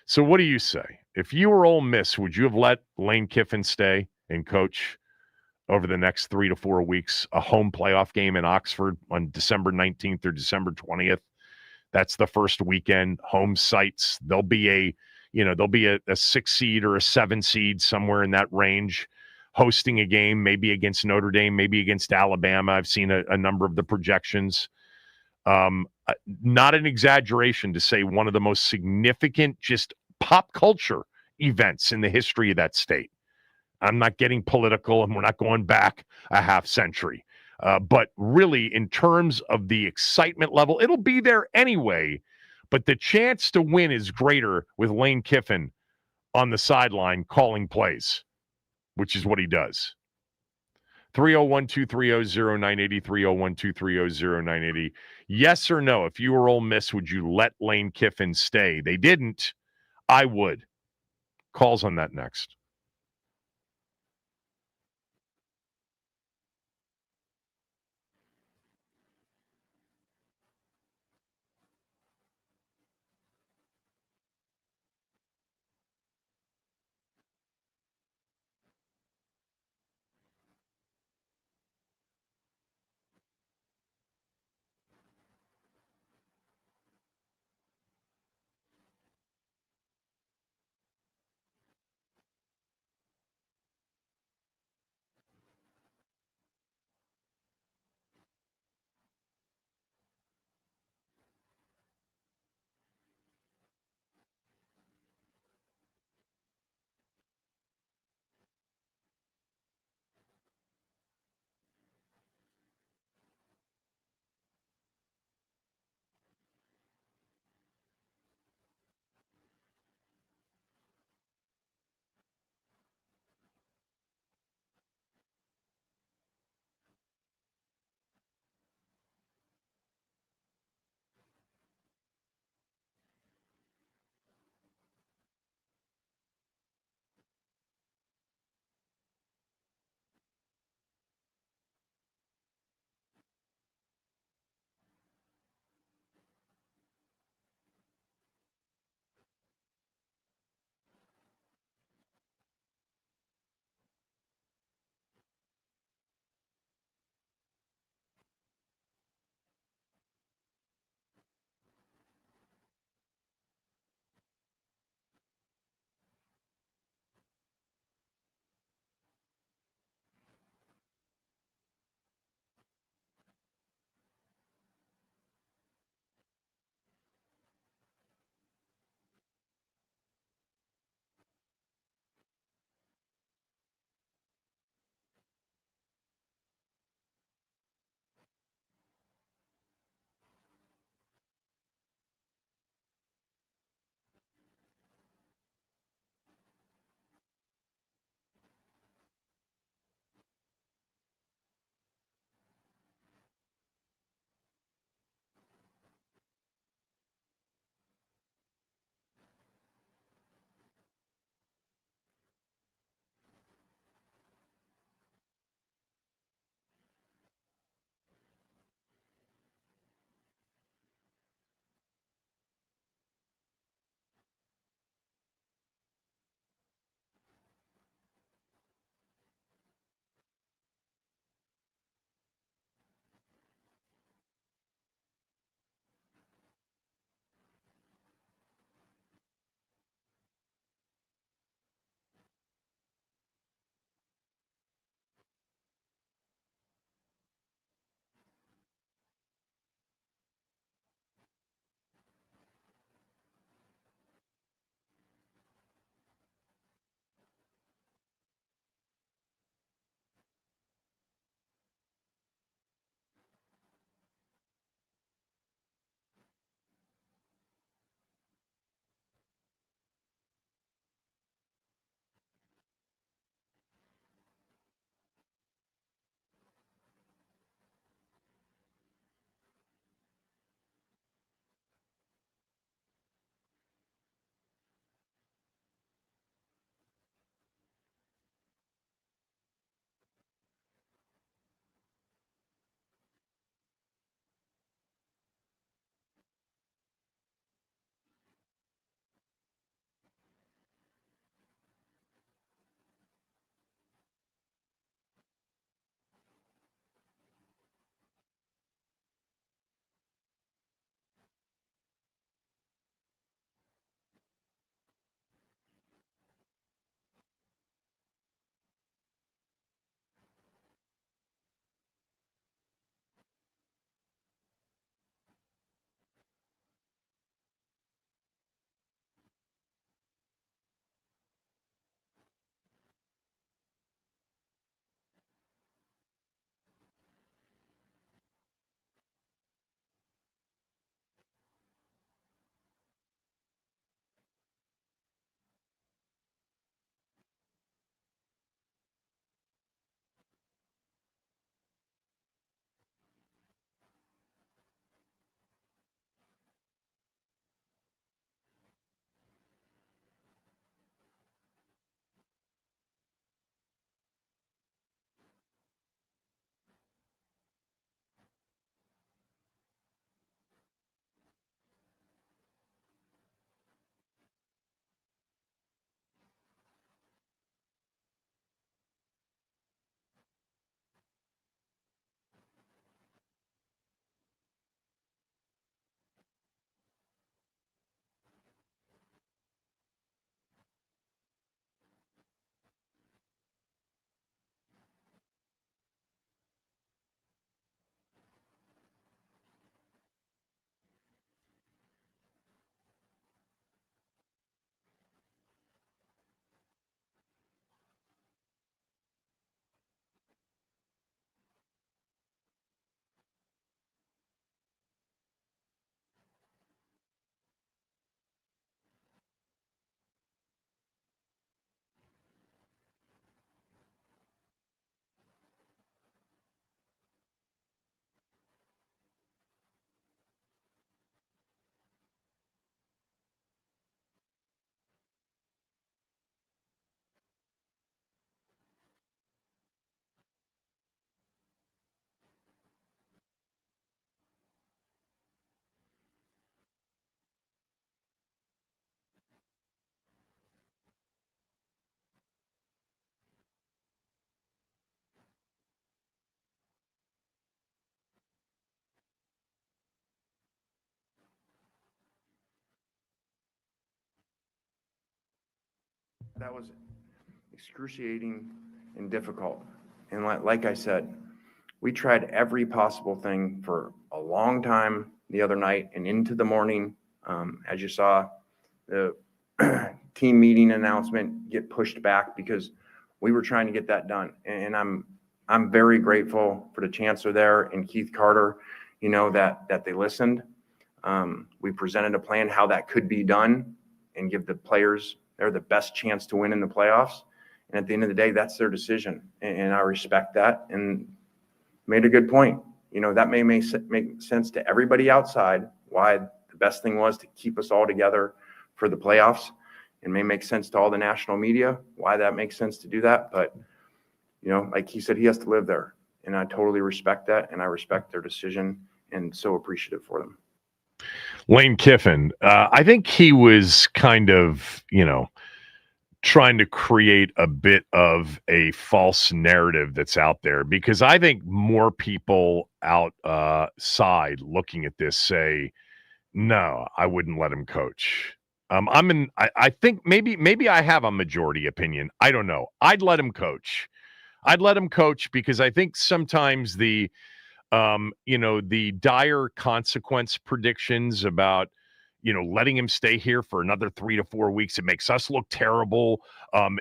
So what do you say? If you were Ole Miss, would you have let Lane Kiffin stay and coach over the next 3 to 4 weeks, a home playoff game in Oxford on December 19th or December 20th? That's the first weekend, home sites. There'll be a 6 seed or a 7 seed somewhere in that range hosting a game, maybe against Notre Dame, maybe against Alabama. I've seen a number of the projections. Not an exaggeration to say one of the most significant just pop culture events in the history of that state. I'm not getting political, and we're not going back a half century. But really, in terms of the excitement level, it'll be there anyway. But the chance to win is greater with Lane Kiffin on the sideline calling plays, which is what he does. 301-230-0980, 301-230-0980. Yes or no, if you were Ole Miss, would you let Lane Kiffin stay? They didn't. I would. Calls on that next. That was excruciating and difficult. And like I said, we tried every possible thing for a long time the other night and into the morning. As you saw, the team meeting announcement get pushed back because we were trying to get that done. And I'm very grateful for the chancellor there and Keith Carter, that they listened. We presented a plan how that could be done and give the players the best chance to win in the playoffs. And at the end of the day, that's their decision. And I respect that and made a good point. That may make sense to everybody outside, why the best thing was to keep us all together for the playoffs. It may make sense to all the national media, why that makes sense to do that. But, like he said, he has to live there. And I totally respect that. And I respect their decision and so appreciative for them. Lane Kiffin, I think he was kind of, trying to create a bit of a false narrative that's out there, because I think more people outside looking at this say, no, I wouldn't let him coach. I think maybe I have a majority opinion. I don't know. I'd let him coach. I'd let him coach because I think sometimes the dire consequence predictions about, letting him stay here for another 3 to 4 weeks, it makes us look terrible.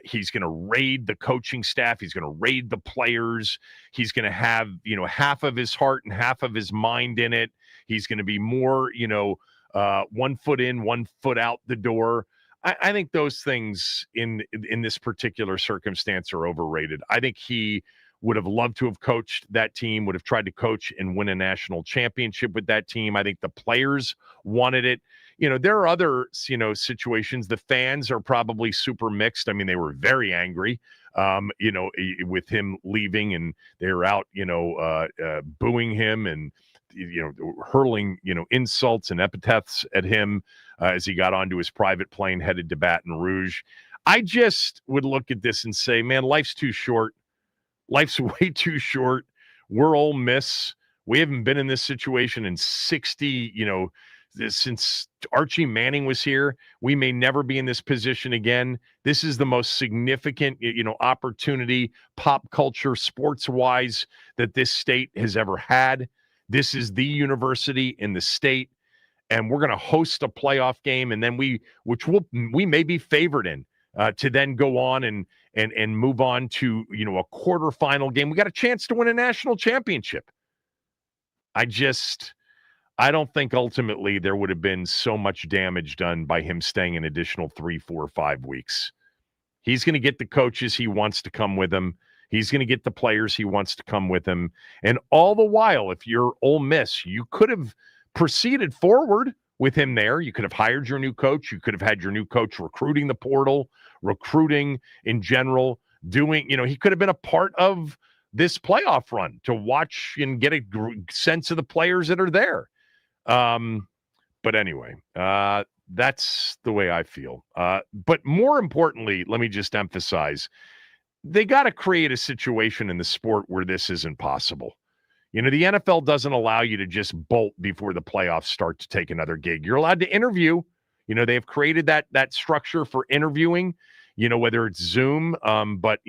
He's going to raid the coaching staff. He's going to raid the players. He's going to have, half of his heart and half of his mind in it. He's going to be more, 1 foot in, 1 foot out the door. I think those things in this particular circumstance are overrated. I think he would have loved to have coached that team, would have tried to coach and win a national championship with that team. I think the players wanted it. There are other, situations. The fans are probably super mixed. I mean, they were very angry, with him leaving, and they were out, booing him and, hurling, insults and epithets at him as he got onto his private plane headed to Baton Rouge. I just would look at this and say, man, life's too short. Life's way too short. We're Ole Miss. We haven't been in this situation in 60, since Archie Manning was here. We may never be in this position again. This is the most significant, opportunity, pop culture, sports-wise, that this state has ever had. This is the university in the state, and we're going to host a playoff game, and then we may be favored in to then go on and move on to, a quarterfinal game. We got a chance to win a national championship. I don't think ultimately there would have been so much damage done by him staying an additional 3, 4, 5 weeks. He's going to get the coaches he wants to come with him. He's going to get the players he wants to come with him. And all the while, if you're Ole Miss, you could have proceeded forward with him there. You could have hired your new coach. You could have had your new coach recruiting the portal, recruiting in general, doing, he could have been a part of this playoff run to watch and get a sense of the players that are there. But anyway, that's the way I feel. But more importantly, let me just emphasize, they got to create a situation in the sport where this isn't possible. The NFL doesn't allow you to just bolt before the playoffs start to take another gig. You're allowed to interview. They've created that structure for interviewing, whether it's Zoom, but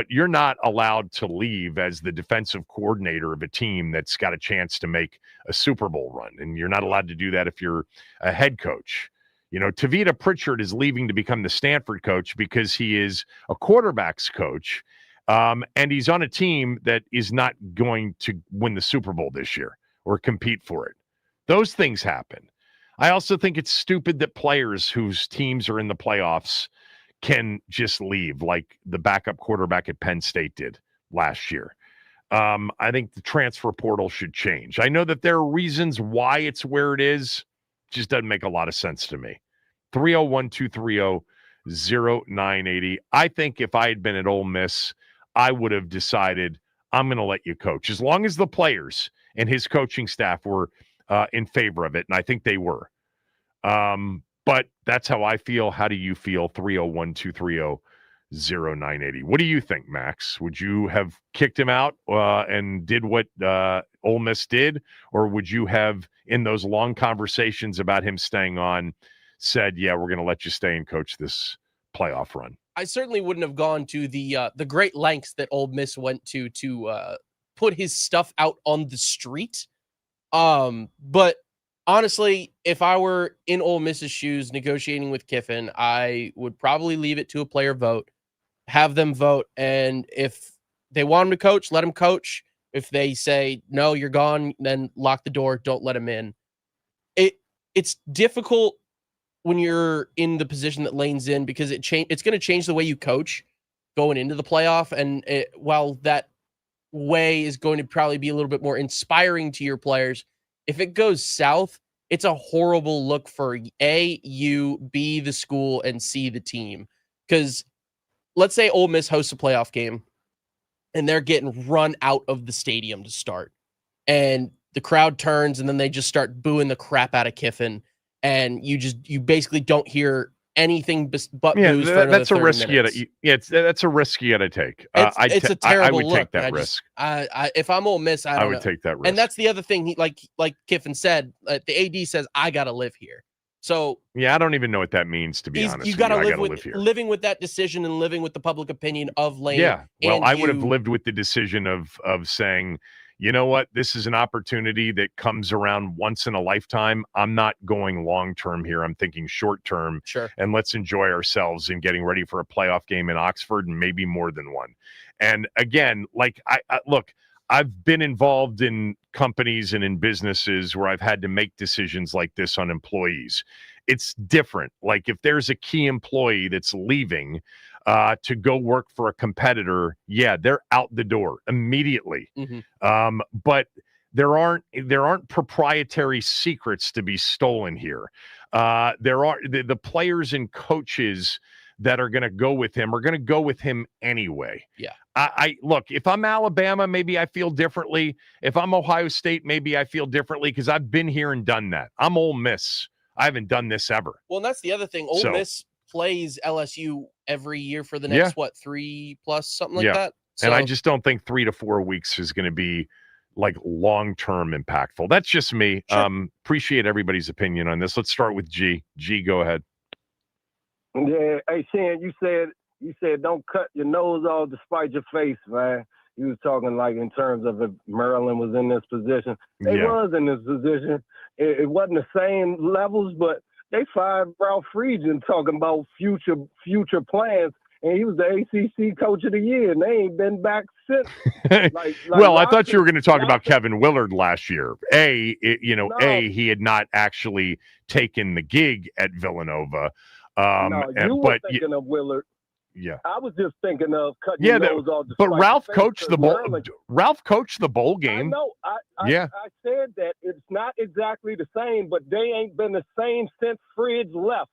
you're not allowed to leave as the defensive coordinator of a team that's got a chance to make a Super Bowl run. And you're not allowed to do that if you're a head coach. Tavita Pritchard is leaving to become the Stanford coach because he is a quarterback's coach. And he's on a team that is not going to win the Super Bowl this year or compete for it. Those things happen. I also think it's stupid that players whose teams are in the playoffs can just leave, like the backup quarterback at Penn State did last year. I think the transfer portal should change. I know that there are reasons why it's where it is. It just doesn't make a lot of sense to me. 301-230-0980. I think if I had been at Ole Miss, I would have decided I'm going to let you coach, as long as the players and his coaching staff were in favor of it, and I think they were. But that's how I feel. How do you feel? 301-230-0980. What do you think, Max? Would you have kicked him out and did what Ole Miss did? Or would you have, in those long conversations about him staying on, said, yeah, we're going to let you stay and coach this playoff run. I certainly wouldn't have gone to the great lengths that Ole Miss went to put his stuff out on the street. But honestly, if I were in Ole Miss's shoes negotiating with Kiffin, I would probably leave it to a player vote, have them vote, and if they want him to coach, let him coach. If they say no, you're gone, then lock the door, don't let him in. It's difficult when you're in the position that Lane's in because it's going to change the way you coach going into the playoff. And while that way is going to probably be a little bit more inspiring to your players, if it goes south, it's a horrible look for A, you, B, the school, and C, the team. Because let's say Ole Miss hosts a playoff game and they're getting run out of the stadium to start. And the crowd turns and then they just start booing the crap out of Kiffin. And you basically don't hear anything but booze for that's a 30 risk minutes. that's a risk you got to take. It's a terrible I would look. take that risk. If I'm Ole Miss, I would take that risk. And that's the other thing. Like Kiffin said, the AD says, I got to live here. So yeah, I don't even know what that means, to be honest. You got to live here. Living with that decision and living with the public opinion of Lane. Yeah. Well, I would have lived with the decision of saying, you know what, this is an opportunity that comes around once in a lifetime. I'm not going long-term here. I'm thinking short-term. Sure. And let's enjoy ourselves in getting ready for a playoff game in Oxford and maybe more than one. And again, like look, I've been involved in companies and in businesses where I've had to make decisions like this on employees. It's different. Like if there's a key employee that's leaving to go work for a competitor, yeah, they're out the door immediately. Mm-hmm. But there aren't proprietary secrets to be stolen here. There are the players and coaches that are going to go with him are going to go with him anyway. Yeah. I look, if I'm Alabama, maybe I feel differently. If I'm Ohio State, maybe I feel differently because I've been here and done that. I'm Ole Miss. I haven't done this ever. Well, and that's the other thing. Ole Miss plays LSU every year for the next 3+ something like that. So, and I just don't think 3 to 4 weeks is going to be like long-term impactful. That's just me. Sure. Appreciate everybody's opinion on this. Let's start with G. G, go ahead. Yeah, hey Sheehan, you said don't cut your nose off despite your face, man. You was talking like in terms of if Maryland was in this position. They was in this position. It wasn't the same levels, but they fired Ralph Friedgen talking about future plans, and he was the ACC Coach of the Year, and they ain't been back since. Well, I thought you were going to talk about Kevin Willard last year. He had not actually taken the gig at Villanova. You were thinking of Willard. Yeah, I was just thinking of cutting your nose off. But Ralph coached the bowl. Ralph coached the bowl game. I know. I said that it's not exactly the same, but they ain't been the same since Fridge left.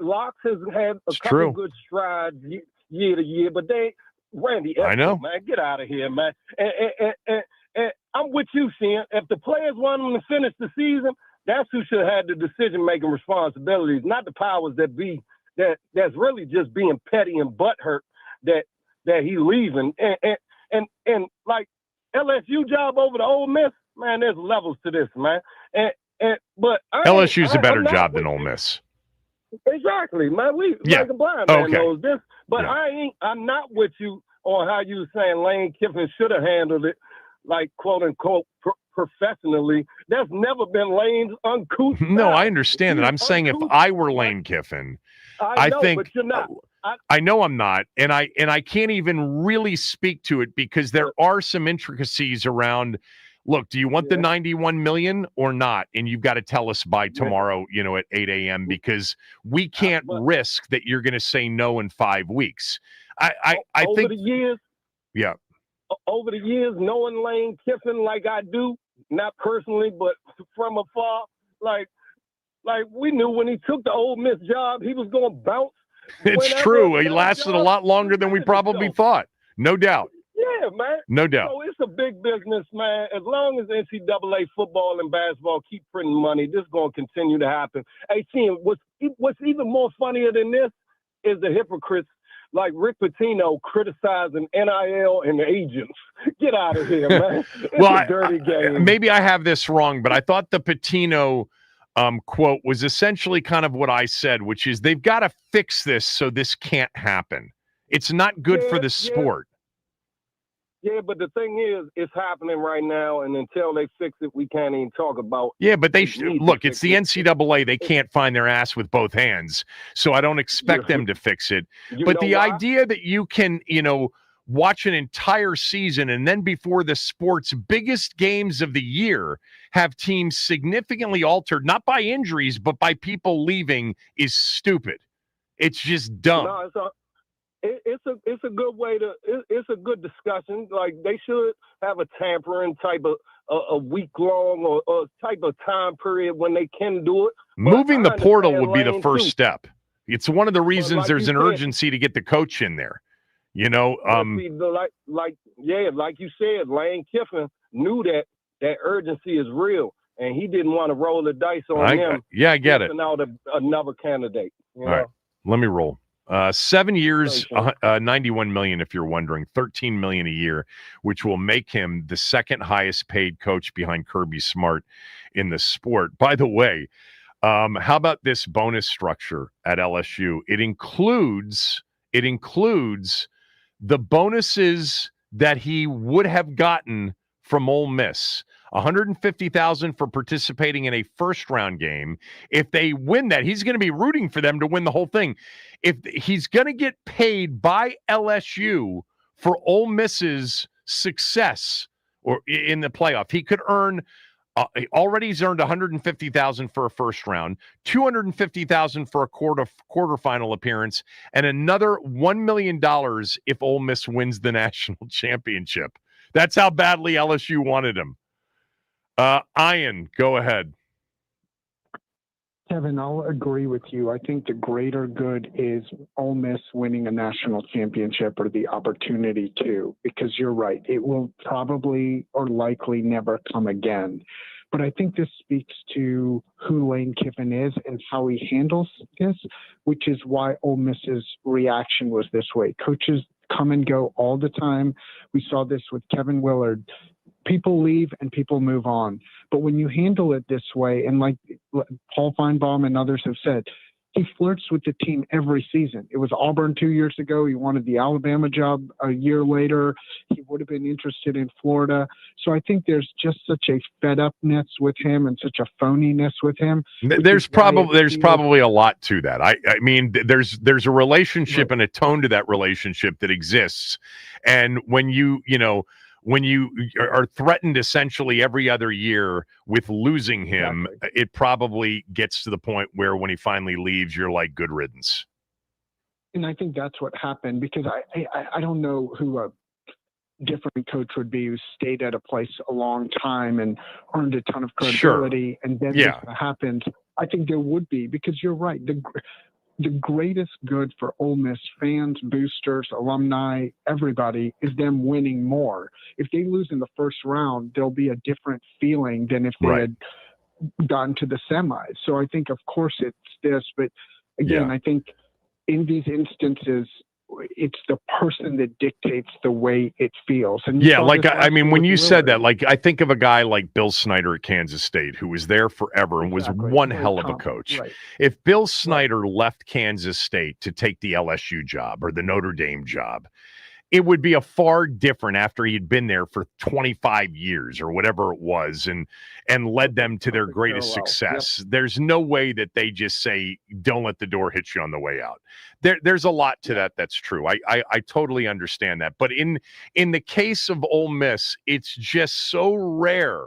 Locks has had a couple good strides year to year, but Randy. I know, man. Get out of here, man. And I'm with you, Sheehan. If the players want them to finish the season, that's who should have had the decision-making responsibilities, not the powers that be. That's really just being petty and butthurt that he leaving. And like LSU job over the Ole Miss, man, there's levels to this, man. But LSU's a better job than Ole Miss. Exactly, man. Like a blind man knows this. But I'm not with you on how you were saying Lane Kiffin should have handled it, like quote unquote professionally. That's never been Lane's uncouth style. No, I understand that. I'm saying if I were Lane Kiffin, I think but you're not. I know I'm not, and I can't even really speak to it because there are some intricacies around. Look, do you want the 91 million or not? And you've got to tell us by tomorrow, at 8 a.m. because we can't risk that you're going to say no in 5 weeks. I over think the years. Yeah. Over the years, knowing Lane Kiffin like I do, not personally, but from afar, like we knew when he took the Ole Miss job, he was going to bounce. It's true. He lasted a lot longer than we probably thought. No doubt. Yeah, man. No doubt. So it's a big business, man. As long as NCAA football and basketball keep printing money, this is going to continue to happen. Hey, Sheehan, what's even more funnier than this is the hypocrites like Rick Pitino criticizing NIL and the agents. Get out of here, man. It's a dirty game. Maybe I have this wrong, but I thought the Pitino quote was essentially kind of what I said, which is they've got to fix this so this can't happen. It's not good for the sport. Yeah, but the thing is, it's happening right now, and until they fix it, we can't even talk about. Yeah, but they look. It's fix the it. NCAA. They can't find their ass with both hands, so I don't expect them to fix it. You But know the why? idea that you can, watch an entire season and then before the sport's biggest games of the year have teams significantly altered, not by injuries, but by people leaving, is stupid. It's just dumb. No, it's a good way to. It's a good discussion. Like they should have a tampering type of a week long or type of time period when they can do it. But Moving the I portal understand would be the Lane, first too. step. It's one of the reasons like there's you an said- urgency to get the coach in there. But see, like you said, Lane Kiffin knew that urgency is real, and he didn't want to roll the dice on them. Yeah, I get it. missing out another candidate. You All know? right, let me roll. 7 years, 91 million. If you're wondering, 13 million a year, which will make him the second highest paid coach behind Kirby Smart in the sport. By the way, how about this bonus structure at LSU? It includes the bonuses that he would have gotten from Ole Miss. $150,000 for participating in a first-round game. If they win that, he's going to be rooting for them to win the whole thing. If he's going to get paid by LSU for Ole Miss's success or in the playoff, he could earn. Already he's earned $150,000 for a first round, $250,000 for a quarterfinal appearance, and another $1 million if Ole Miss wins the national championship. That's how badly LSU wanted him. Ian, go ahead. Kevin, I'll agree with you. I think the greater good is Ole Miss winning a national championship or the opportunity to, because you're right. It will probably or likely never come again. But I think this speaks to who Lane Kiffin is and how he handles this, which is why Ole Miss's reaction was this way. Coaches come and go all the time. We saw this with Kevin Willard. People leave and people move on. But when you handle it this way, and like Paul Feinbaum and others have said, he flirts with the team every season. It was Auburn 2 years ago. He wanted the Alabama job a year later. He would have been interested in Florida. So I think there's just such a fed upness with him and such a phoniness with him. There's probably a lot to that. I mean, there's a relationship and a tone to that relationship that exists. And when you are threatened essentially every other year with losing him, it probably gets to the point where when he finally leaves, you're like, good riddance. And I think that's what happened, because I don't know who a different coach would be who stayed at a place a long time and earned a ton of credibility, and then this happens. I think there would be, because you're right. The greatest good for Ole Miss fans, boosters, alumni, everybody is them winning more. If they lose in the first round, there'll be a different feeling than if they had gotten to the semis. So I think, of course, it's this. But again, I think in these instances, it's the person that dictates the way it feels. And I mean, when you said that, like, I think of a guy like Bill Snyder at Kansas State, who was there forever and was one hell of a coach. Right. If Bill Snyder left Kansas State to take the LSU job or the Notre Dame job, it would be a far different after he'd been there for 25 years or whatever it was and led them to their greatest success. Yep. There's no way that they just say, don't let the door hit you on the way out. There's a lot to that. That's true. I totally understand that. But in the case of Ole Miss, it's just so rare,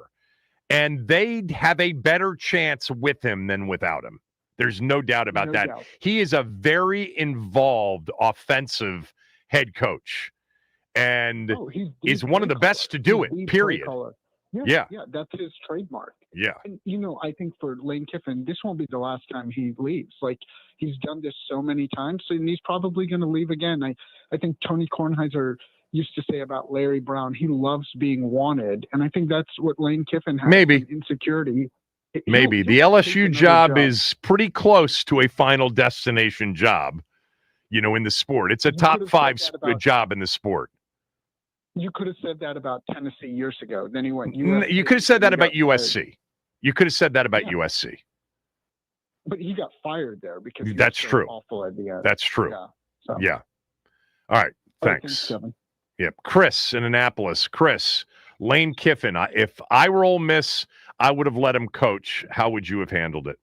and they have a better chance with him than without him. There's no doubt about that. Doubt. He is a very involved offensive head coach, and is one of the best to do it, period. Yeah, that's his trademark. Yeah. And, I think for Lane Kiffin, this won't be the last time he leaves. Like, he's done this so many times, and he's probably going to leave again. I think Tony Kornheiser used to say about Larry Brown, he loves being wanted, and I think that's what Lane Kiffin has. Maybe. Insecurity. Maybe. The LSU job is pretty close to a final destination job, in the sport. It's a top 5 job in the sport. You could have said that about Tennessee years ago. Then he went. You could have said that about USC. You could have said that about USC. but he got fired there because he That's was so true. awful at the end. That's true. Yeah. So. Yeah. All right. Okay, Thanks. Kevin. Yep. Chris in Annapolis. Chris, Lane Kiffin. If I were Ole Miss, I would have let him coach. How would you have handled it?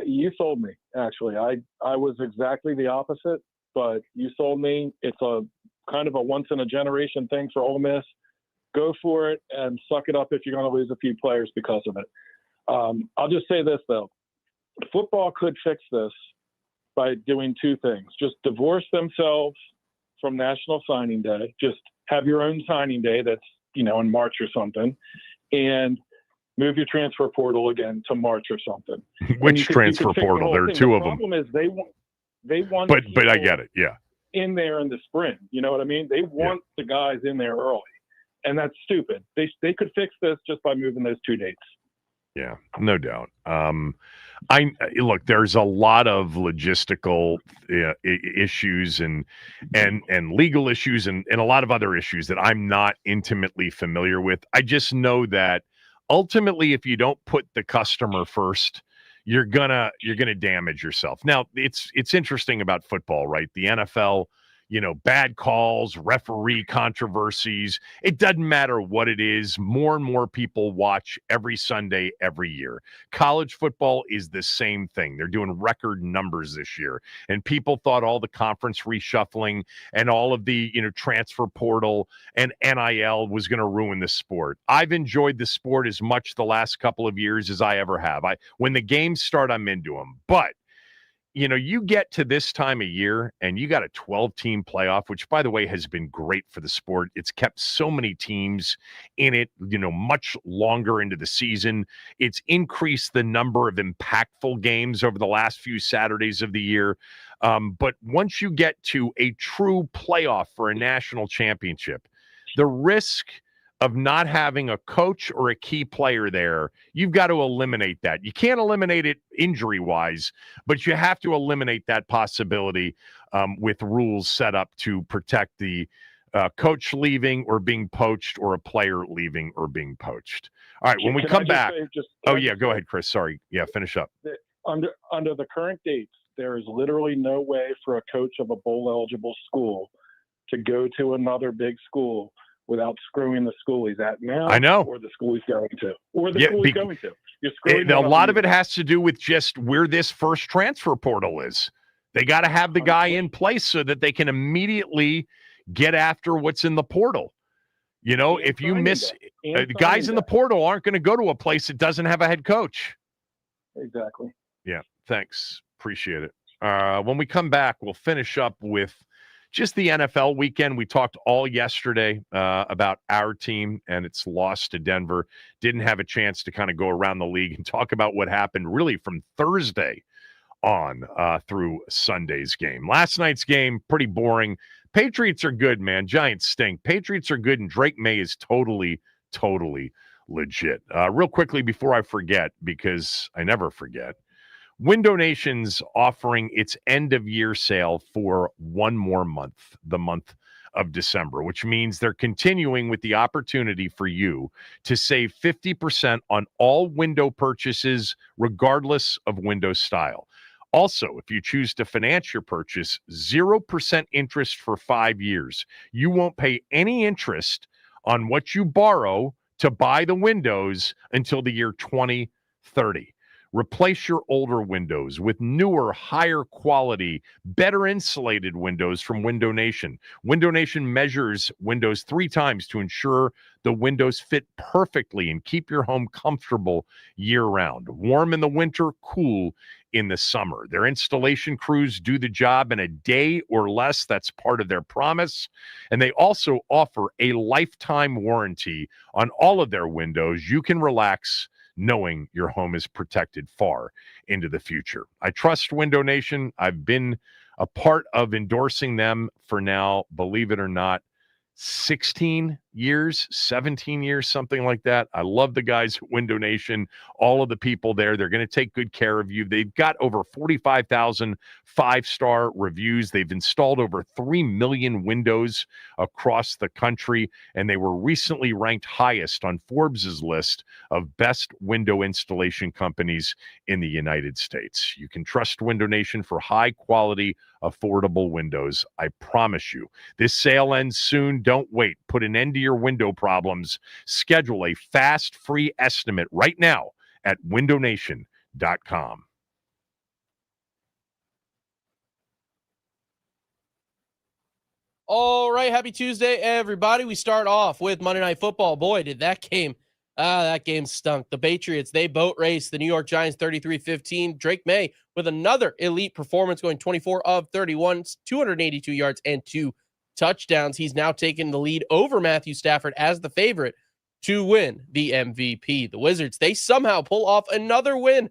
You sold me, actually. I was exactly the opposite, but you sold me. It's a kind of a once-in-a-generation thing for Ole Miss. Go for it and suck it up if you're going to lose a few players because of it. I'll just say this, though. Football could fix this by doing two things. Just divorce themselves from National Signing Day. Just have your own signing day that's, in March or something. And move your transfer portal again to March or something. Which transfer portal? There are two of them. The problem is they want But I get it. Yeah. in there in the spring. You know what I mean? They want the guys in there early. And that's stupid. They could fix this just by moving those 2 dates. Yeah, no doubt. Look, there's a lot of logistical issues and legal issues and a lot of other issues that I'm not intimately familiar with. I just know that ultimately, if you don't put the customer first, you're gonna damage yourself. Now, it's interesting about football, right? The NFL, bad calls, referee controversies. It doesn't matter what it is. More and more people watch every Sunday, every year. College football is the same thing. They're doing record numbers this year. And people thought all the conference reshuffling and all of the, transfer portal and NIL was going to ruin the sport. I've enjoyed the sport as much the last couple of years as I ever have. When the games start, I'm into them. But you get to this time of year and you got a 12-team playoff, which, by the way, has been great for the sport. It's kept so many teams in it, much longer into the season. It's increased the number of impactful games over the last few Saturdays of the year. But once you get to a true playoff for a national championship, the risk of not having a coach or a key player there, you've got to eliminate that. You can't eliminate it injury-wise, but you have to eliminate that possibility with rules set up to protect the coach leaving or being poached or a player leaving or being poached. All right, when we come back. Go ahead, Chris. Sorry. Yeah, finish up. Under the current dates, there is literally no way for a coach of a bowl-eligible school to go to another big school without screwing the school he's at now. I know. Or the school he's going to. Or the school he's going to. You're screwing a lot of it has to do with just where this first transfer portal is. They got to have the guy in place so that they can immediately get after what's in the portal. If you miss guys in the portal aren't going to go to a place that doesn't have a head coach. Exactly. Yeah. Thanks. Appreciate it. When we come back, we'll finish up with just the NFL weekend. We talked all yesterday about our team and its loss to Denver. Didn't have a chance to kind of go around the league and talk about what happened really from Thursday on through Sunday's game. Last night's game, pretty boring. Patriots are good, man. Giants stink. Patriots are good, and Drake May is totally legit. Real quickly before I forget, because I never forget, Window Nation's offering its end-of-year sale for one more month, the month of December, which means they're continuing with the opportunity for you to save 50% on all window purchases, regardless of window style. Also, if you choose to finance your purchase, 0% interest for 5 years. You won't pay any interest on what you borrow to buy the windows until the year 2030. Replace your older windows with newer, higher quality, better insulated windows from Window Nation. Window Nation measures windows 3 times to ensure the windows fit perfectly and keep your home comfortable year-round. Warm in the winter, cool in the summer. Their installation crews do the job in a day or less. That's part of their promise. And they also offer a lifetime warranty on all of their windows. You can relax knowing your home is protected far into the future. I trust Window Nation. I've been a part of endorsing them for now, believe it or not, 16 years, 17 years, something like that. I love the guys at Window Nation, all of the people there. They're going to take good care of you. They've got over 45,000 five-star reviews. They've installed over 3 million windows across the country, and they were recently ranked highest on Forbes's list of best window installation companies in the United States. You can trust Window Nation for high-quality, affordable windows. I promise you. This sale ends soon. Don't wait. Put an end to your window problems. Schedule a fast, free estimate right now at windownation.com. All right, happy Tuesday, everybody. We start off with Monday Night Football. Boy, did that game stunk. The Patriots, they boat raced the New York Giants 33-15. Drake May with another elite performance, going 24 of 31, 282 yards and 2 touchdowns. He's now taken the lead over Matthew Stafford as the favorite to win the MVP. The Wizards, they somehow pull off another win,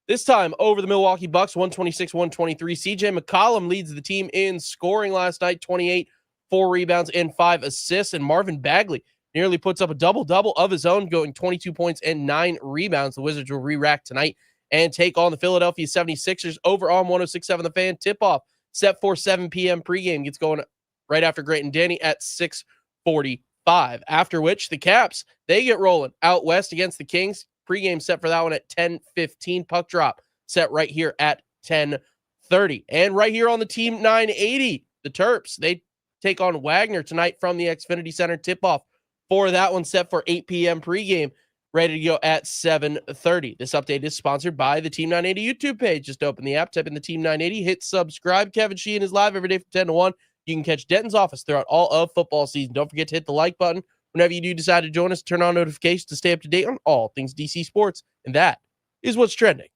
this time over the Milwaukee Bucks, 126-123. CJ McCollum leads the team in scoring last night, 28, 4 rebounds and 5 assists. And Marvin Bagley nearly puts up a double-double of his own, going 22 points and 9 rebounds. The Wizards will re-rack tonight and take on the Philadelphia 76ers over on 106.7 The Fan. Tip-off set for 7 p.m. pregame. Gets going right after Grant and Danny at 6:45. After which, the Caps, they get rolling out west against the Kings. Pregame set for that one at 10:15. Puck drop set right here at 10:30. And right here on the Team 980, the Terps, they take on Wagner tonight from the Xfinity Center. Tip-off for that one set for 8 p.m. pregame, ready to go at 7:30. This update is sponsored by the Team 980 YouTube page. Just open the app, type in the Team 980, hit subscribe. Kevin Sheehan is live every day from 10 to 1. You can catch Denton's office throughout all of football season. Don't forget to hit the like button whenever you do decide to join us. Turn on notifications to stay up to date on all things DC sports. And that is what's trending.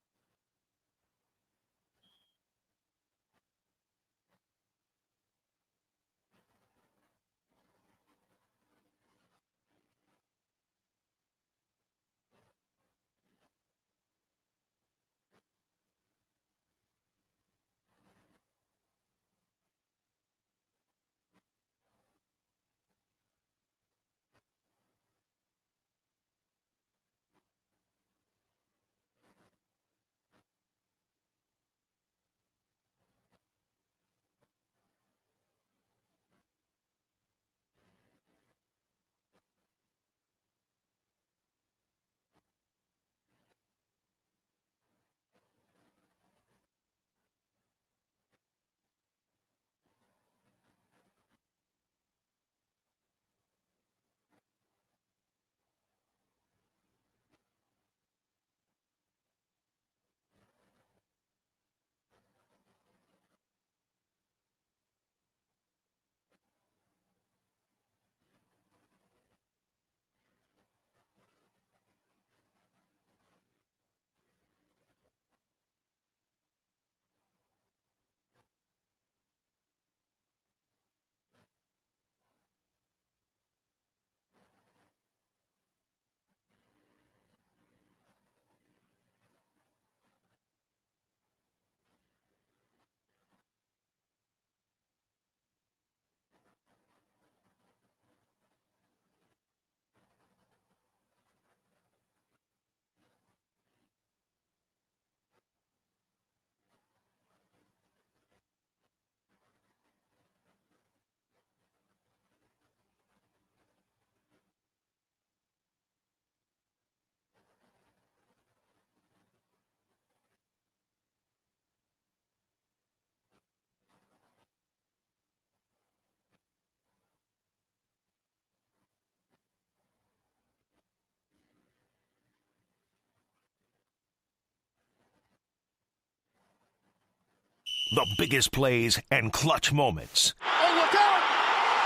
The biggest plays and clutch moments. Oh, look out!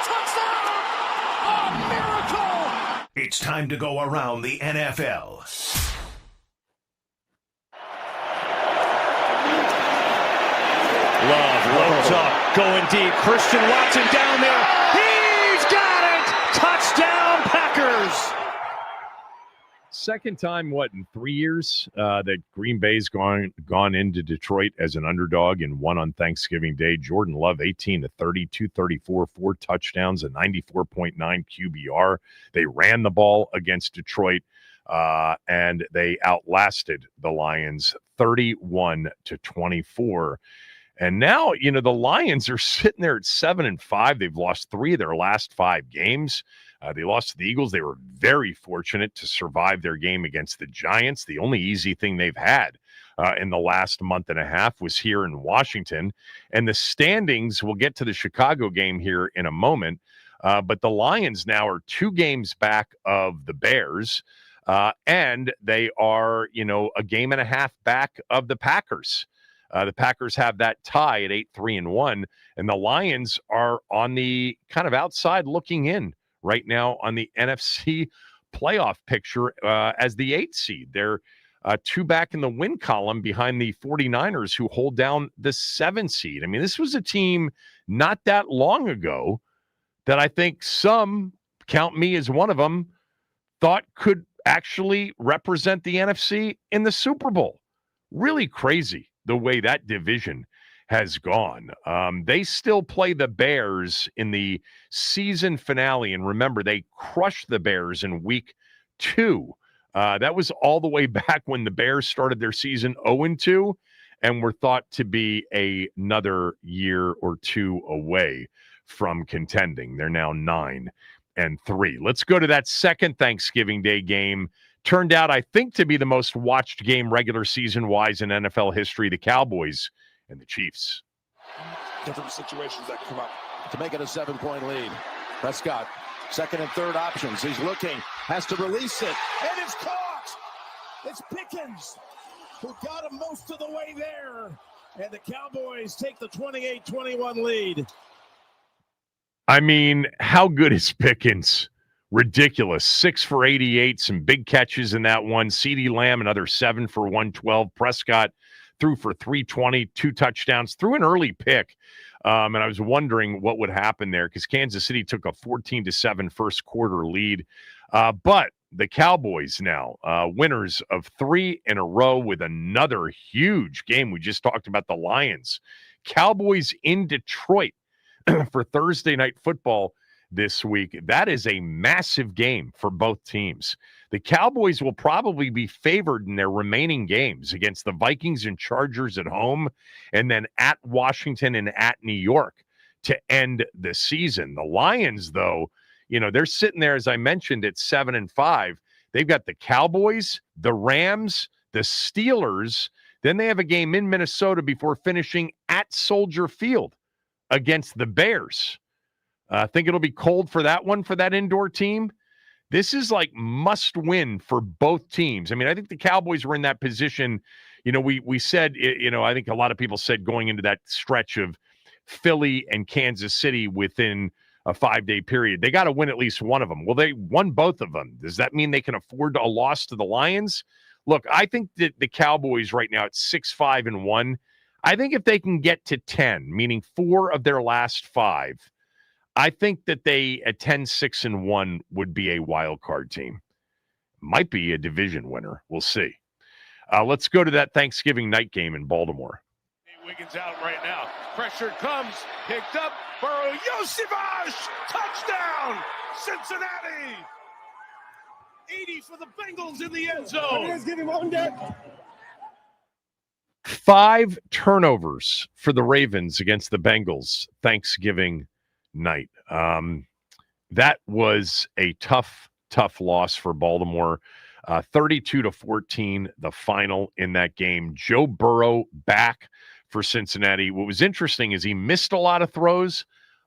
Touchdown! A miracle! It's time to go around the NFL. Love loads up, going deep. Christian Watson down there. He's got it! Touchdown, Packers! second time, in 3 years that Green Bay's gone into Detroit as an underdog and won on Thanksgiving Day. Jordan Love, 18 to 30, 234, 4 touchdowns, a 94.9 QBR. They ran the ball against Detroit, and they outlasted the Lions 31 to 24. And now, the Lions are sitting there at 7-5. They've lost 3 of their last 5 games. They lost to the Eagles. They were very fortunate to survive their game against the Giants. The only easy thing they've had in the last month and a half was here in Washington. And the standings, we'll get to the Chicago game here in a moment, but the Lions now are 2 games back of the Bears, and they are, a game and a half back of the Packers. The Packers have that tie at 8-3-1, and the Lions are on the kind of outside looking in right now on the NFC playoff picture as the 8th seed. They're 2 back in the win column behind the 49ers, who hold down the 7th seed. I mean, this was a team not that long ago that I think some, count me as one of them, thought could actually represent the NFC in the Super Bowl. Really crazy the way that division has gone. They still play the Bears in the season finale. And remember, they crushed the Bears in week 2. That was all the way back when the Bears started their season 0-2 and were thought to be another year or 2 away from contending. They're now 9-3. Let's go to that second Thanksgiving Day game. Turned out, I think, to be the most watched game regular season-wise in NFL history, the Cowboys and the Chiefs. Different situations that come up to make it a 7-point lead. Prescott, second and third options. He's looking, has to release it, and it's caught. It's Pickens who got him most of the way there, and the Cowboys take the 28-21 lead. I mean, how good is Pickens? Ridiculous. 6 for 88, some big catches in that one. CeeDee Lamb, another 7 for 112. Prescott threw for 320, 2 touchdowns, threw an early pick. And I was wondering what would happen there because Kansas City took a 14-7 first quarter lead. But the Cowboys now, winners of 3 in a row with another huge game. We just talked about the Lions. Cowboys in Detroit for Thursday Night Football this week. That is a massive game for both teams. The Cowboys will probably be favored in their remaining games against the Vikings and Chargers at home, and then at Washington and at New York to end the season. The Lions, though, they're sitting there, as I mentioned, at 7-5. They've got the Cowboys, the Rams, the Steelers. Then they have a game in Minnesota before finishing at Soldier Field against the Bears. I think it'll be cold for that one, for that indoor team. This is like must win for both teams. I mean, I think the Cowboys were in that position. We said, I think a lot of people said going into that stretch of Philly and Kansas City within a 5-day period, they got to win at least one of them. Well, they won both of them. Does that mean they can afford a loss to the Lions? Look, I think that the Cowboys right now at 6-5-1, I think if they can get to 10, meaning 4 of their last 5, I think that they at 10-6-1 would be a wild card team. Might be a division winner. We'll see. Let's go to that Thanksgiving night game in Baltimore. Wiggins out right now. Pressure comes, picked up. Burrow, Yosivas, touchdown, Cincinnati. 80 for the Bengals in the end zone. Let's give him on deck. 5 turnovers for the Ravens against the Bengals Thanksgiving night. That was a tough loss for Baltimore. 32-14, the final in that game. Joe Burrow back for Cincinnati. What was interesting is he missed a lot of throws,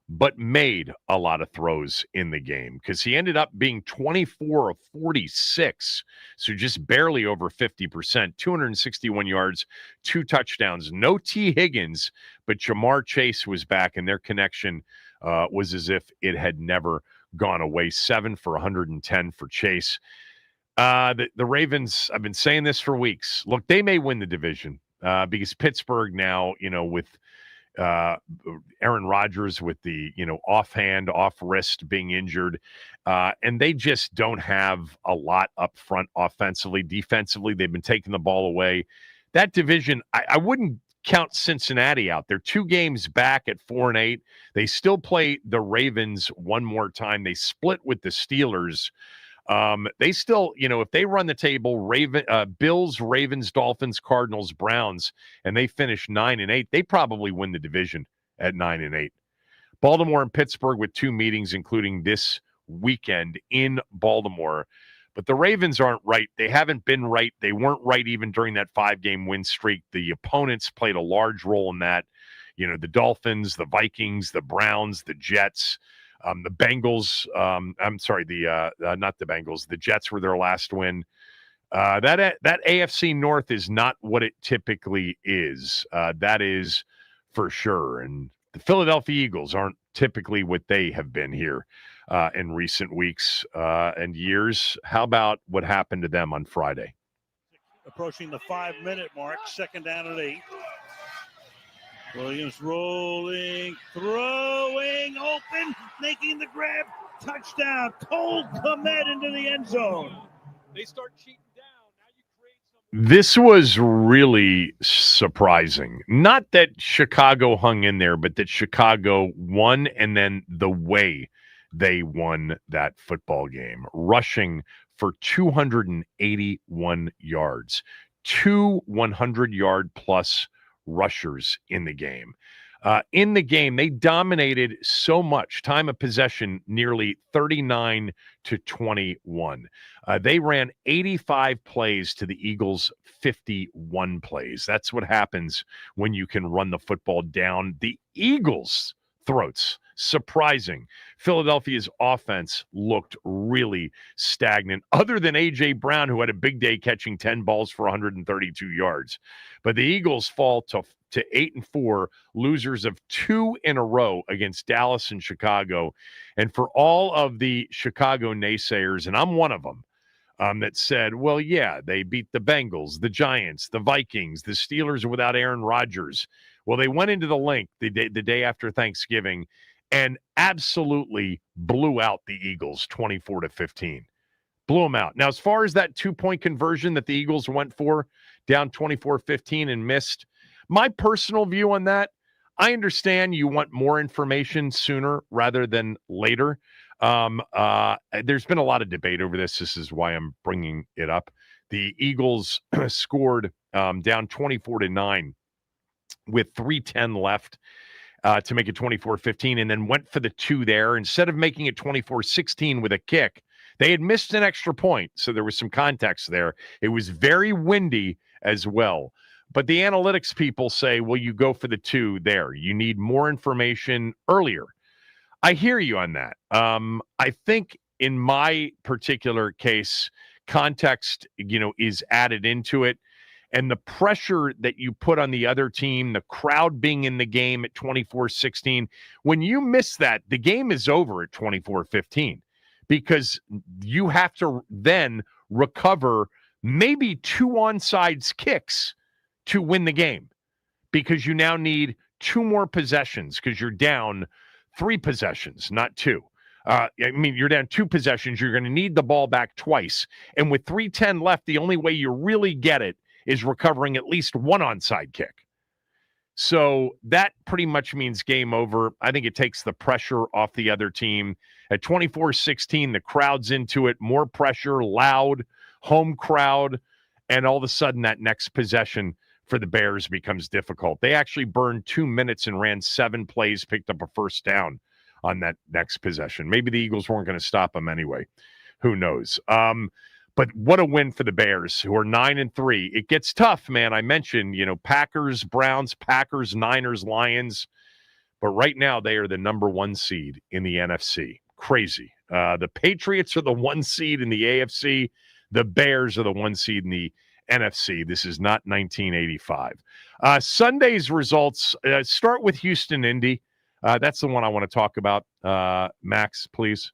but made a lot of throws in the game because he ended up being 24 of 46, so just barely over 50%, 261 yards, 2 touchdowns. No T. Higgins, but Jamar Chase was back, and their connection was as if it had never gone away. 7 for 110 for Chase. The Ravens, I've been saying this for weeks. Look, they may win the division because Pittsburgh now, with Aaron Rodgers with the, off wrist being injured. And they just don't have a lot up front offensively. Defensively, they've been taking the ball away. That division, I wouldn't count Cincinnati out. They're 2 games back at 4-8. They still play the Ravens one more time. They split with the Steelers. They still, if they run the table, Bills, Ravens, Dolphins, Cardinals, Browns, and they finish 9-8, they probably win the division at 9-8. Baltimore and Pittsburgh with 2 meetings, including this weekend in Baltimore. But the Ravens aren't right. They haven't been right. They weren't right even during that 5-game win streak. The opponents played a large role in that. The Dolphins, the Vikings, the Browns, the Jets. The Bengals, not the Bengals. The Jets were their last win. That AFC North is not what it typically is. That is for sure. And the Philadelphia Eagles aren't typically what they have been here in recent weeks and years. How about what happened to them on Friday? Approaching the 5-minute mark, 2nd down and 8. Williams rolling, throwing, open, making the grab, touchdown. Cole Kmet into the end zone. They start cheating down. This was really surprising. Not that Chicago hung in there, but that Chicago won, and then the way they won that football game, rushing for 281 yards, 2 100-yard plus rushers in the game. In the game, they dominated so much. Time of possession, nearly 39-21. They ran 85 plays to the Eagles' 51 plays. That's what happens when you can run the football down the Eagles' throats. Surprising. Philadelphia's offense looked really stagnant, other than A.J. Brown, who had a big day catching 10 balls for 132 yards. But the Eagles fall to 8-4, losers of 2 in a row against Dallas and Chicago. And for all of the Chicago naysayers, and I'm one of them, that said, well, yeah, they beat the Bengals, the Giants, the Vikings, the Steelers without Aaron Rodgers. Well, they went into the link the day after Thanksgiving and absolutely blew out the Eagles 24-15. Blew them out. Now, as far as that 2-point conversion that the Eagles went for, down 24-15 and missed, my personal view on that, I understand you want more information sooner rather than later. There's been a lot of debate over this. This is why I'm bringing it up. The Eagles scored down 24-9 with 3:10 left to make it 24-15, and then went for the 2 there. Instead of making it 24-16 with a kick, they had missed an extra point, so there was some context there. It was very windy as well. But the analytics people say, well, you go for the 2 there. You need more information earlier. I hear you on that. I think in my particular case, context, is added into it. And the pressure that you put on the other team, the crowd being in the game at 24-16, when you miss that, the game is over at 24-15 because you have to then recover maybe 2 onside kicks to win the game because you now need 2 more possessions because you're down 3 possessions, not 2. You're down 2 possessions. You're going to need the ball back twice. And with 3:10 left, the only way you really get it is recovering at least 1 onside kick. So that pretty much means game over. I think it takes the pressure off the other team. At 24-16, the crowd's into it, more pressure, loud, home crowd, and all of a sudden that next possession for the Bears becomes difficult. They actually burned 2 minutes and ran 7 plays, picked up a first down on that next possession. Maybe the Eagles weren't going to stop them anyway. Who knows? But what a win for the Bears, who are 9-3. It gets tough, man. I mentioned, Packers, Browns, Packers, Niners, Lions. But right now, they are the number 1 seed in the NFC. Crazy. The Patriots are the 1 seed in the AFC. The Bears are the 1 seed in the NFC. This is not 1985. Sunday's results start with Houston, Indy. That's the one I want to talk about. Max, please.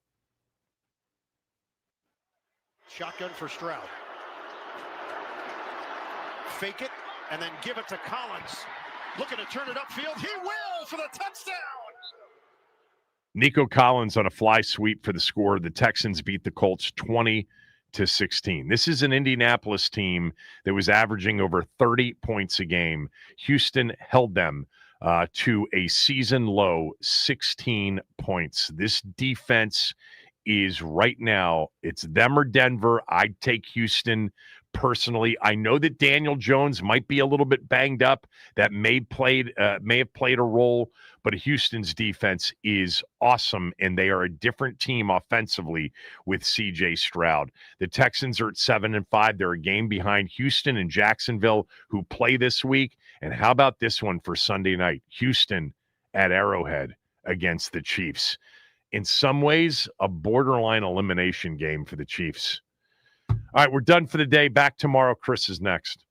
Shotgun for Stroud. Fake it and then give it to Collins. looking to turn it upfield. He will for the touchdown. Nico Collins on a fly sweep for the score. The Texans beat the Colts 20-16. This is an Indianapolis team that was averaging over 30 points a game. Houston held them to a season low 16 points. This defense is right now, it's them or Denver. I'd take Houston personally. I know that Daniel Jones might be a little bit banged up. That may have played a role, but Houston's defense is awesome, and they are a different team offensively with C.J. Stroud. The Texans are at 7-5. They're a game behind Houston and Jacksonville, who play this week. And how about this one for Sunday night? Houston at Arrowhead against the Chiefs. In some ways, a borderline elimination game for the Chiefs. All right, we're done for the day. Back tomorrow. Chris is next.